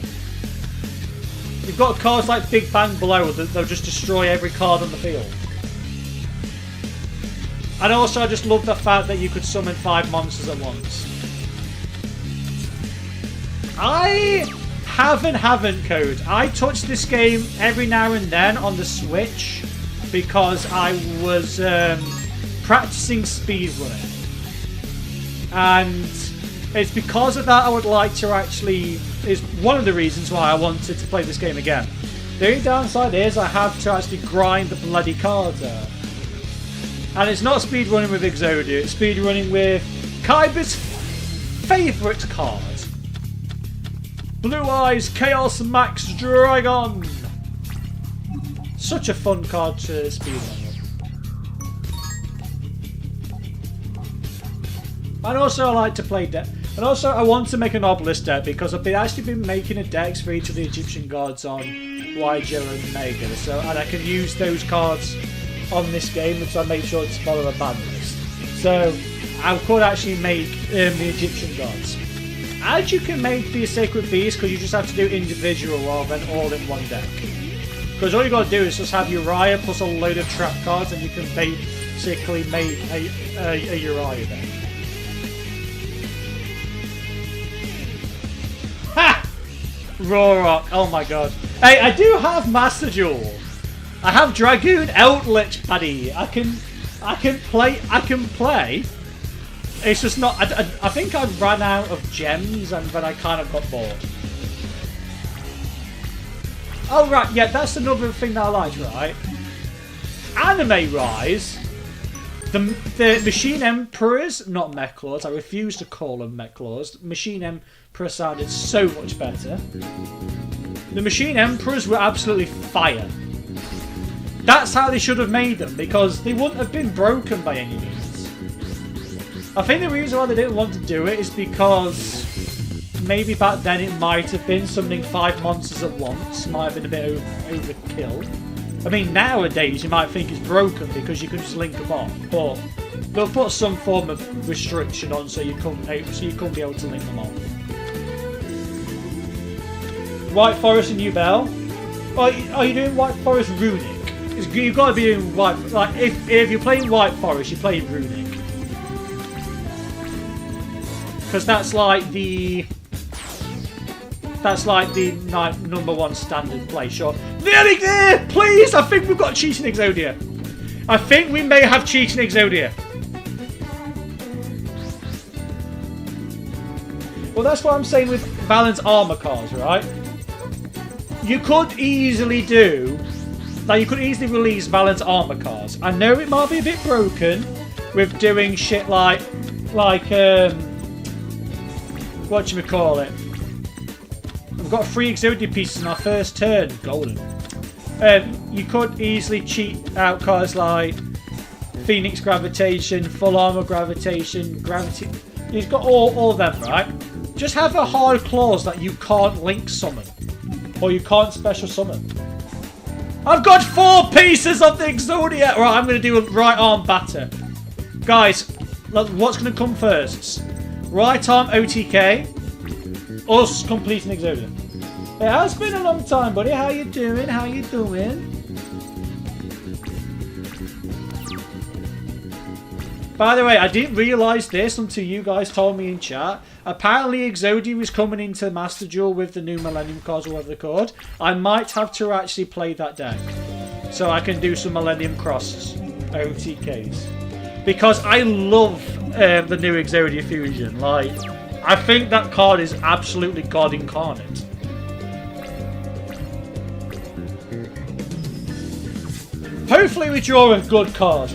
You've got cards like Big Bang below that they'll just destroy every card on the field. And also I just love the fact that you could summon 5 monsters at once. I haven't code. I touch this game every now and then on the Switch because I was practicing speedrunning. And it's because of that I would like to actually... is one of the reasons why I wanted to play this game again. The only downside is I have to actually grind the bloody cards out. And it's not speedrunning with Exodia, it's speedrunning with Kaiba's favourite card. Blue Eyes Chaos Max Dragon! Such a fun card to speedrun with. And also I like to play deck. And also I want to make an Obelisk deck because I've actually been making a decks for each of the Egyptian gods on YGO and Mega. And I can use those cards on this game, which I made sure to follow a ban list. So I could actually make the Egyptian gods. As you can make the Sacred Beast, because you just have to do individual rather than all in one deck. Because all you got to do is just have Uriah plus a load of trap cards, and you can basically make a Uriah deck. Ha! Rorok, oh my god. Hey, I do have Master Duel. I have Dragoon Eldritch, buddy. I can play. It's just not. I think I ran out of gems and then I kind of got bored. Oh right, yeah, that's another thing that I liked, right? Anime Rise. The Machine Emperors, not Mechlords. I refuse to call them Mechlords. Machine Emperor sounded so much better. The Machine Emperors were absolutely fire. That's how they should have made them, because they wouldn't have been broken by any means. I think the reason why they didn't want to do it is because maybe back then it might have been summoning 5 monsters at once, might have been a bit overkill. I mean, nowadays you might think it's broken because you can just link them on, but they'll put some form of restriction on so you couldn't be able to link them on. White Forest and New Bell. Are you doing White Forest Runic? You've got to be doing White. Like if you're playing White Forest, you're playing Runic, because that's like the number 1 standard play. Sure, nearly there. Please, I think we've got cheating Exodia. I think we may have cheating Exodia. Well, that's what I'm saying with Valent's armor cards, right? You could easily do. Like, you could easily release Valent's armor cards. I know it might be a bit broken with doing shit like whatchamacallit. We've got 3 Exodia pieces in our first turn. Golden. You could easily cheat out cards like Phoenix Gravitation, Full Armor Gravitation, Gravity. You've got all of them, right? Just have a hard clause that you can't link summon. Or you can't special summon. I've got 4 pieces of the Exodia! Right, I'm going to do a right arm batter. Guys, what's going to come first? Right arm OTK or completing Exodia? It has been a long time, buddy. How you doing? How you doing? By the way, I didn't realise this until you guys told me in chat. Apparently Exodia is coming into Master Duel with the new Millennium cards, or whatever they're called. I might have to actually play that deck, so I can do some Millennium Cross OTKs. Because I love the new Exodia Fusion. Like, I think that card is absolutely God incarnate. Hopefully we draw a good card.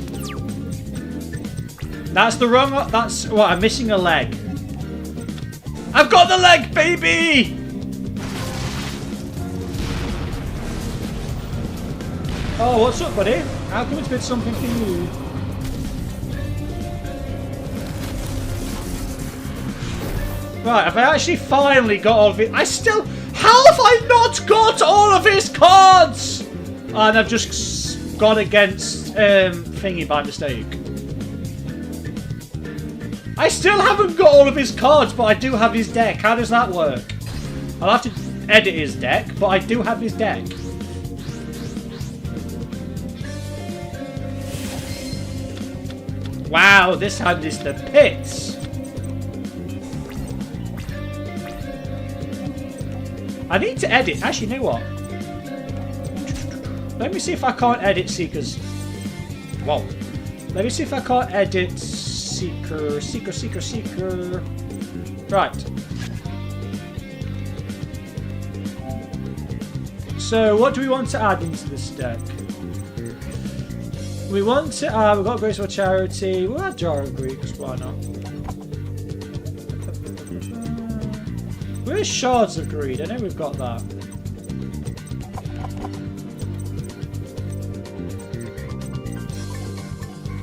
That's the wrong... That's... What, I'm missing a leg. I've got the leg, baby! Oh, what's up, buddy? How come it's been something for you? Right, have I actually finally got all of it? I still... How have I not got all of his cards? And I've just gone against Thingy by mistake. I still haven't got all of his cards, but I do have his deck. How does that work? I'll have to don't edit his deck, but I do have his deck. Wow, this hand is the pits. I need to edit. Actually, you know what? Let me see if I can't edit Seeker's. Whoa. Let me see if I can't edit Seeker. Right. So, what do we want to add into this deck? We want to add, we've got Graceful Charity. We'll add Jar of Greed, because why not? Where's Shards of Greed? I know we've got that.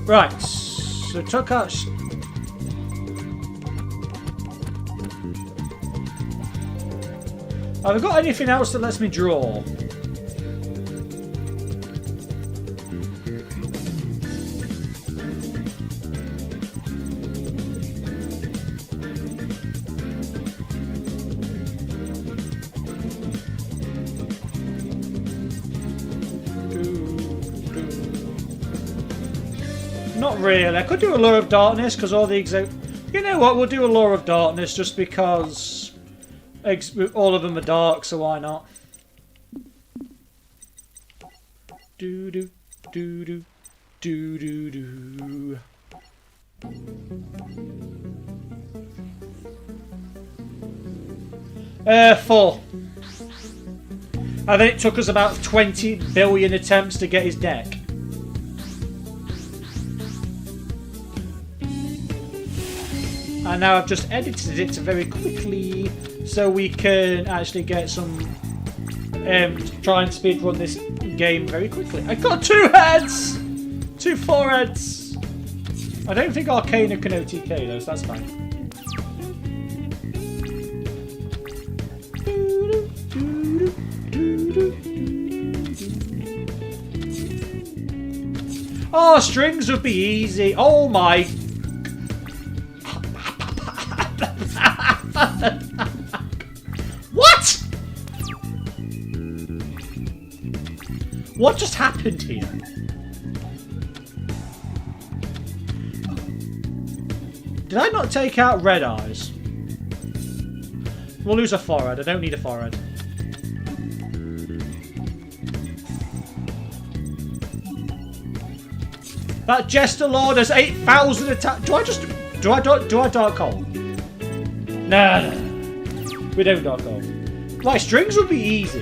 Right, so took out. Have I got anything else that lets me draw? Not really. I could do a Lure of Darkness because all the You know what? We'll do a Lure of Darkness just because all of them are dark, so why not? Do do do do do do do. Four. I think it took us about 20 billion attempts to get his deck. And now I've just edited it very quickly so we can actually get some try and speedrun this game very quickly. I got 2 heads! 2 foreheads! I don't think Arcana can OTK those, that's fine. Oh, strings would be easy. Oh my. What? What just happened here? Did I not take out red eyes? We'll lose a forehead. I don't need a forehead. That Jester Lord has 8,000 attack. Do I dark hole? No. We don't dark hole. Right, strings would be easy.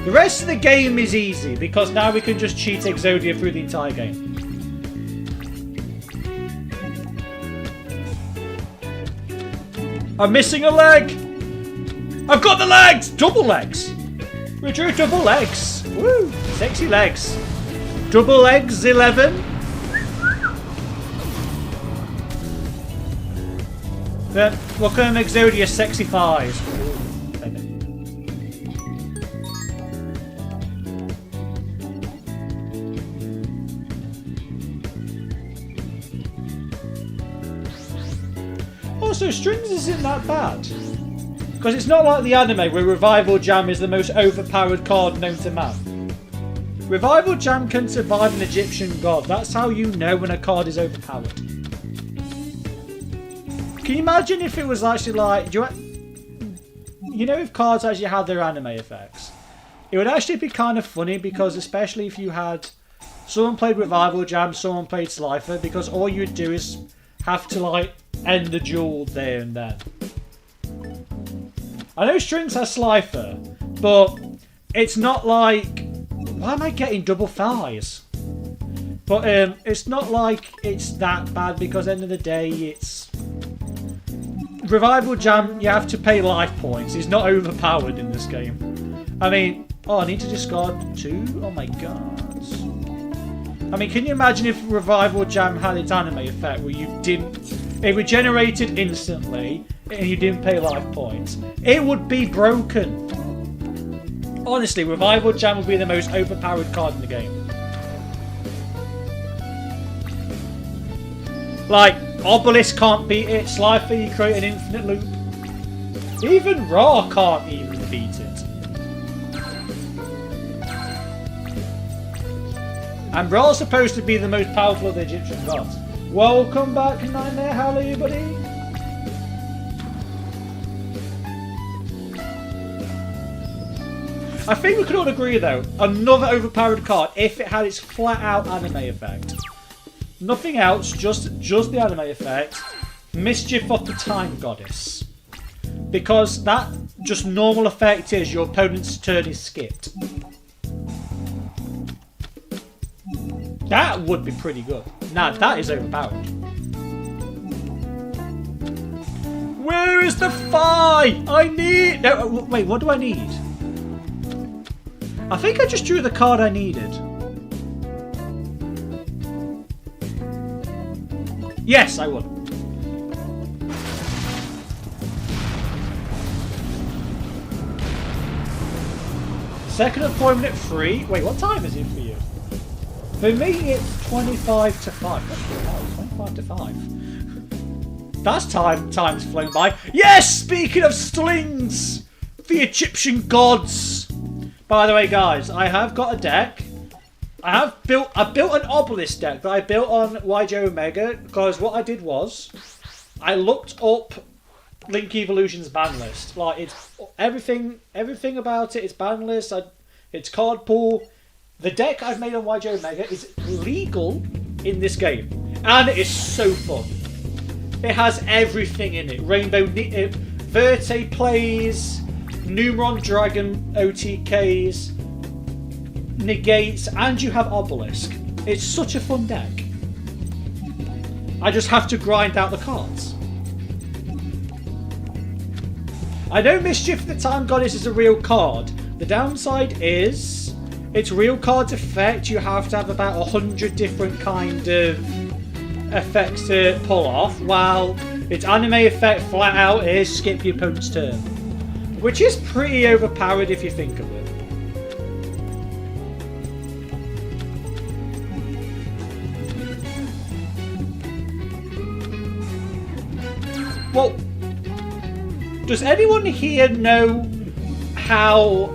The rest of the game is easy because now we can just cheat Exodia through the entire game. I'm missing a leg. I've got the legs. Double legs. We drew double legs. Woo! Sexy legs. Double legs 11. Then look at Exodia sexy thighs. Also, strings isn't that bad. Because it's not like the anime where Revival Jam is the most overpowered card known to man. Revival Jam can survive an Egyptian god. That's how you know when a card is overpowered. Can you imagine if it was actually like... You know if cards actually had their anime effects? It would actually be kind of funny because especially if you had... Someone played Revival Jam, someone played Slifer, because all you'd do is have to like end the duel there and then. I know Strings has Slifer, but it's not like... Why am I getting double thighs? But it's not like it's that bad because at the end of the day it's... Revival Jam, you have to pay life points. He's not overpowered in this game. I mean... Oh, I need to discard 2? Oh my god. I mean, can you imagine if Revival Jam had its anime effect where you didn't... It regenerated instantly and you didn't pay life points? It would be broken. Honestly, Revival Jam would be the most overpowered card in the game. Like, Obelisk can't beat it, Slifer, you create an infinite loop. Even Ra can't even beat it. And Bra's supposed to be the most powerful of the Egyptian gods. Welcome back, Nightmare. How are you, buddy? I think we could all agree, though, another overpowered card if it had its flat-out anime effect. Nothing else, just the anime effect. Mischief of the Time Goddess. Because that just normal effect is your opponent's turn is skipped. That would be pretty good. Now, that is overpowered. Where is the Fi? I need... No, wait, what do I need? I think I just drew the card I needed. Yes, I would. Second appointment at 3. Wait, what time is it for you? For me, it's 25 to 5. What the hell? 25 to 5. That's time's flown by. Yes! Speaking of slings! The Egyptian gods! By the way, guys, I have got a deck. I built an obelisk deck that I built on YJ Omega because what I did was I looked up Link Evolution's ban list. Like, it's everything about it. It's ban list. It's card pool. The deck I've made on YJ Omega is legal in this game, and it is so fun. It has everything in it. Rainbow Verte plays, Numeron Dragon OTKs, negates, and you have Obelisk. It's such a fun deck. I just have to grind out the cards. I know Mischief the Time Goddess is a real card. The downside is its real card's effect. You have to have about 100 different kind of effects to pull off, while its anime effect flat out is skip your opponent's turn, which is pretty overpowered if you think of it. Well, does anyone here know how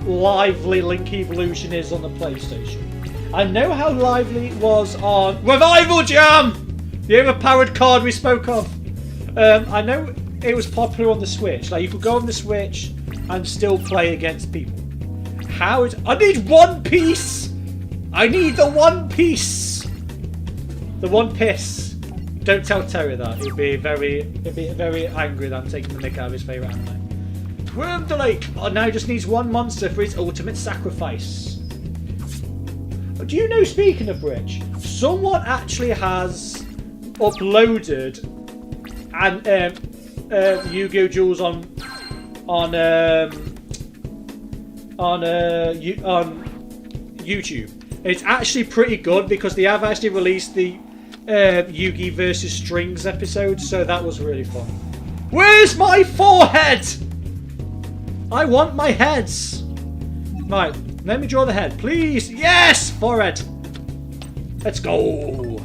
lively Link Evolution is on the PlayStation? I know how lively it was on Revival Jam! The overpowered card we spoke of. I know it was popular on the Switch. Like, you could go on the Switch and still play against people. I need One Piece! I need the One Piece! The One Piece. Don't tell Terry that. He'd be very angry that I'm taking the mick out of his favourite anime. Worm the Lake now just needs one monster for his ultimate sacrifice. Do you know, speaking of which, someone actually has uploaded Yu-Gi-Oh! Duels on YouTube. It's actually pretty good because they have actually released the Yugi versus Strings episode, so that was really fun. Where's my forehead? I want my heads. Right, let me draw the head, please. Yes, forehead. Let's go.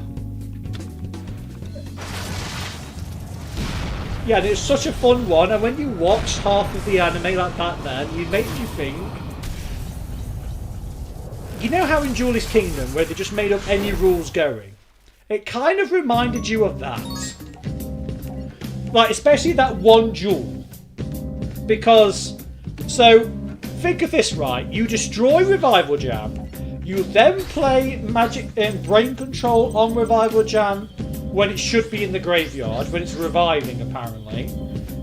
Yeah, and it's such a fun one, and when you watch half of the anime like that, then it makes you think. You know how in Duelist Kingdom, where they just made up any rules going? It kind of reminded you of that. Like, especially that one duel. Because, so, think of this, right? You destroy Revival Jam. You then play Magic Brain Control on Revival Jam when it should be in the graveyard, when it's reviving, apparently.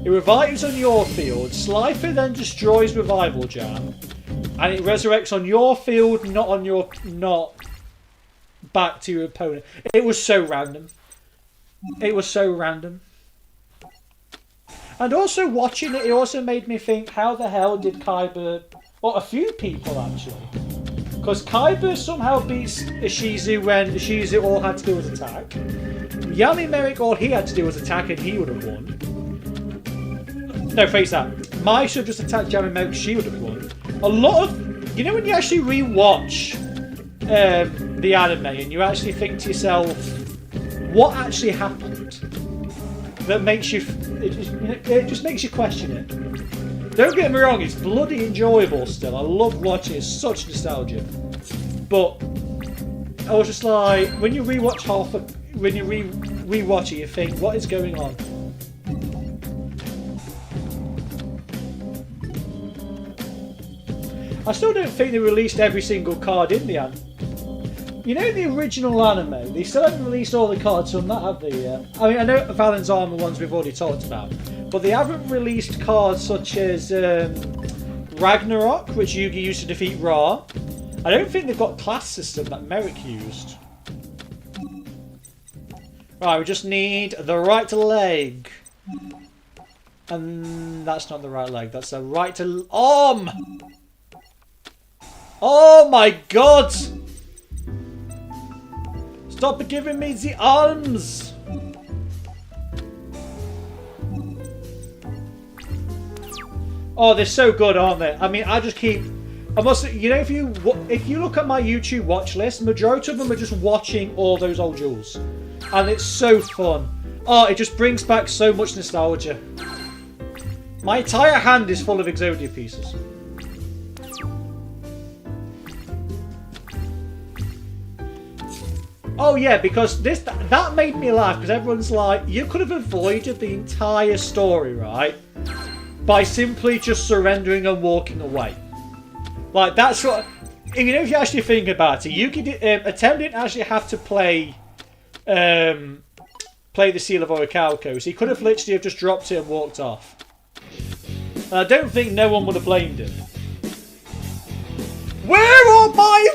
It revives on your field. Slifer then destroys Revival Jam. And it resurrects on your field, not back to your opponent. It was so random. It was so random. And also watching it, it also made me think, how the hell did Kaiba... Well, a few people, actually. Because Kaiba somehow beats Ishizu when Ishizu all had to do was attack. Yami Merrick, all he had to do was attack and he would have won. No, face that. Mai should have just attacked Yami Merrick, she would have won. A lot of... You know when you actually re-watch the anime and you actually think to yourself, what actually happened? That makes you... It just makes you question it. Don't get me wrong, it's bloody enjoyable still. I love watching it, it's such nostalgia. But I was just like, when you rewatch when you rewatch it, you think, what is going on? I still don't think they released every single card in the anime. You know, the original anime, they still haven't released all the cards from that, have they yet? I mean, I know the Valen's Armor ones we've already talked about, but they haven't released cards such as Ragnarok, which Yugi used to defeat Ra. I don't think they've got class system that Merrick used. Right, we just need the right leg. And that's not the right leg, that's the right to arm! Oh my god! Stop giving me the arms! Oh, they're so good, aren't they? I mean, I just keep... I must... You know, if you look at my YouTube watch list, majority of them are just watching all those old duels. And it's so fun. Oh, it just brings back so much nostalgia. My entire hand is full of Exodia pieces. Oh yeah, because that made me laugh, because everyone's like, you could have avoided the entire story, right? By simply just surrendering and walking away. Like, that's what... You know, if you actually think about it, Yuki Atem didn't actually have to play the Seal of Orichalco, so he could have literally have just dropped it and walked off. And I don't think no one would have blamed him. Where are my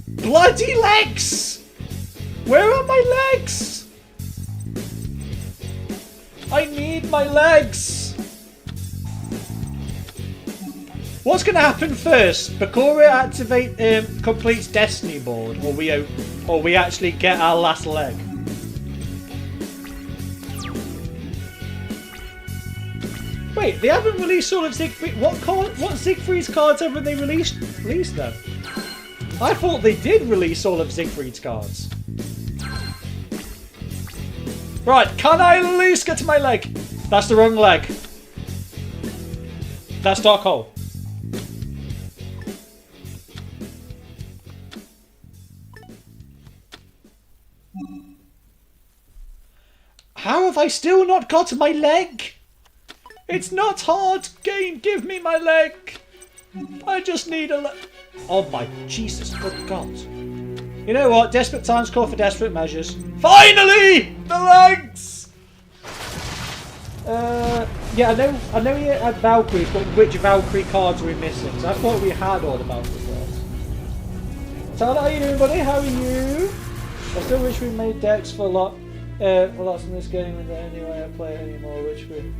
bloody legs? Where are my legs? I need my legs. What's going to happen first? Bakura completes Destiny Board, or we actually get our last leg. Wait, they haven't released all of Siegfried. What Siegfried's cards haven't they released then? I thought they did release all of Siegfried's cards. Right, can I at least get to my leg? That's the wrong leg. That's Dark Hole. How have I still not got my leg? It's not hard, game. Give me my leg. I just need a leg. Oh my Jesus, good God. You know what? Desperate times call for desperate measures. Finally! The legs! Yeah, I know you had Valkyries, but which Valkyrie cards are we missing? So I thought we had all the Valkyrie cards. Tyler, how you doing, buddy? How are you? I still wish we made decks for lots in this game, and the only way I play it anymore, which we...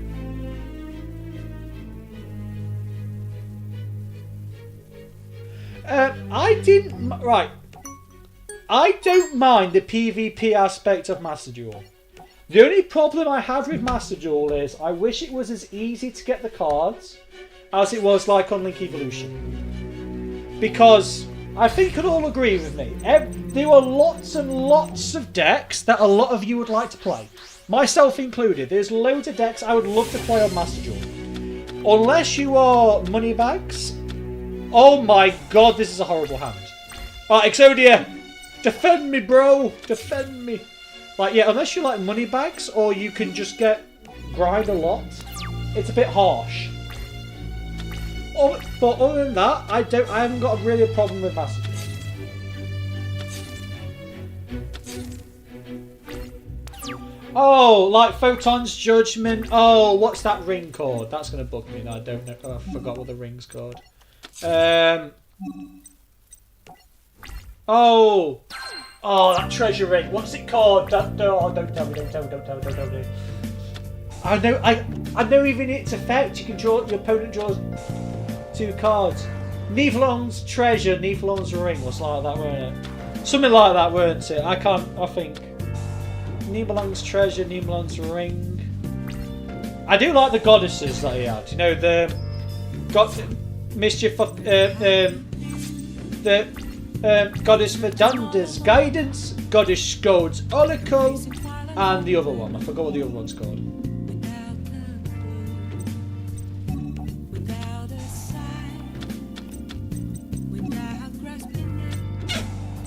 I don't mind the PvP aspect of Master Duel. The only problem I have with Master Duel is I wish it was as easy to get the cards as it was like on Link Evolution. Because I think you'd all agree with me. There are lots and lots of decks that a lot of you would like to play. Myself included. There's loads of decks I would love to play on Master Duel. Unless you are Moneybags. Oh my god, this is a horrible hand. Alright, Exodia! Defend me, bro! Defend me! Like, yeah, unless you like Moneybags, or you can just grind a lot, it's a bit harsh. But other than that, I haven't got really a problem with Master Duel. Oh, like Photon's Judgment. Oh, what's that ring called? That's going to bug me. No, I don't know. Oh, I forgot what the ring's called. Oh, that treasure ring. What's it called? Don't tell me. I know even its effect. You can draw. Your opponent draws 2 cards. Niflheim's treasure, Niflheim's ring. What's like that, weren't it? Something like that, weren't it? I think. Nibelung's treasure, Nibelung's ring. I do like the goddesses that he had. You know, the mischief of the goddess Verdunda's guidance, goddess Scold's oracle, and the other one. I forgot what the other one's called.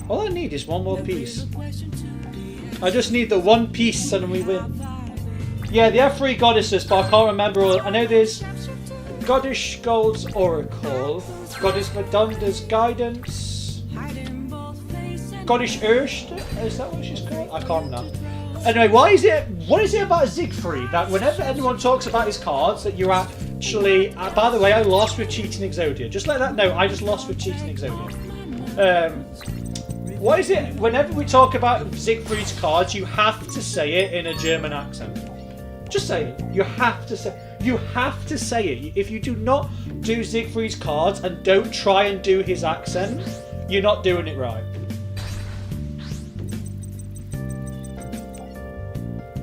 All I need is one more piece. I just need the one piece and we win. Yeah, they have 3 goddesses, but I can't remember all. I know there's Goddess Gold's Oracle, Goddess Madonna's Guidance, Goddess Urst, is that what she's called? I can't remember. Anyway, what is it about Siegfried that whenever anyone talks about his cards that you're actually... by the way, I lost with Cheating Exodia. Just let that know, I just lost with Cheating Exodia. What is it, whenever we talk about Siegfried's cards, you have to say it in a German accent. Just say it. You have to say it. If you do not do Siegfried's cards and don't try and do his accent, you're not doing it right.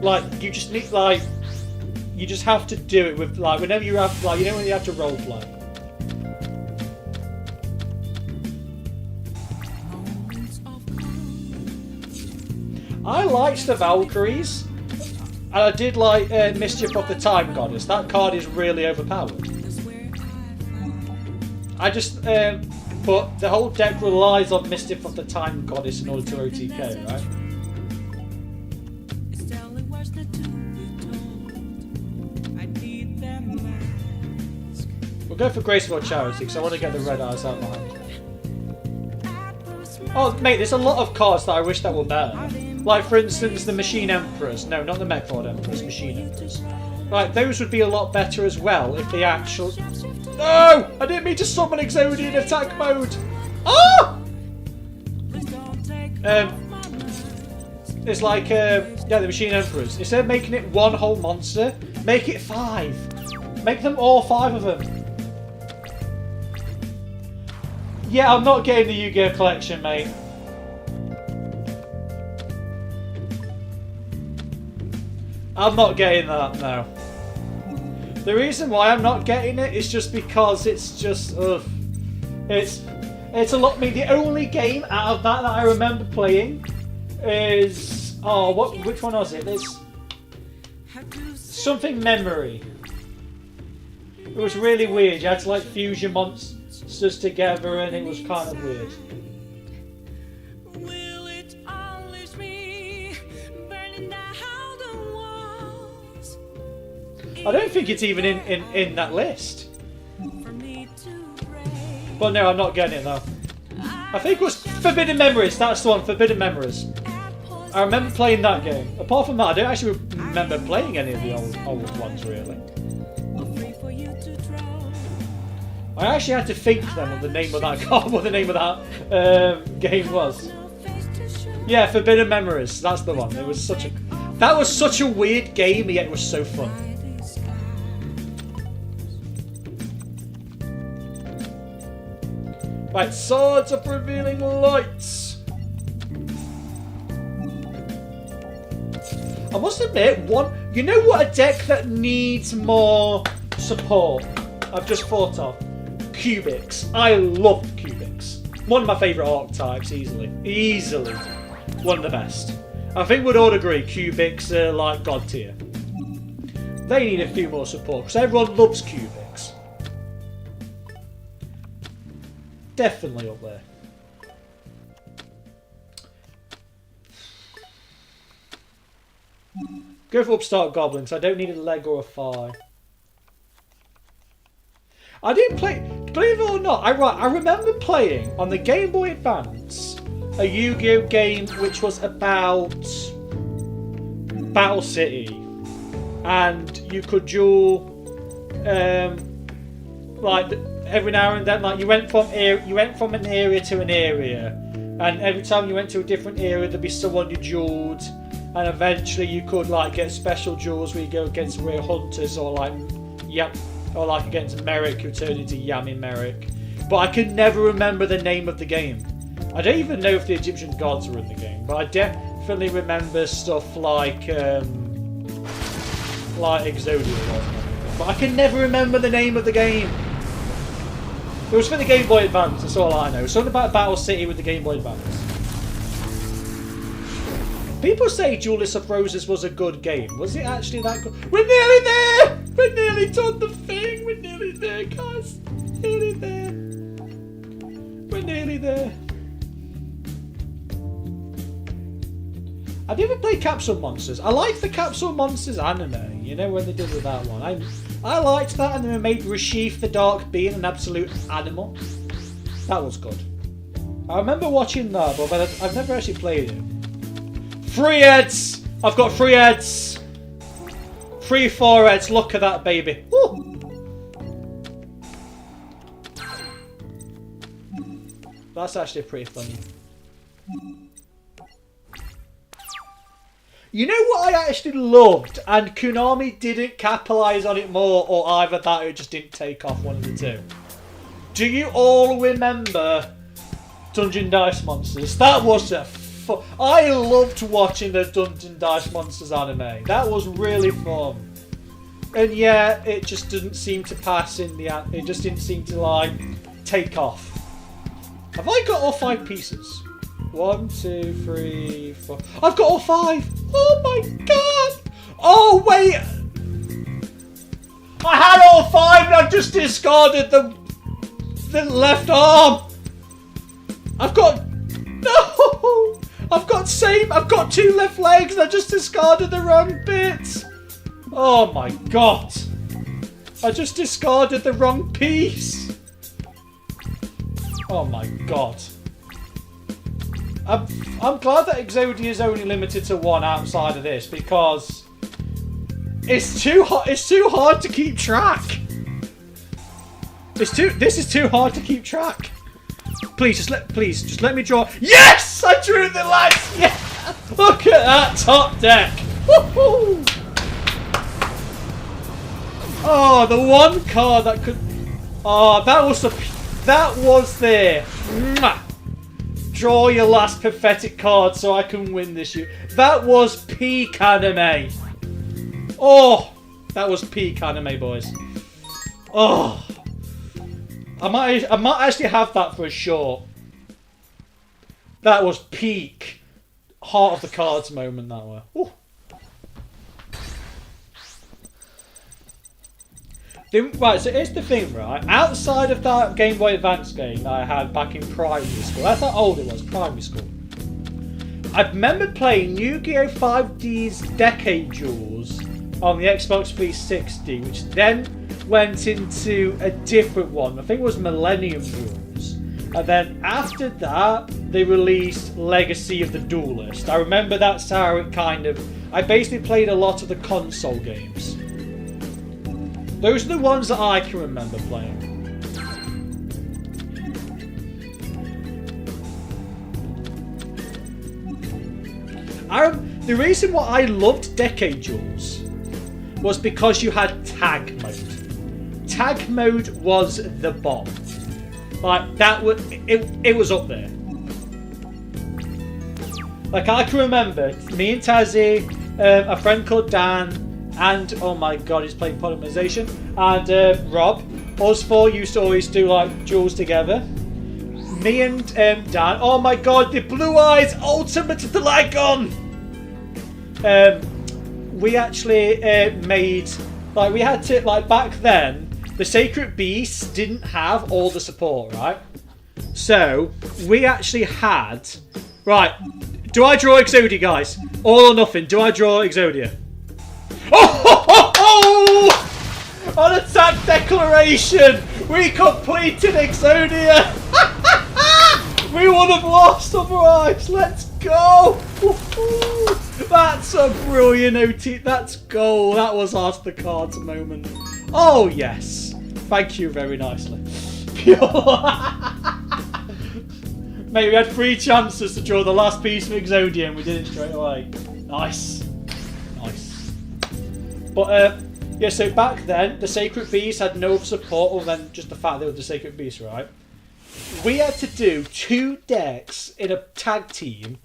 Like, you just need, like, you just have to do it with, like, whenever you have, like, you know when you have to roleplay. I liked the Valkyries, and I did like Mischief of the Time Goddess. That card is really overpowered. I just, but the whole deck relies on Mischief of the Time Goddess in order to OTK, right? We'll go for Graceful Charity because I want to get the red eyes out behind. Oh, mate, there's a lot of cards that I wish that were better. Like, for instance, the Machine Emperors. No, not the Mechford Emperors, Machine Emperors. Like, those would be a lot better as well if they actually... No! I didn't mean to summon Exodia in attack mode! Ah! It's like, yeah, the Machine Emperors. Instead of making it one whole monster, make it 5. Make them all 5 of them. Yeah, I'm not getting the Yu-Gi-Oh! Collection, mate. I'm not getting that, no. The reason why I'm not getting it is just because it's just, it's a lot. I mean, the only game out of that I remember playing is, which one was it? It's something Memory. It was really weird. You had to like fuse your monsters together, and it was kind of weird. I don't think it's even in that list. But no, I'm not getting it though. I think it was Forbidden Memories. That's the one, Forbidden Memories. I remember playing that game. Apart from that, I don't actually remember playing any of the old ones really. I actually had to think then what the name of that card, what the name of that game was. Yeah, Forbidden Memories. That's the one. It was such a weird game, yet it was so fun. Right, Swords of Revealing Lights. I must admit, you know what a deck that needs more support I've just thought of? Cubics. I love Cubics. One of my favourite archetypes, easily. Easily. One of the best. I think we'd all agree Cubics are like God tier. They need a few more support, because everyone loves Cubics. Definitely up there. Go for Upstart Goblins. I don't need a leg or a thigh. I didn't play... Believe it or not, I remember playing on the Game Boy Advance a Yu-Gi-Oh! Game which was about Battle City. And you could duel... like... Every now and then, like you went from an area to an area, and every time you went to a different area, there'd be someone you duelled, and eventually you could like get special duels where you go against rare hunters or like against Merrick, who turned into Yami Merrick. But I can never remember the name of the game. I don't even know if the Egyptian gods were in the game, but I definitely remember stuff like Exodia. But I can never remember the name of the game. It was for the Game Boy Advance, that's all I know. Something about Battle City with the Game Boy Advance. People say Duelist of Roses was a good game. Was it actually that good? We're nearly there! We're nearly done the thing! We're nearly there, guys! Nearly there. We're nearly there. Have you ever played Capsule Monsters? I like the Capsule Monsters anime. You know when they did with that one. I liked that, and then they made Rashif the Dark Being an absolute animal. That was good. I remember watching that, but I've never actually played it. 3 heads! I've got 3 heads! 3 foreheads, look at that baby. Woo! That's actually pretty funny. You know what I actually loved, and Konami didn't capitalise on it more, or either that or it just didn't take off, one of the two. Do you all remember Dungeon Dice Monsters? That was I loved watching the Dungeon Dice Monsters anime. That was really fun. And yeah, it just didn't seem to pass in the... It just didn't seem to, like, take off. Have I got all 5 pieces? 1, 2, 3, 4... I've got all 5! Oh my god! Oh, wait! I had all 5 and I've just discarded the left arm! I've got... No! I've got 2 left legs and I just discarded the wrong bit! Oh my god! I just discarded the wrong piece! Oh my god. I'm glad that Exodia is only limited to 1 outside of this, because it's too hard to keep track. This is too hard to keep track. Please just let me draw. Yes! I drew the lights. Yeah! Look at that top deck. Woohoo! Oh, the one card that could... Oh, that was there. Mwah! Draw your last pathetic card so I can win this year. That was peak anime. Oh, that was peak anime, boys. Oh, I might actually have that for a short. That was peak heart of the cards moment. That way. Ooh. Right, so here's the thing, right? Outside of that Game Boy Advance game that I had back in primary school, that's how old it was, primary school. I remember playing Yu-Gi-Oh! 5D's Decade Duels on the Xbox 360, which then went into a different one. I think it was Millennium Duels. And then after that, they released Legacy of the Duelist. I remember that's how it kind of... I basically played a lot of the console games. Those are the ones that I can remember playing. The reason why I loved Decade Duels was because you had tag mode. Tag mode was the bomb. Like, that was... It was up there. Like, I can remember me and Tazzy, a friend called Dan, and, oh my god, he's playing Polymerization, and Rob, us 4 used to always do, like, duels together. Me and Dan, oh my god, the Blue Eyes Ultimate Dragon! We actually made, like, we had to, like, back then, the Sacred Beasts didn't have all the support, right? So, we actually had, right, do I draw Exodia, guys? All or nothing, do I draw Exodia? Oh! On attack declaration, we completed Exodia. We would have lost otherwise. Let's go. That's a brilliant OT. That's goal. That was Heart of the Cards moment. Oh yes. Thank you very nicely. Mate, we had 3 chances to draw the last piece of Exodia and we did it straight away. Nice. But, yeah, so back then, the Sacred Beasts had no support other than just the fact they were the Sacred Beasts, right? We had to do 2 decks in a tag team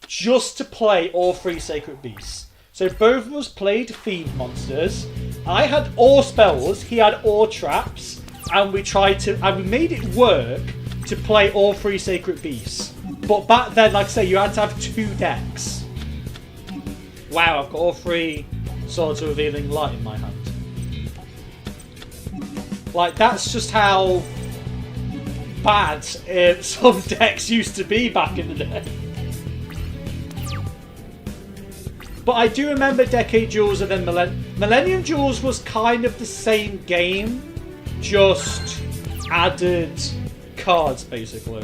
just to play all 3 Sacred Beasts. So both of us played Fiend Monsters. I had all spells, he had all traps, and we made it work to play all 3 Sacred Beasts. But back then, like I say, you had to have 2 decks. Wow, I've got all 3... Swords of Revealing Light in my hand. Like, that's just how bad some decks used to be back in the day. But I do remember Decade Duels and then Millennium Duels was kind of the same game, just added cards, basically.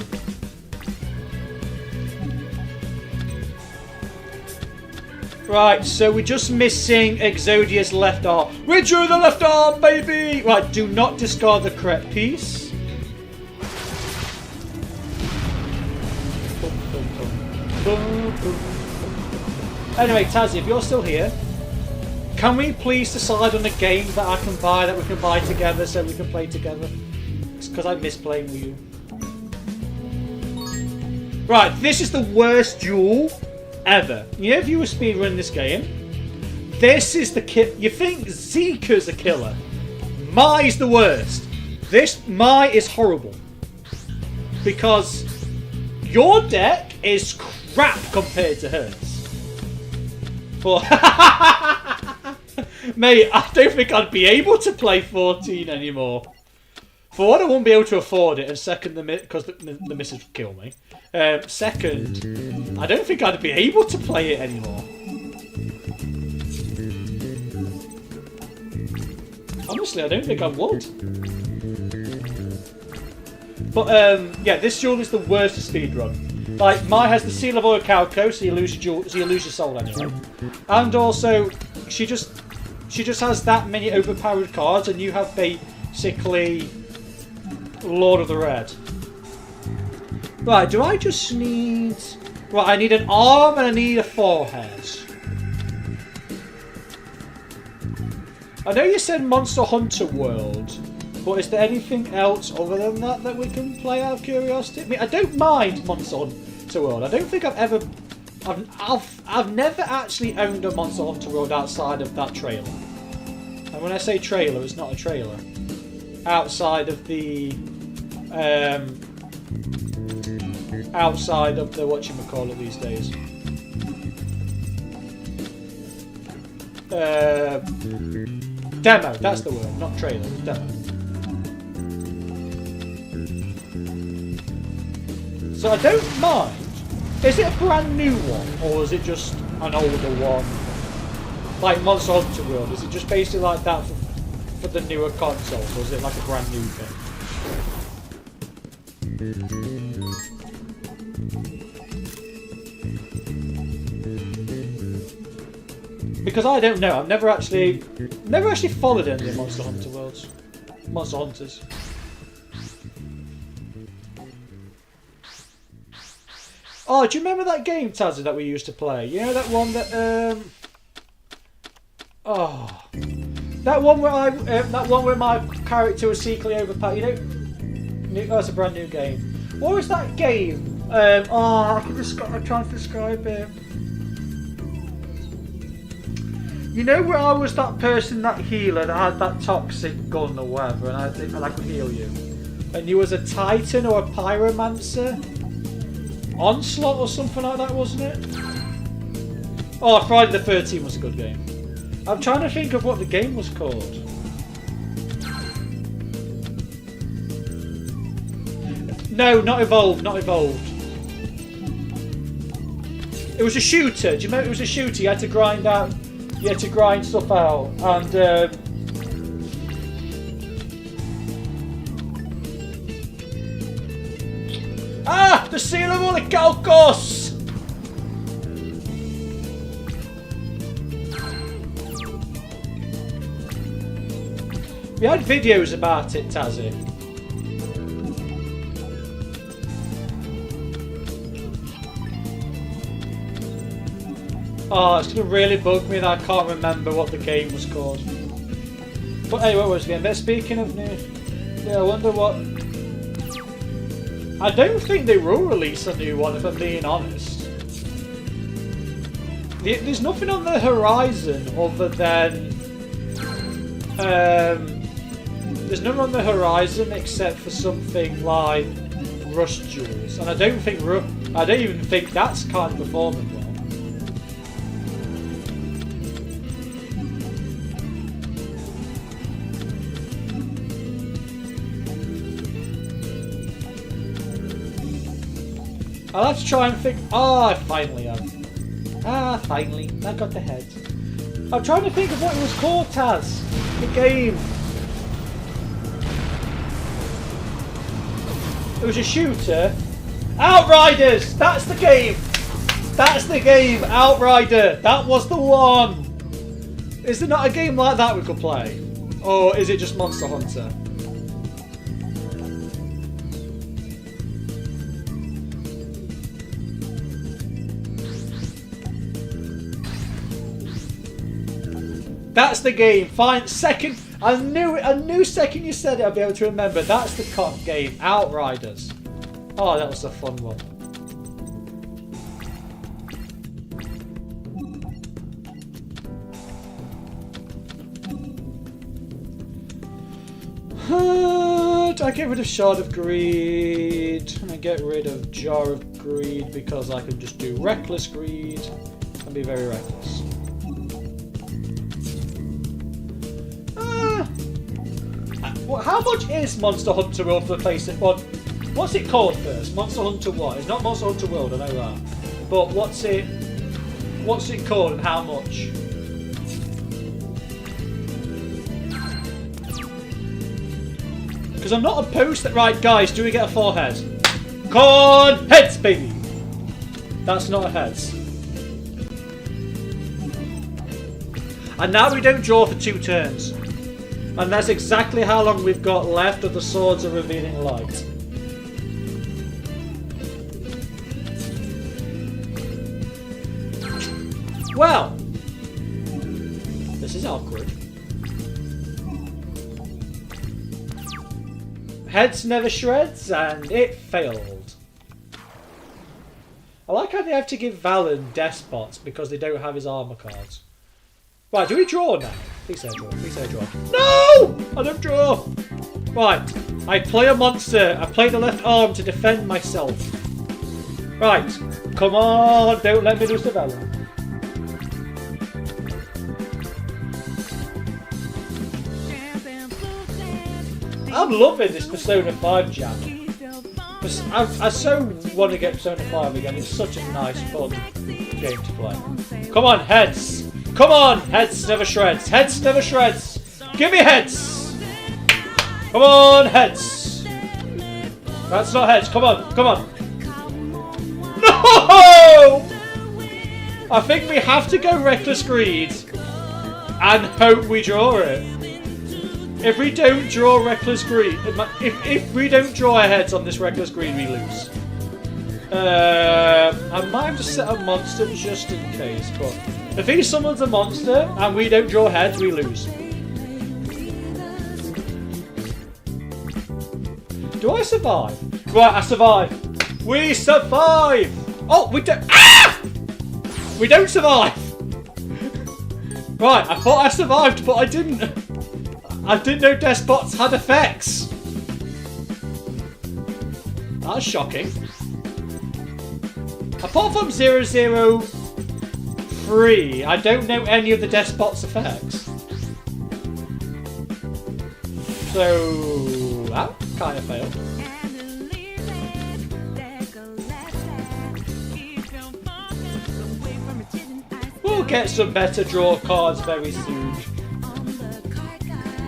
Right, so we're just missing Exodia's left arm. We drew the left arm, baby! Right, do not discard the correct piece. Anyway, Tazzy, if you're still here, can we please decide on a game that I can buy, that we can buy together so we can play together? It's because I miss playing with you. Right, this is the worst duel ever. You know, if you were speedrunning this game, this is the you think Zika's a killer. Mai's the worst. Mai is horrible. Because your deck is crap compared to hers. But mate, I don't think I'd be able to play 14 anymore. For one, I won't be able to afford it, and second, because the missus would kill me. Second, I don't think I'd be able to play it anymore. Honestly, I don't think I would. But yeah, this duel is the worst of speedrun. Like, Mai has the Seal of Orichalco, so you lose your soul anyway. And also, she just has that many overpowered cards, and you have basically Lord of the Red. Right, do I just need... Right, I need an arm and I need a forehead. I know you said Monster Hunter World, but is there anything else other than that that we can play out of curiosity? I mean, I don't mind Monster Hunter World. I don't think I've ever... I've never actually owned a Monster Hunter World outside of that trailer. And when I say trailer, it's not a trailer. Outside of the... outside of the whatchamacallit these days. Demo, that's the word, not trailer, demo. So I don't mind. Is it a brand new one, or is it just an older one? Like Monster Hunter World, is it just basically like that for the newer consoles, or is it like a brand new thing? Because I don't know, I've never actually followed any of Monster Hunter Worlds. Monster Hunters. Oh, do you remember that game, Tazza, that we used to play? You know that one that oh, that one where my character was secretly overpowered. You know, that's a brand new game. What was that game? I'm trying to describe it. You know where I was that person, that healer that had that toxic gun or whatever, and I could heal you, and you was a Titan or a Pyromancer? Onslaught or something like that, wasn't it? Oh, Friday the 13th was a good game. I'm trying to think of what the game was called. No, not Evolved, not Evolved. It was a shooter. Do you remember? It was a shooter. You had to grind stuff out, and the Seal of Orichalcos! We had videos about it, Tazzy. Oh, it's gonna really bug me that I can't remember what the game was called. But anyway, what was the game? But speaking of new... Yeah, I wonder what... I don't think they will release a new one, if I'm being honest. There's nothing on the horizon other than... there's nothing on the horizon except for something like Rush Duels. And I don't even think that's kind of performing well. I'll have to try and think. Oh, I finally have. finally. I got the head. I'm trying to think of what it was called, Taz. The game. It was a shooter. Outriders! That's the game! That's the game! Outrider! That was the one! Is there not a game like that we could play? Or is it just Monster Hunter? That's the game. Fine. Second. I knew second you said it, I'd be able to remember. That's the game. Outriders. Oh, that was a fun one. I get rid of Shard of Greed. And I get rid of Jar of Greed because I can just do Reckless Greed and be very reckless. How much is Monster Hunter World for the PlayStation? What's it called first? Monster Hunter what? It's not Monster Hunter World, I know that. But what's it called and how much? Because I'm not opposed to that. Right, guys, do we get a 4-head? Come on, heads, baby! That's not a heads. And now we don't draw for 2 turns. And that's exactly how long we've got left of the Swords of Revealing Light. Well, this is awkward. Heads never shreds, and it failed. I like how they have to give Valen Despots because they don't have his armor cards. Right, do we draw now? Please say I draw. Please say I draw. No! I don't draw! Right, I play a monster. I play the left arm to defend myself. Right, come on, don't let me lose the Valen. I'm loving this Persona 5 jam. I so want to get Persona 5 again. It's such a nice, fun game to play. Come on, heads! Come on! Heads never shreds! Heads never shreds! Give me heads! Come on, heads! That's not heads. Come on, come on. No! I think we have to go Reckless Greed and hope we draw it. If we don't draw Reckless Greed, if we don't draw our heads on this Reckless Greed, we lose. I might have to set a monster just in case, but if he summons a monster and we don't draw heads, we lose. Do I survive? Right, I survive. We survive! Oh, we don't. Ah! We don't survive! Right, I thought I survived, but I didn't. I didn't know Despots had effects. That's shocking. Apart from 003, I don't know any of the Despots' effects. So that kind of failed. We'll get some better draw cards very soon.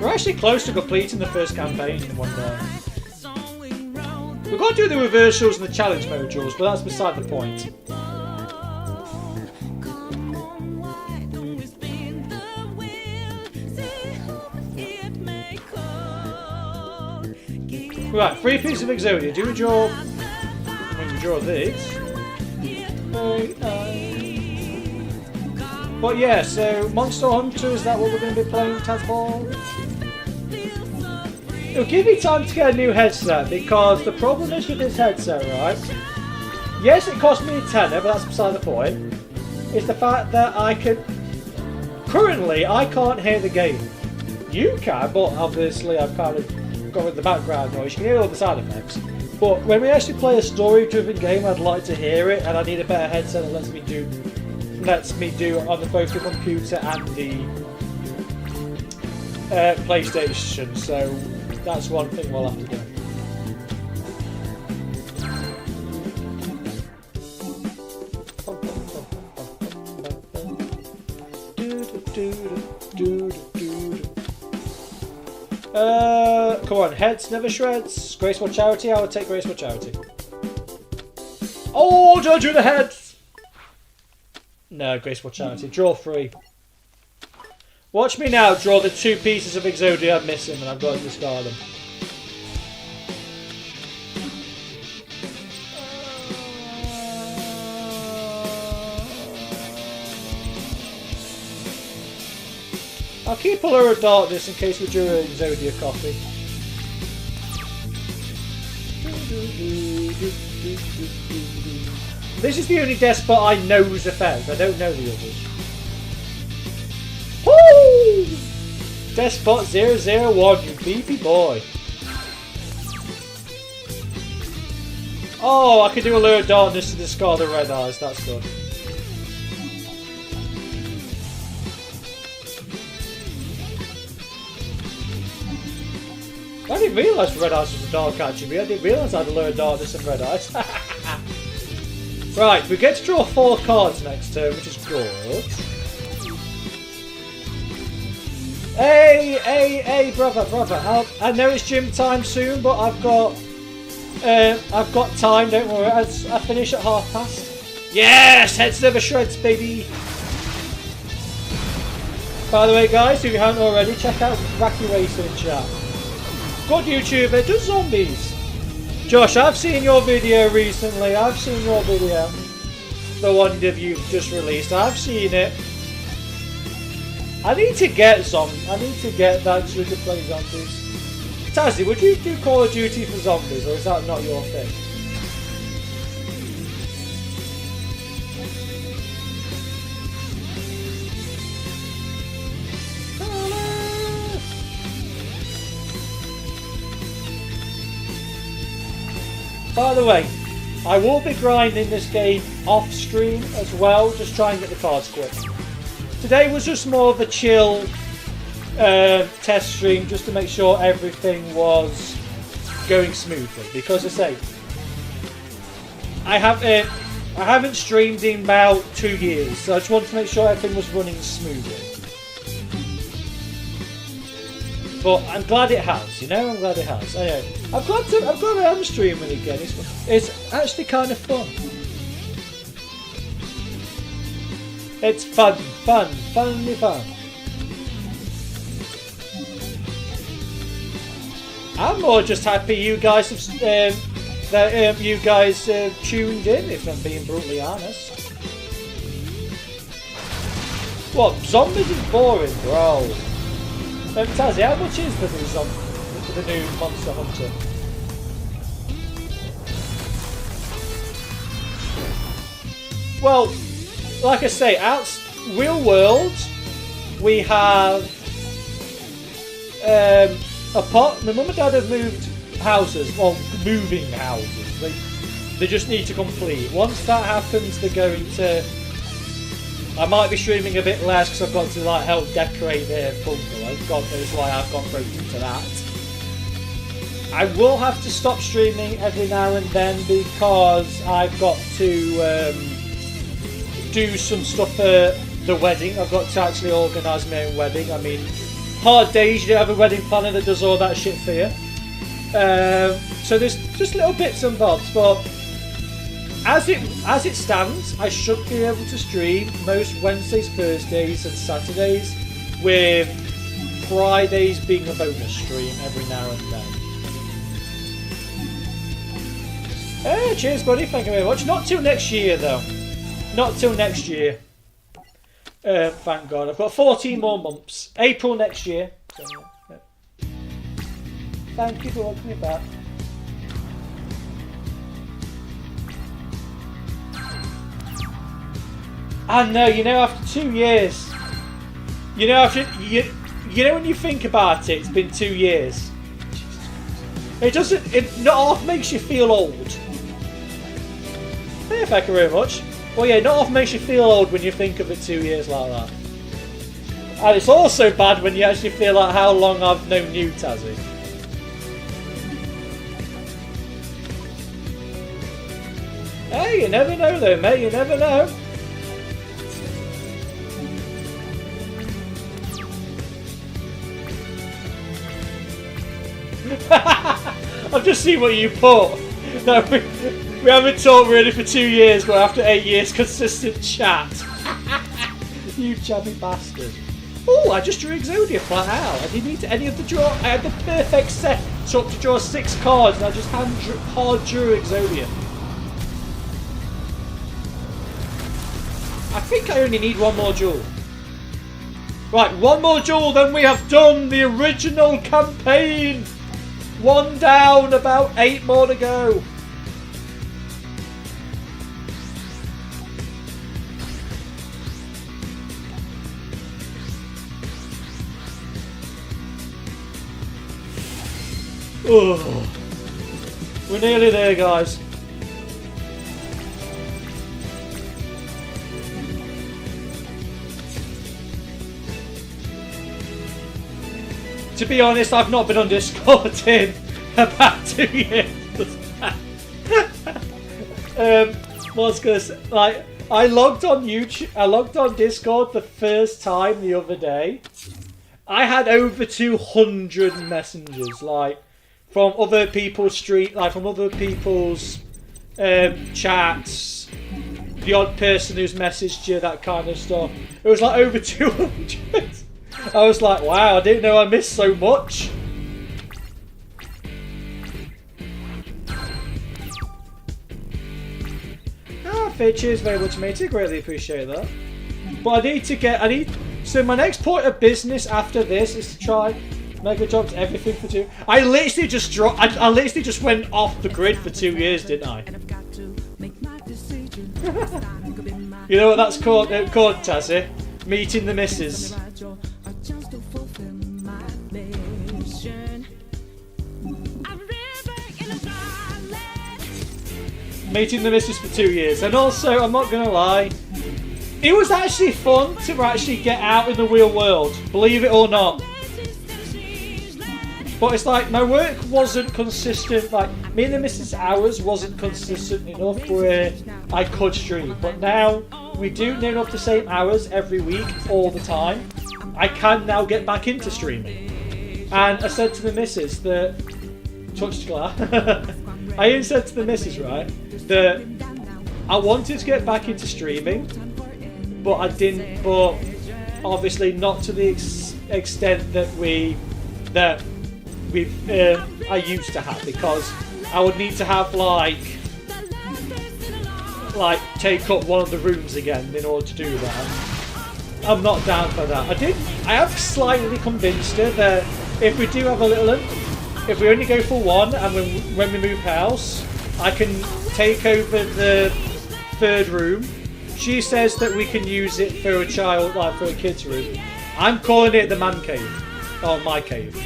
We're actually close to completing the first campaign in one day. We've got to do the reversals and the challenge mode draws, but that's beside the point. Right, 3 pieces of Exodia. Do we draw? When we draw these. But yeah, so Monster Hunter, is that what we're going to be playing, Tazball? It'll give me time to get a new headset, because the problem is with this headset, right? Yes, it cost me a tenner, but that's beside the point. It's the fact that I can... Currently, I can't hear the game. You can, but obviously I've kind of got with the background noise. You can hear all the sound effects. But when we actually play a story-driven game, I'd like to hear it, and I need a better headset that lets me do on both the computer and the PlayStation. So that's one thing we'll have to do. Come on, heads never shreds. Graceful Charity, I would take Graceful Charity. Oh, don't do the heads! No, Graceful Charity. Draw 3. Watch me now draw the 2 pieces of Exodia I'm missing and I've got to discard them. I'll keep a Lure of Darkness in case we do an Exodia copy. This is the only Despot I know's effect. I don't know the others. Woo! Despot 001, you beefy boy. Oh, I can do a Lure of Darkness to discard the red eyes. That's good. I didn't realise Red Eyes was a dark attribute. I didn't realise I had a Lure of Darkness and Red Eyes. Right, we get to draw 4 cards next turn, which is good. Hey, brother. I know it's gym time soon, but I've got time. Don't worry. I finish at past. Yes, heads never shreds, baby. By the way, guys, if you haven't already, check out Wacky Racer in chat. Good YouTuber, does zombies. Josh, I've seen your video recently. I've seen your video. The one that you've just released. I've seen it. I need to get that so we can play zombies. Tazzy, would you do Call of Duty for zombies, or is that not your thing? By the way, I will be grinding this game off stream as well, just try and get the cards quick. Today was just more of a chill test stream, just to make sure everything was going smoothly. Because I say, I haven't streamed in about 2 years, so I just wanted to make sure everything was running smoothly. But I'm glad it has, you know. I'm glad it has. Anyway, I've got to streaming again. It's actually kind of fun. It's fun. I'm more just happy you guys have that you guys tuned in. If I'm being brutally honest. What, zombies is boring, bro. Tazzy, how much is the new Monster Hunter? Well, like I say, Real World, we have my mum and dad have moved houses, well, moving houses. They just need to complete. Once that happens, they're going to. I might be streaming a bit less because I've got to help decorate their bungalow. God knows why I've gone roped into that. I will have to stop streaming every now and then because I've got to do some stuff for the wedding. I've got to actually organise my own wedding. I mean, hard days, you don't have a wedding planner that does all that shit for you. So there's just little bits and bobs, but as it stands, I should be able to stream most Wednesdays, Thursdays and Saturdays, with Fridays being a bonus stream every now and then. Hey, cheers buddy, thank you very much. Not till next year though. Not till next year. Thank God. I've got 14 more months. April next year. So, yeah. Thank you for welcoming me back. I know, after 2 years, you know when you think about it, it's been 2 years. It not often makes you feel old. Hey, thank you very much. Well, yeah, not often makes you feel old when you think of it 2 years like that. And it's also bad when you actually feel like how long I've known you, Tazzy. Hey, you never know though, mate, you never know. I've just seen what you put. No, we haven't talked really for 2 years, but after 8 years, consistent chat. You jammy bastard. Oh, I just drew Exodia flat out. I didn't need any of the draw. I had the perfect set up to draw 6 cards, and I just hard drew Exodia. I think I only need 1 more duel. Right, 1 more duel, then we have done the original campaign. 1 down, about 8 more to go. Oh, we're nearly there, guys. To be honest, I've not been on Discord in about 2 years. What was gonna say, like, I logged on YouTube. I logged on Discord the first time the other day. I had over 200 messages, like, from other people's from other people's chats, the odd person who's messaged you, that kind of stuff. It was like over 200. I was like, wow, I didn't know I missed so much. Cheers very much, matey. Greatly appreciate that. But so my next point of business after this is to try Mega Drops everything for 2. I literally just I literally just went off the grid for 2 years, didn't I? You know what that's called, Tassie? Meeting the missus. Meeting the missus for 2 years. And also, I'm not gonna lie, it was actually fun to actually get out in the real world, believe it or not. But it's like, my work wasn't consistent, like, me and the missus' hours wasn't consistent enough where I could stream. But now, we do near enough the same hours every week, all the time. I can now get back into streaming. And I said to the missus that, touched glass. I even said to the missus, right, that I wanted to get back into streaming, but I didn't, but obviously not to the extent that I used to have, because I would need to have like take up one of the rooms again in order to do that. I'm not down for that. I have slightly convinced her that if we do have a little, if we only go for 1 and when we move house, I can take over the 3rd room. She says that we can use it for a child, like for a kid's room. I'm calling it the man cave, or my cave.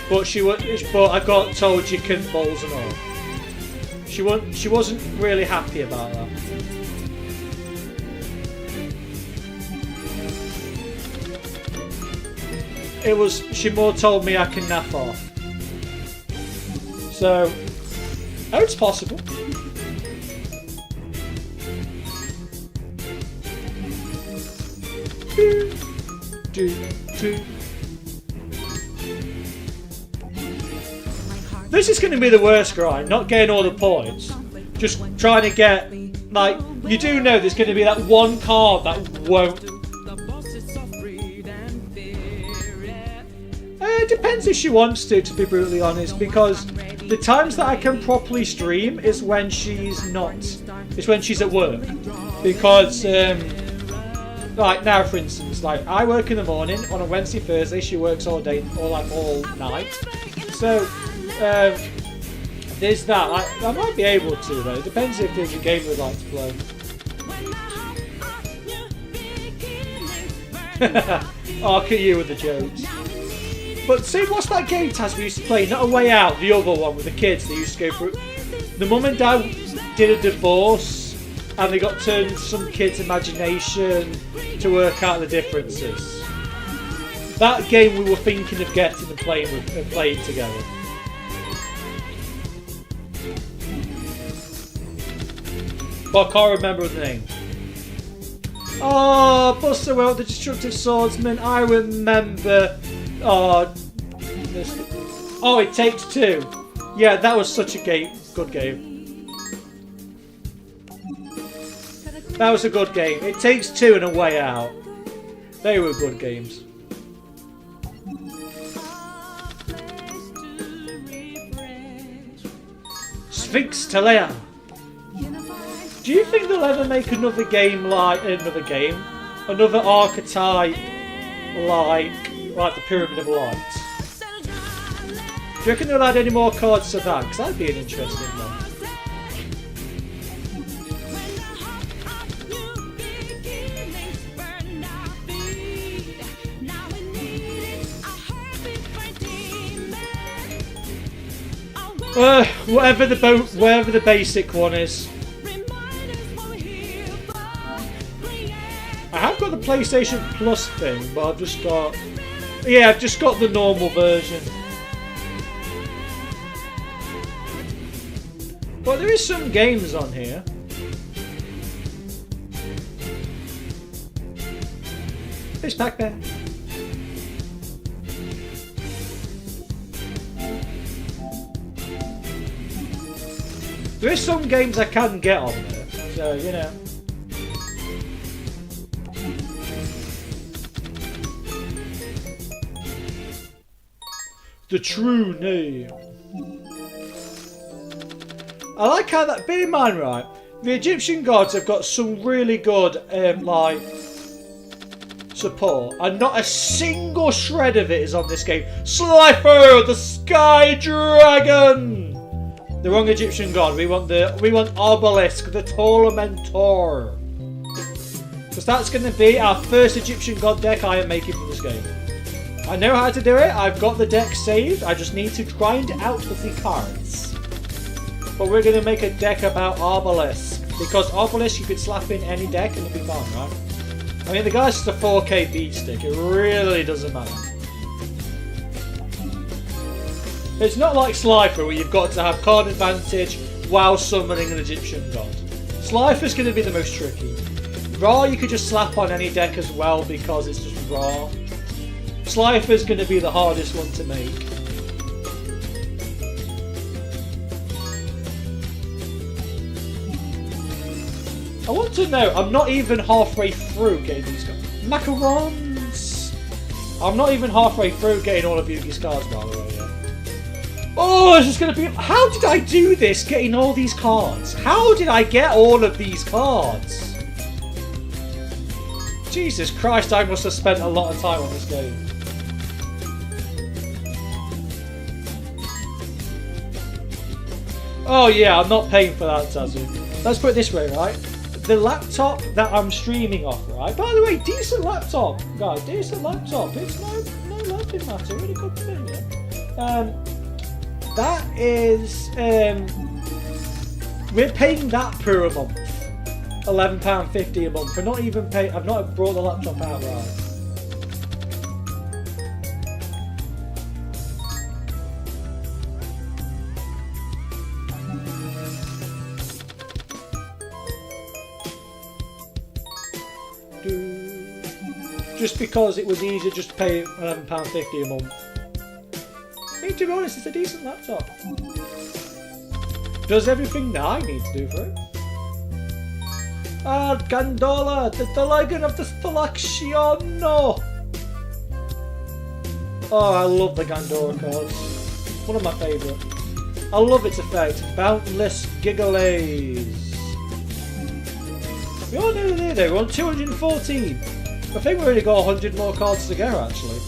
But I got told you can balls and all. She wasn't really happy about that. She more told me I can naff off. So, oh, it's possible. This is going to be the worst grind, not getting all the points. Just trying to get, like, you do know there's going to be that one card that won't. It depends if she wants to be brutally honest, because the times that I can properly stream is when she's not. It's when she's at work. Because, like now for instance, like I work in the morning, on a Wednesday, Thursday, she works all day, or like all night. So, there's that. I might be able to though, it depends if there's a game we'd like to play. Oh, look at you with the jokes. But see, what's that game, Taz, we used to play? Not A Way Out, the other one with the kids. They used to go through. The mum and dad did a divorce, and they got turned into some kid's imagination to work out the differences. That game we were thinking of getting and playing together. But I can't remember the name. Oh, Buster Will, the Destructive Swordsman. I remember. Oh, Oh, It Takes Two. Yeah, that was such a good game. That was a good game. It Takes Two and A Way Out. They were good games. Sphinx Telea. Do you think they'll ever make another game like another archetype like the Pyramid of Light? Do you reckon they'll add any more cards to that? Because that'd be an interesting one. Whatever the basic one is. I have got the PlayStation Plus thing, but I've just got the normal version. But there is some games on here. It's Pac-Man. There is some games I can get on there, so you know. The true name. I like how that. Bear in mind, right? The Egyptian gods have got some really good, like, support, and not a single shred of it is on this game. Slifer, the Sky Dragon. The wrong Egyptian god. We want Obelisk, the Tormentor. Because that's going to be our first Egyptian god deck I am making for this game. I know how to do it. I've got the deck saved. I just need to grind out the cards. But we're going to make a deck about Obelisk. Because Obelisk you could slap in any deck and it'd be fun, right? I mean, the guy's just a 4K beat stick. It really doesn't matter. It's not like Slifer where you've got to have card advantage while summoning an Egyptian god. Slifer's going to be the most tricky. Ra you could just slap on any deck as well because it's just Ra. Slifer's going to be the hardest one to make. I want to know, I'm not even halfway through getting these cards. Macarons! I'm not even halfway through getting all of Yugi's cards, by the way, yeah. Oh, this is going to be... How did I do this, getting all these cards? How did I get all of these cards? Jesus Christ, I must have spent a lot of time on this game. Oh yeah, I'm not paying for that, Tazu. Let's put it this way, right? The laptop that I'm streaming off, right? By the way, decent laptop, guys. Decent laptop. It's no laughing matter. Really good for me, yeah? That is, we're paying that per a month. £11.50 a month. For not even pay. I've not brought the laptop out right. Just because it was easier just to pay £11.50 a month. Hey, to be honest, it's a decent laptop. Does everything that I need to do for it. Ah, Gandola, the Dragon of the Selection. No. Oh, I love the Gandora cards. One of my favourite. I love its effect. Boundless Gigalaze. We are nearly there. We're on 214. I think we've only got 100 more cards to go, actually.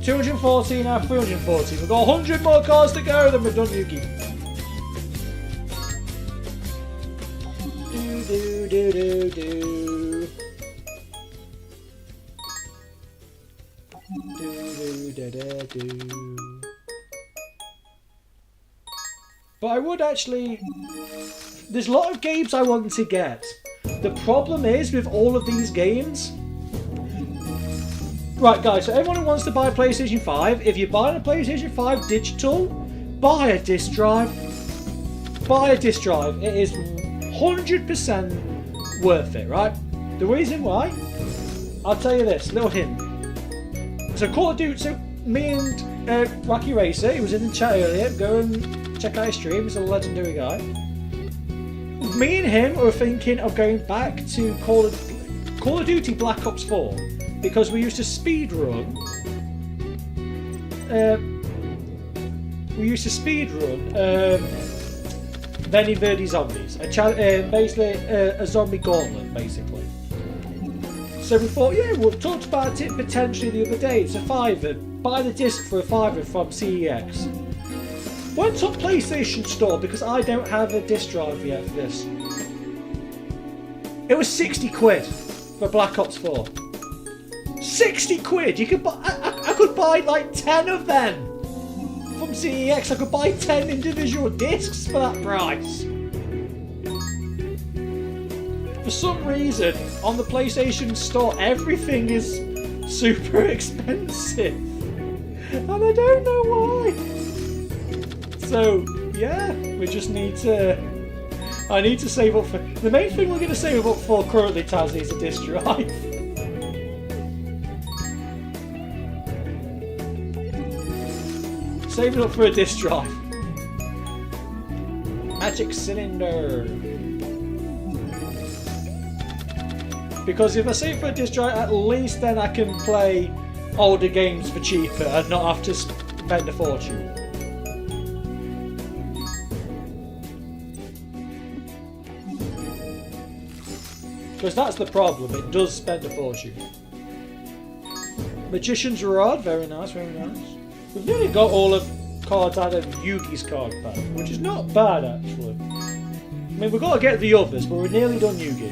214 out of 314. We've got 100 more cards to go, then we're done, Yugi. Do do do do. Do do da do. But I would actually... There's a lot of games I want to get. The problem is with all of these games... Right guys, so everyone who wants to buy a PlayStation 5, if you're buying a PlayStation 5 digital, buy a disc drive. Buy a disc drive. It is 100% worth it, right? The reason why? I'll tell you this, little hint. So Call of Duty, me and Wacky Racer, he was in the chat earlier, go and check out his stream, he's a legendary guy. Me and him were thinking of going back to Call of Duty Black Ops 4 because we used to speedrun. Many Verdi Zombies, basically a zombie gauntlet, basically. So we thought, yeah, we've talked about it potentially the other day. It's a £5. Buy the disc for a £5 from CEX. Went on PlayStation Store because I don't have a disc drive yet for this. It was 60 quid for Black Ops 4. 60 quid! You could buy. I could buy like 10 of them from CEX. I could buy 10 individual discs for that price. For some reason, on the PlayStation Store, everything is super expensive. And I don't know why. So, yeah, we just need to... I need to save up for... The main thing we're going to save up for currently, Taz, is a disc drive. Saving up for a disc drive. Magic Cylinder. Because if I save for a disc drive, at least then I can play older games for cheaper and not have to spend a fortune. Because that's the problem, it does spend a fortune. Magician's Rod, very nice, very nice. We've nearly got all of cards out of Yugi's card pack, which is not bad actually. I mean, we've got to get the others, but we're nearly done Yugi.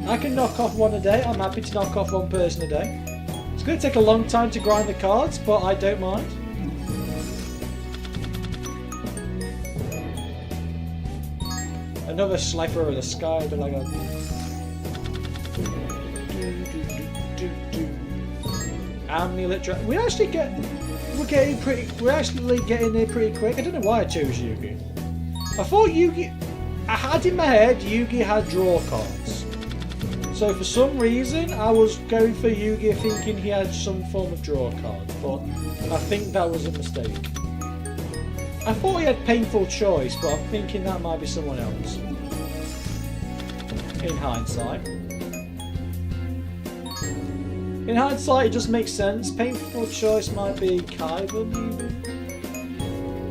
I can knock off one a day, I'm happy to knock off one person a day. It's going to take a long time to grind the cards, but I don't mind. Another Slifer of the Sky, but like a... Amulet Dragon. We're actually getting there pretty quick. I don't know why I chose Yugi. I thought Yugi... I had in my head Yugi had draw cards. So for some reason I was going for Yugi thinking he had some form of draw card, but I think that was a mistake. I thought he had Painful Choice, but I'm thinking that might be someone else. In hindsight. In hindsight, it just makes sense. Painful Choice might be Kaiba, maybe?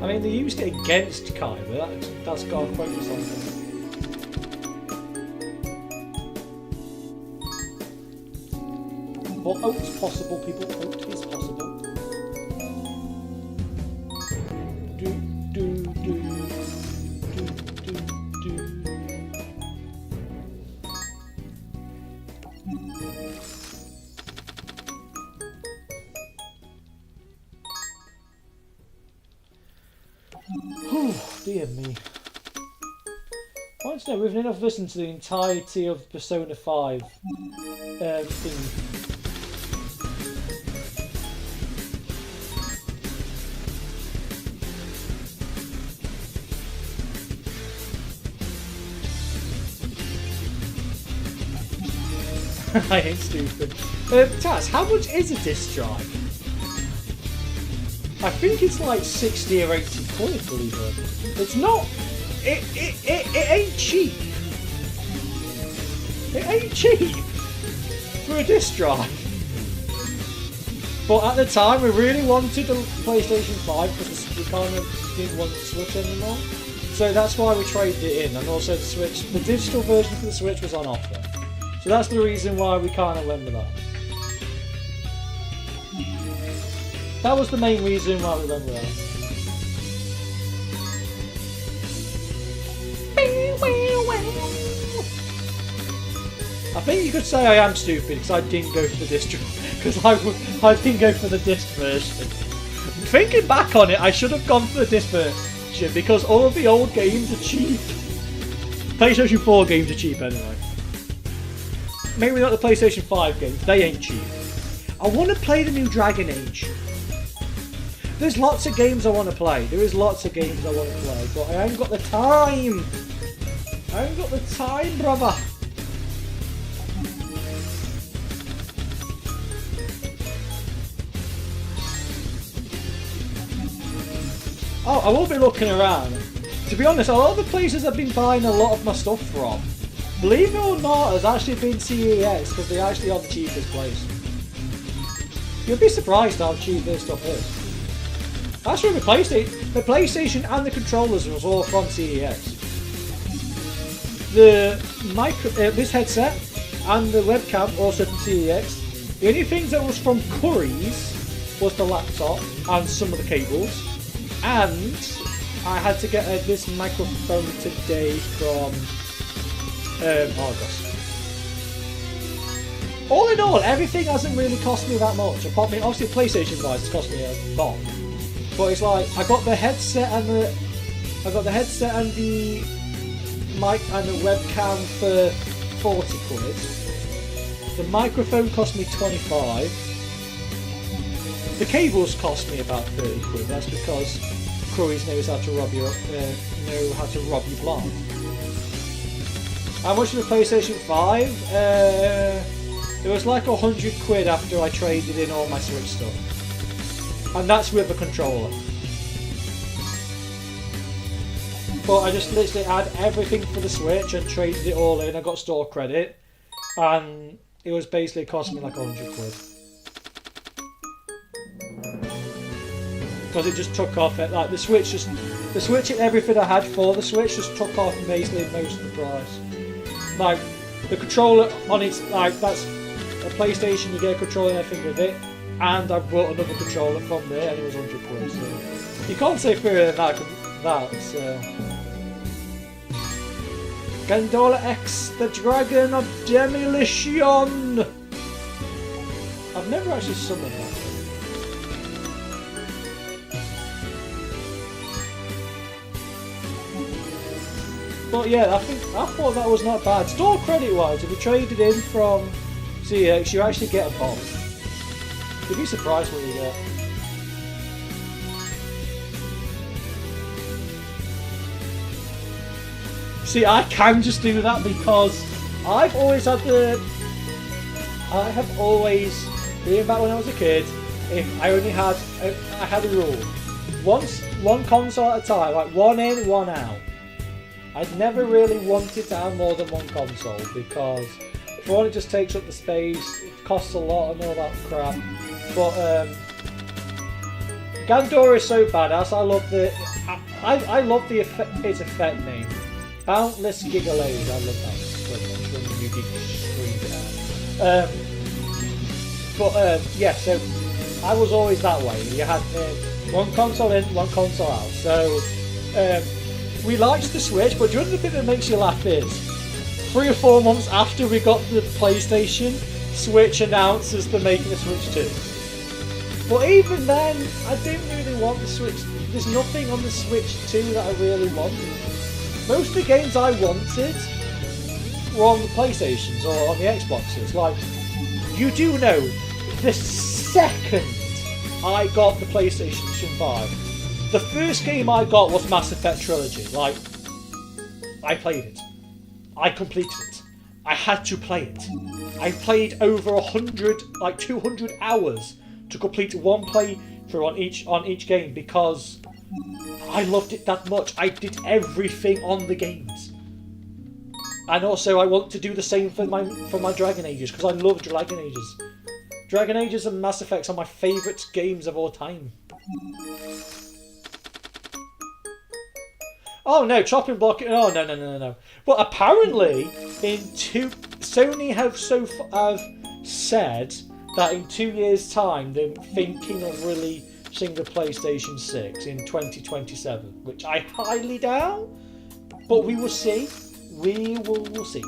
I mean, they used it against Kaiba. That's got to quote for something. But it's possible, people. Oat is possible. Dear me. Once no, we've enough listened to the entirety of Persona 5 thing. I ain't stupid. Taz, how much is a disc drive? I think it's like 60 or 80 quid, believe it or not. It's not... It ain't cheap. It ain't cheap for a disc drive. But at the time, we really wanted a PlayStation 5 because we kind of didn't want the Switch anymore. So that's why we traded it in. And also the digital version for the Switch was on offer. So that's the reason why we kind of went with that. That was the main reason why we went with that. I think you could say I am stupid because I didn't go for the disc because I didn't go for the disc version. Thinking back on it, I should have gone for the disc version because all of the old games are cheap. PlayStation 4 games are cheap anyway. Maybe not the PlayStation 5 games, they ain't cheap. I want to play the new Dragon Age. There's lots of games I want to play. There is lots of games I want to play, but I ain't got the time. I ain't got the time, brother. I will be looking around. To be honest, a lot of the places I've been buying a lot of my stuff from, believe it or not, has actually been CEX because they actually are the cheapest place. You'll be surprised how cheap this stuff is. Actually, the PlayStation and the controllers was all from CEX. This headset and the webcam also from CEX. The only things that was from Curry's was the laptop and some of the cables. And I had to get this microphone today from Argos. All in all, everything hasn't really cost me that much. Apart from obviously PlayStation wise, it's cost me a bomb. But it's like I got the headset and the mic and the webcam for 40 quid. The microphone cost me 25. The cables cost me about 30 quid. That's because Curry's knows how to rob you blind. How much for the PlayStation 5? It was like 100 quid after I traded in all my Switch stuff. And that's with a controller. But I just literally had everything for the Switch and traded it all in. I got store credit. And it was basically costing me like 100 quid. Because it just took off it. Like the Switch and everything I had for the Switch just took off basically most of the price. Like the controller on its that's a PlayStation, you get a controller and everything with it, and I bought another controller from there and it was 100 quid. So you can't say fairer than that. Gandola X, the Dragon of Demolition. I've never actually summoned that. But yeah, I thought that was not bad. Store credit wise, if you traded in from CX, you actually get a bomb. You'd be surprised what you get. See, I can just do that because I have always, even back when I was a kid, if I had a rule. One console at a time, like one in, one out. I'd never really wanted to have more than one console because if one, it just takes up the space, it costs a lot and all that crap. But Gandora is so badass. I love its effect name, Boundless Gigaload. I love that so much when you scream. Yeah, so I was always that way. You had one console in, one console out. So. We liked the Switch, but the other thing that makes you laugh is 3 or 4 months after we got the PlayStation, Switch announces they're making a Switch 2. But even then, I didn't really want the Switch. There's nothing on the Switch 2 that I really wanted. Most of the games I wanted were on the PlayStations or on the Xboxes. Like, you do know, the second I got the PlayStation 5, the first game I got was Mass Effect Trilogy. Like, I played it. I completed it. I had to play it. I played over 200 hours to complete one playthrough on each game because I loved it that much. I did everything on the games. And also I want to do the same for my Dragon Ages because I love Dragon Ages. Dragon Ages and Mass Effect are my favourite games of all time. Oh no, chopping block. Oh no. But apparently, Sony have said that in 2 years' time they're thinking of releasing the PlayStation 6 in 2027, which I highly doubt. But we will see. We will see.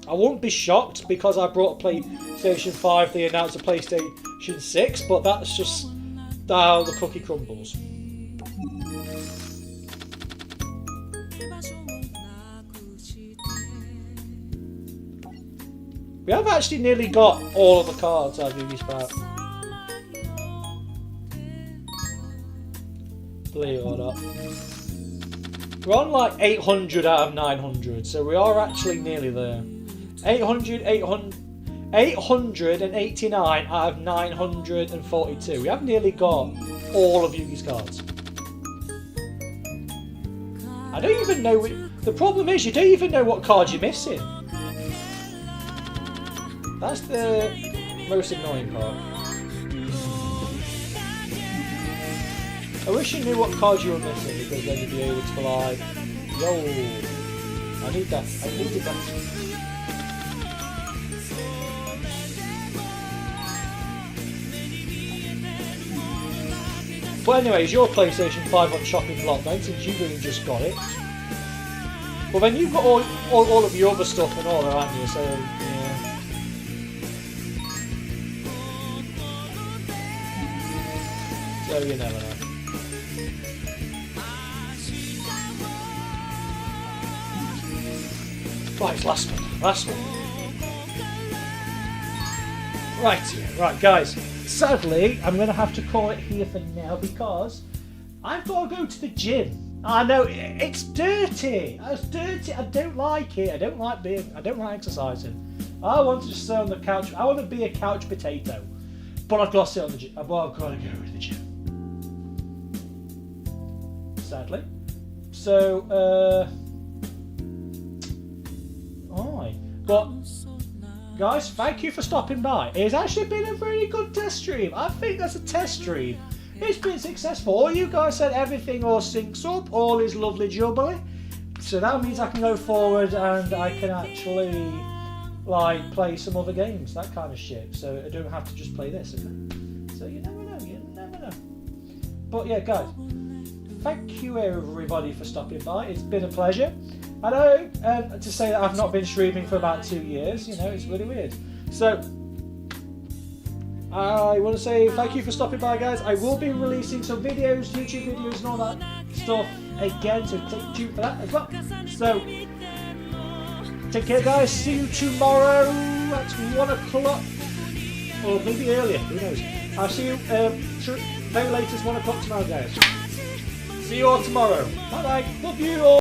I won't be shocked because I brought a PlayStation 5. They announced a PlayStation 6, but that's just how the cookie crumbles. We have actually nearly got all of the cards out of this pack. Believe it or not. We're on like 800 out of 900, so we are actually nearly there. 889 out of 942. We have nearly got all of Yugi's cards. I don't even know. The problem is you don't even know what cards you're missing. That's the most annoying part. I wish you knew what cards you were missing, because then you'd be able to be like, yo, I need that. I needed that. But anyways, your PlayStation 5 on shopping block then, since you've only just got it. Well then you've got all of your other stuff and all there, aren't you? So, yeah. So you never know. Right, last one. Right, guys. Sadly, I'm going to have to call it here for now because I've got to go to the gym. I know it's dirty. It's dirty. I don't like it. I don't like exercising. I want to just sit on the couch. I want to be a couch potato, but I've got to sit on the gym. I've got to go to the gym. Sadly. So, alright. But guys, thank you for stopping by. It's actually been a very good test stream. I think that's a test stream. It's been successful. All you guys said everything all syncs up, all is lovely jubbly. So that means I can go forward and I can actually like play some other games, that kind of shit. So I don't have to just play this, okay? So you never know. But yeah, guys, thank you everybody for stopping by. It's been a pleasure. I know to say that I've not been streaming for about 2 years, you know, it's really weird. So I want to say thank you for stopping by, guys. I will be releasing some videos, YouTube videos and all that stuff again, so stay tuned for that as well. So take care, guys. See you tomorrow at 1 o'clock, or maybe earlier, who knows. I'll see you very latest 1 o'clock tomorrow, guys. See you all tomorrow. Bye bye. Love you all.